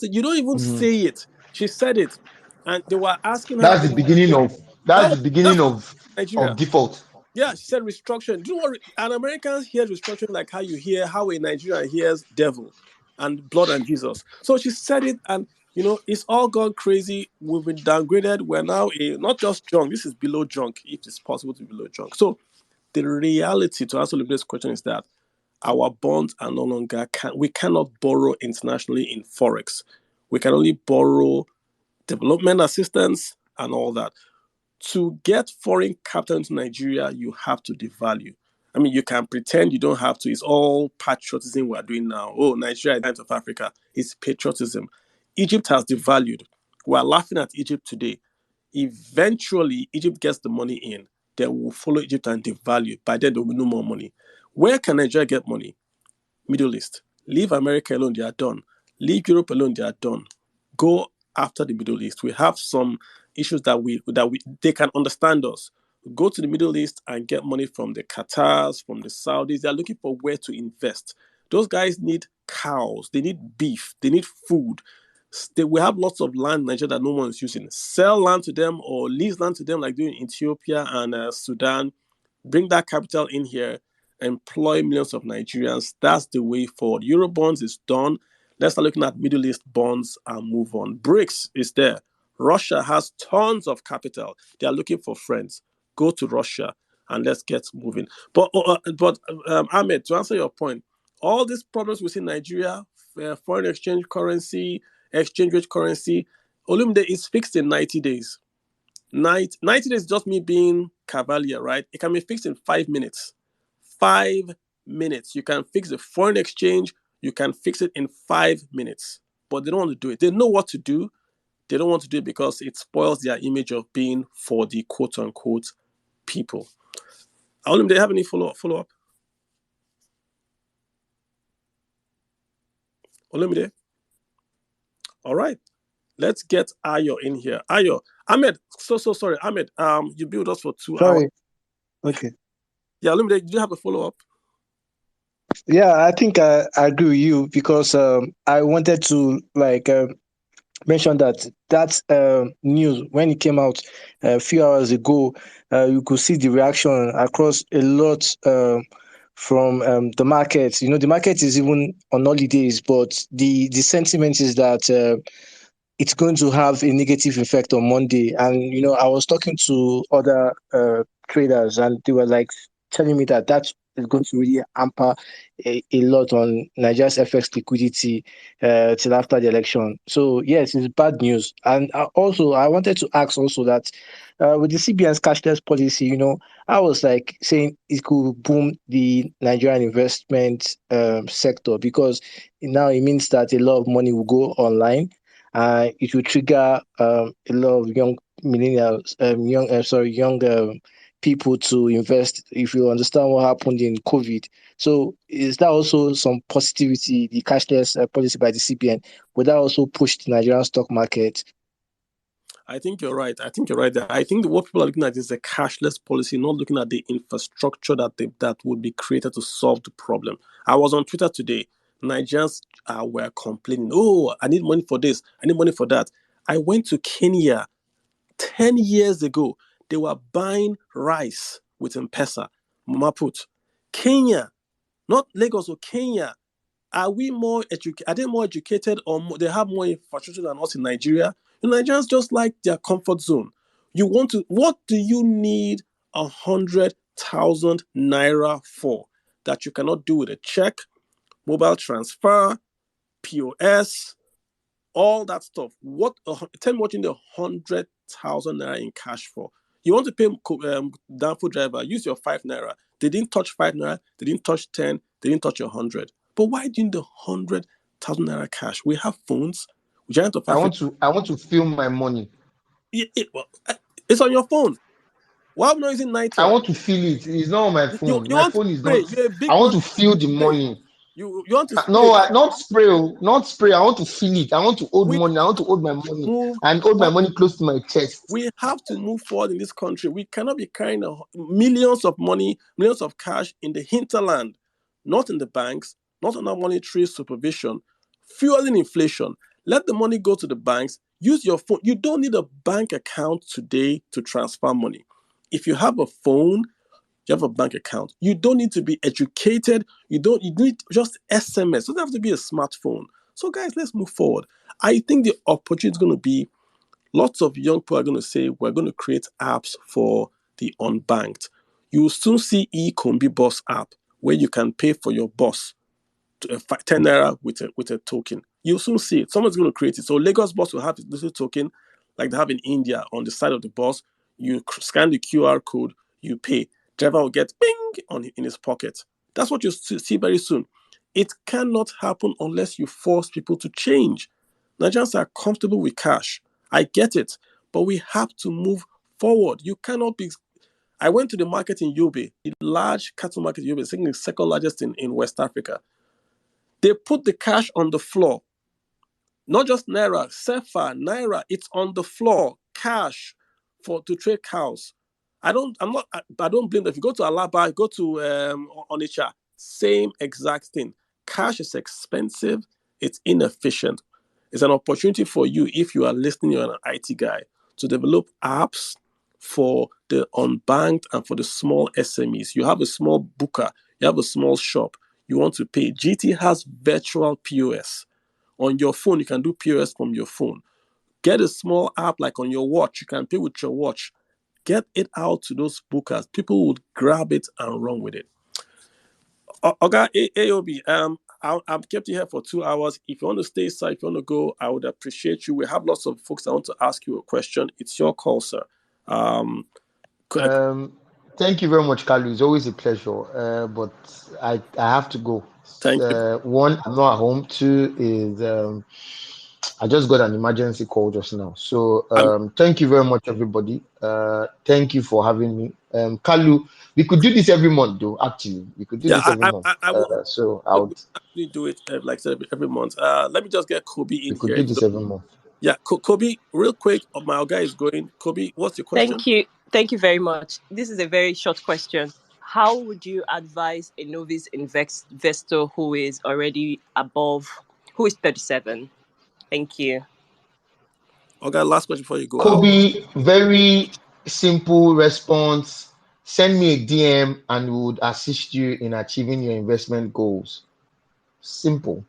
A: You don't even say it. She said it. And they were asking her.
B: That's the beginning of
A: Nigeria.
B: default.
A: Yeah, she said restructuring. Do you know what? An American hears restructuring like how a Nigerian hears devil and blood and Jesus. So she said it, and it's all gone crazy. We've been downgraded. We're now not just junk. This is below junk, if it's possible to be below junk. So the reality to answer this question is that our bonds are no longer we cannot borrow internationally in forex. We can only borrow development assistance and all that. To get foreign capital into Nigeria, you have to devalue. I mean, you can pretend you don't have to. It's all patriotism we're doing now. Oh, Nigeria is the giant of Africa. It's patriotism. Egypt has devalued. We're laughing at Egypt today. Eventually, Egypt gets the money in. They will follow Egypt and devalue. By then, there will be no more money. Where can Nigeria get money? Middle East. Leave America alone, they are done. Leave Europe alone, they are done. Go after the Middle East. We have some issues that they can understand us. Go to the Middle East and get money from the Qatars, from the Saudis. They are looking for where to invest. Those guys need cows. They need beef. They need food. We have lots of land in Nigeria that no one is using. Sell land to them or lease land to them like doing in Ethiopia and Sudan. Bring that capital in here. Employ millions of Nigerians. That's the way forward. Eurobonds is done. Let's start looking at Middle East bonds and move on. BRICS is there. Russia has tons of capital. They are looking for friends. Go to Russia and let's get moving. But Ahmed, to answer your point, all these problems we see in Nigeria, foreign exchange currency, exchange rate currency, Olumide is fixed in 90 days. 90 days is just me being cavalier, right? It can be fixed in 5 minutes. 5 minutes. You can fix the foreign exchange. You can fix it in 5 minutes. But they don't want to do it. They know what to do. They don't want to do it because it spoils their image of being for the quote-unquote people. Olim, do you have any follow-up? Olimide? All right. Let's get Ayo in here. Ayo. Ahmed, so sorry. Ahmed, you billed us for 2 hours.
I: Okay.
A: Yeah, Olimide, did you have a follow-up?
I: Yeah, I think I agree with you because I wanted to mention that news when it came out a few hours ago. You could see the reaction across a lot from the market. The market is even on holidays, but the sentiment is that it's going to have a negative effect on Monday. And I was talking to other traders, and they were telling me that is going to really hamper a lot on Nigeria's FX liquidity till after the election. So yes, it's bad news. And also, I wanted to ask also that with the CBN's cashless policy, I was saying it could boom the Nigerian investment sector because now it means that a lot of money will go online. It will trigger a lot of young millennials, young people to invest. If you understand what happened in COVID, so is that also some positivity? The cashless policy by the CBN, would that also push the Nigerian stock market?
A: I think you're right. I think you're right there. I think what people are looking at is a cashless policy, not looking at the infrastructure that would be created to solve the problem. I was on Twitter today. Nigerians were complaining, oh, I need money for this, I need money for that. I went to Kenya 10 years ago. They were buying rice with M-Pesa, Mama Put. Kenya, not Lagos or Kenya. Are we more educated? Are they more educated, or they have more infrastructure than us in Nigeria? The Nigerians just like their comfort zone. What do you need 100,000 naira for that you cannot do with a check, mobile transfer, POS, all that stuff? Tell me what you need 100,000 naira in cash for. You want to pay Danfo driver, use your 5 naira. They didn't touch 5 naira, they didn't touch 10, they didn't touch 100. But why do you need 100,000 naira cash? We have phones. Giant of
B: I
A: Africa.
B: want to feel my money.
A: It's on your phone. Why am I not using
B: I
A: Nitel?
B: want to feel it. It's not on my
A: You
B: phone. My
A: want to
B: phone is
A: spray.
B: not.
A: You're a big
B: I want
A: man.
B: to feel the
A: Spray.
B: money.
A: You want to spray.
B: No, not spray. Not spray. I want to feel it. I want to hold
A: We
B: money. I want to hold my money
A: move
B: and hold my
A: forward.
B: money close to my chest.
A: We have to move forward in this country. We cannot be carrying millions of money, millions of cash in the hinterland, not in the banks, not under monetary supervision, fueling inflation. Let the money go to the banks. Use your phone. You don't need a bank account today to transfer money. If you have a phone, you have a bank account. You don't need to be educated. You need just SMS. It doesn't have to be a smartphone. So guys, let's move forward. I think the opportunity is going to be lots of young people are going to say, we're going to create apps for the unbanked. You will soon see e-Kombi Boss app where you can pay for your bus to 10 naira with a token. You'll soon see it. Someone's going to create it. So Lagos bus will have this little token like they have in India on the side of the bus. You scan the QR code, you pay. Driver will get bing in his pocket. That's what you'll see very soon. It cannot happen unless you force people to change. Nigerians are comfortable with cash. I get it, but we have to move forward. You cannot be. I went to the market in Yobe, the large cattle market in Yobe, the second largest in West Africa. They put the cash on the floor, not just naira, sefa, naira. It's on the floor, cash to trade cows. I don't blame them. If you go to Alaba, go to Onitsha, same exact thing. Cash is expensive. It's inefficient. It's an opportunity for you, if you are listening, you're an IT guy, to develop apps for the unbanked and for the small SMEs. You have a small booker, you have a small shop, you want to pay. GT has virtual POS. On your phone, you can do POS from your phone. Get a small app like on your watch. You can pay with your watch. Get it out to those bookers. People would grab it and run with it. Oga AOB, I've kept you here for 2 hours. If you want to stay aside, if you want to go, I would appreciate you. We have lots of folks that want to ask you a question. It's your call, sir.
B: Thank you very much, Carlo. It's always a pleasure. But I have to go.
A: Thank you.
B: One, I'm not at home. Two is I just got an emergency call just now. So thank you very much, everybody. Thank you for having me. Kalu, we could do this every month, though. Actually, we could do this every month.
A: I will.
B: So I
A: We
B: would.
A: actually do it like I said every month. Let me just get Kobe in
B: We could
A: here.
B: do this every month.
A: Yeah, Kobe, real quick. My guy is going. Kobe, what's your question?
J: Thank you. Thank you very much. This is a very short question. How would you advise a novice investor who is already who is 37? Thank you.
A: Okay, last question before you go out.
B: Kobe, very simple response. Send me a DM and we would assist you in achieving your investment goals. Simple.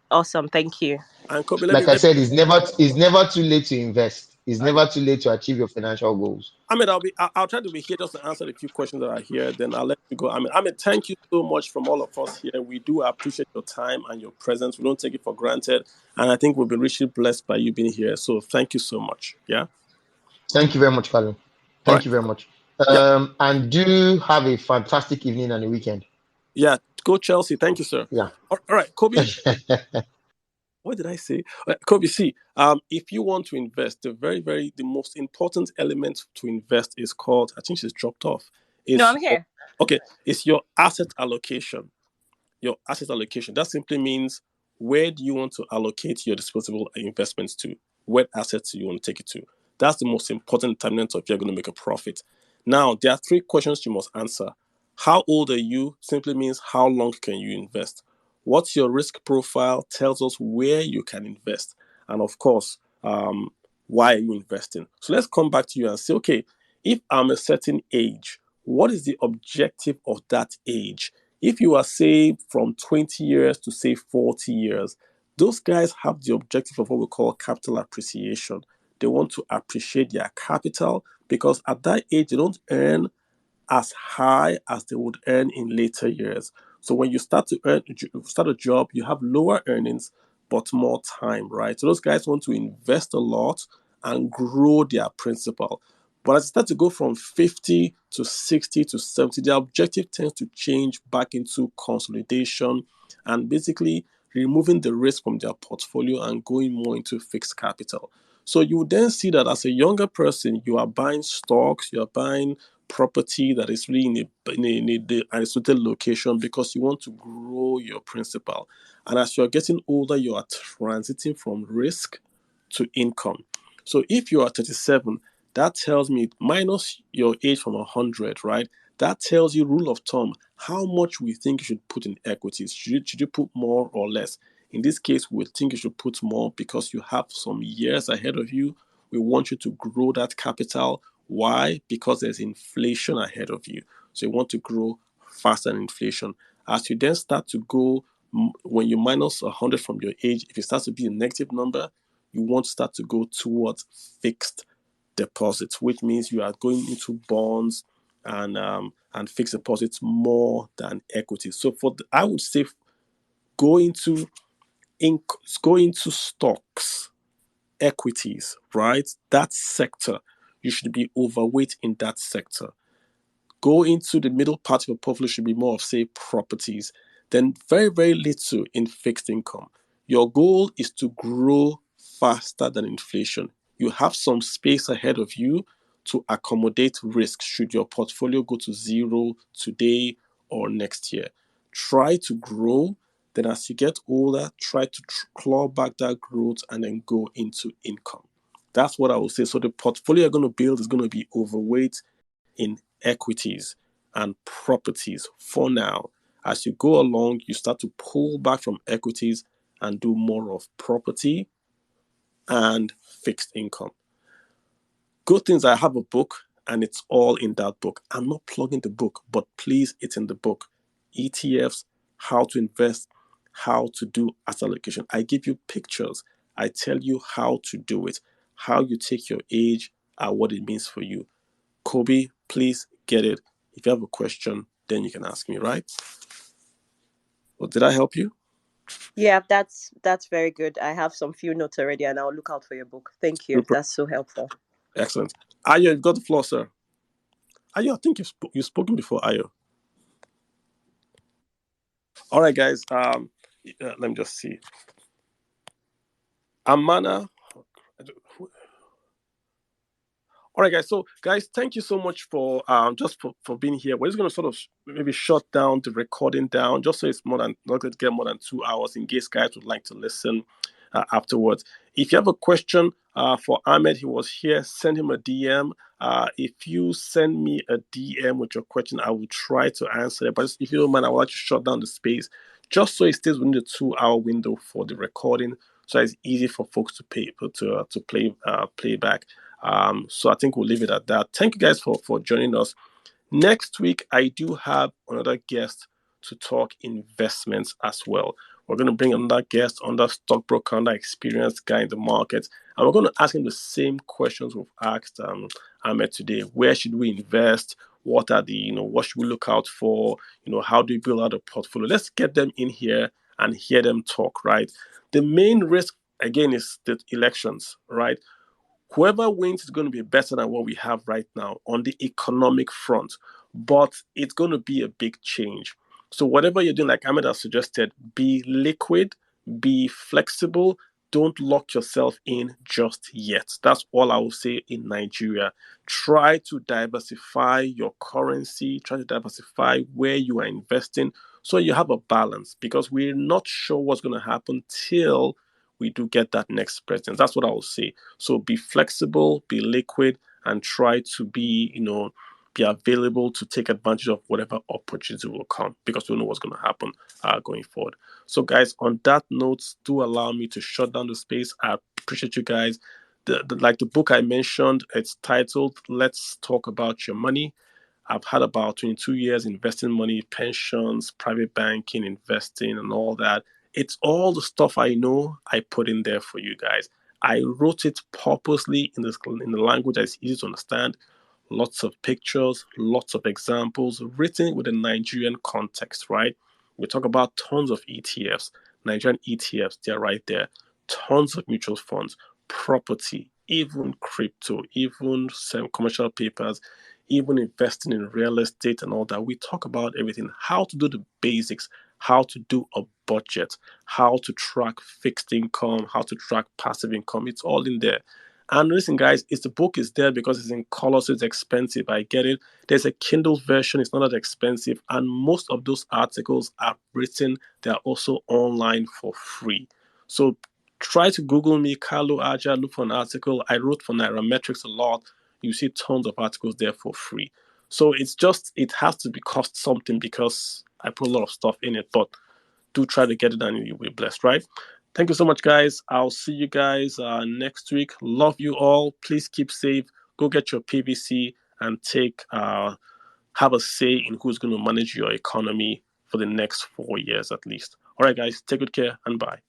J: Awesome. Thank you.
A: And Kobe,
B: Like I said, it's never too late to invest. It's never too late to achieve your financial goals.
A: I'll try to be here just to answer the few questions that are here. Then I'll let you go. Thank you so much from all of us here. We do appreciate your time and your presence. We don't take it for granted, and I think we've been richly blessed by you being here. So thank you so much. Yeah.
B: Thank you very much, Carlo. Thank you very much.
A: Yeah.
B: And do have a fantastic evening and a weekend.
A: Yeah. Go Chelsea. Thank you, sir.
B: Yeah.
A: All right, Kobe. What did I say? Kobe, see, if you want to invest, the most important element to invest is called, I think she's dropped off.
J: No, I'm here.
A: Okay, it's your asset allocation. Your asset allocation. That simply means, where do you want to allocate your disposable investments to? What assets do you want to take it to? That's the most important determinant of if you're going to make a profit. Now, there are 3 questions you must answer. How old are you? Simply means how long can you invest? What's your risk profile? Tells us where you can invest. And of course, why are you investing? So let's come back to you and say, okay, if I'm a certain age, what is the objective of that age? If you are, say, from 20 years to, say, 40 years, those guys have the objective of what we call capital appreciation. They want to appreciate their capital because at that age, they don't earn as high as they would earn in later years. So when you start a job, you have lower earnings but more time, right? So those guys want to invest a lot and grow their principal. But as they start to go from 50 to 60 to 70, their objective tends to change back into consolidation and basically removing the risk from their portfolio and going more into fixed capital. So you would then see that as a younger person, you are buying stocks, you are buying property that is really in a isolated location because you want to grow your principal. And as you're getting older, you are transiting from risk to income. So if you are 37, that tells me minus your age from 100, right? That tells you, rule of thumb, how much we think you should put in equities. Should you put more or less? In this case, we think you should put more because you have some years ahead of you. We want you to grow that capital. Why? Because there's inflation ahead of you. So you want to grow faster than inflation. As you then start to go, when you minus 100 from your age, if it starts to be a negative number, you want to start to go towards fixed deposits, which means you are going into bonds and fixed deposits more than equity. So I would say go into go into stocks, equities, right? That sector, you should be overweight in that sector. Go into the middle part of your portfolio should be more of, say, properties, then very, very little in fixed income. Your goal is to grow faster than inflation. You have some space ahead of you to accommodate risk should your portfolio go to zero today or next year. Try to grow. Then, as you get older, try to claw back that growth and then go into income. That's what I would say. So, the portfolio you're going to build is going to be overweight in equities and properties for now. As you go along, you start to pull back from equities and do more of property and fixed income. Good things, I have a book and it's all in that book. I'm not plugging the book, but please, it's in the book. ETFs, how to invest, how to do asset allocation. I give you pictures. I tell you how to do it, how you take your age and what it means for you. Kobe, please get it. If you have a question, then you can ask me, right? Well, did I help you?
J: Yeah, that's very good. I have some few notes already, and I'll look out for your book. Thank you.
A: Super.
J: That's so helpful.
A: Excellent. Ayo, you've got the floor, sir. Ayo, I think you've spoken before, Ayo. All right, guys. Let me just see. Amana. All right, guys. So, guys, thank you so much for for being here. We're just going to sort of maybe shut down the recording down, just so it's not going to get more than 2 hours in case guys would like to listen afterwards. If you have a question for Ahmed, he was here. Send him a DM. If you send me a DM with your question, I will try to answer it. But if you don't mind, I will actually shut down the space just so it stays within the 2 hour window for the recording, so it's easy for folks to play back. So I think we'll leave it at that. Thank you guys for joining us. Next week, I do have another guest to talk investments as well. We're going to bring another guest, another stockbroker, another experienced guy in the market, and we're going to ask him the same questions we've asked Ahmed today. Where should we invest? What are what should we look out for? How do we build out a portfolio? Let's get them in here and hear them talk, right? The main risk, again, is the elections, right? Whoever wins is going to be better than what we have right now on the economic front, but it's going to be a big change. So whatever you're doing, like Ahmed has suggested, be liquid, be flexible, don't lock yourself in just yet. That's all I will say in Nigeria. Try to diversify your currency, try to diversify where you are investing so you have a balance, because we're not sure what's going to happen till we do get that next president. That's what I will say. So be flexible, be liquid, and try to be, be available to take advantage of whatever opportunity will come, because we don't know what's going to happen going forward. So, guys, on that note, do allow me to shut down the space. I appreciate you guys. Like the book I mentioned, it's titled "Let's Talk About Your Money." I've had about 22 years investing money, pensions, private banking, investing, and all that. It's all the stuff I know I put in there for you guys. I wrote it purposely in the language that's easy to understand. Lots of pictures, lots of examples, written with a Nigerian context, right? We talk about tons of ETFs, Nigerian ETFs, they're right there. Tons of mutual funds, property, even crypto, even some commercial papers, even investing in real estate and all that. We talk about everything, how to do the basics, how to do a budget, how to track fixed income, how to track passive income. It's all in there. And listen, guys, the book is there because it's in color, so it's expensive. I get it. There's a Kindle version, it's not that expensive. And most of those articles are written, they're also online for free. So try to Google me, Carlo Aja, look for an article. I wrote for Nairametrics a lot. You see tons of articles there for free. So it has to be cost something because I put a lot of stuff in it, but do try to get it and you'll be blessed, right? Thank you so much, guys. I'll see you guys next week. Love you all. Please keep safe. Go get your PVC and have a say in who's going to manage your economy for the next 4 years at least. All right, guys, take good care and bye.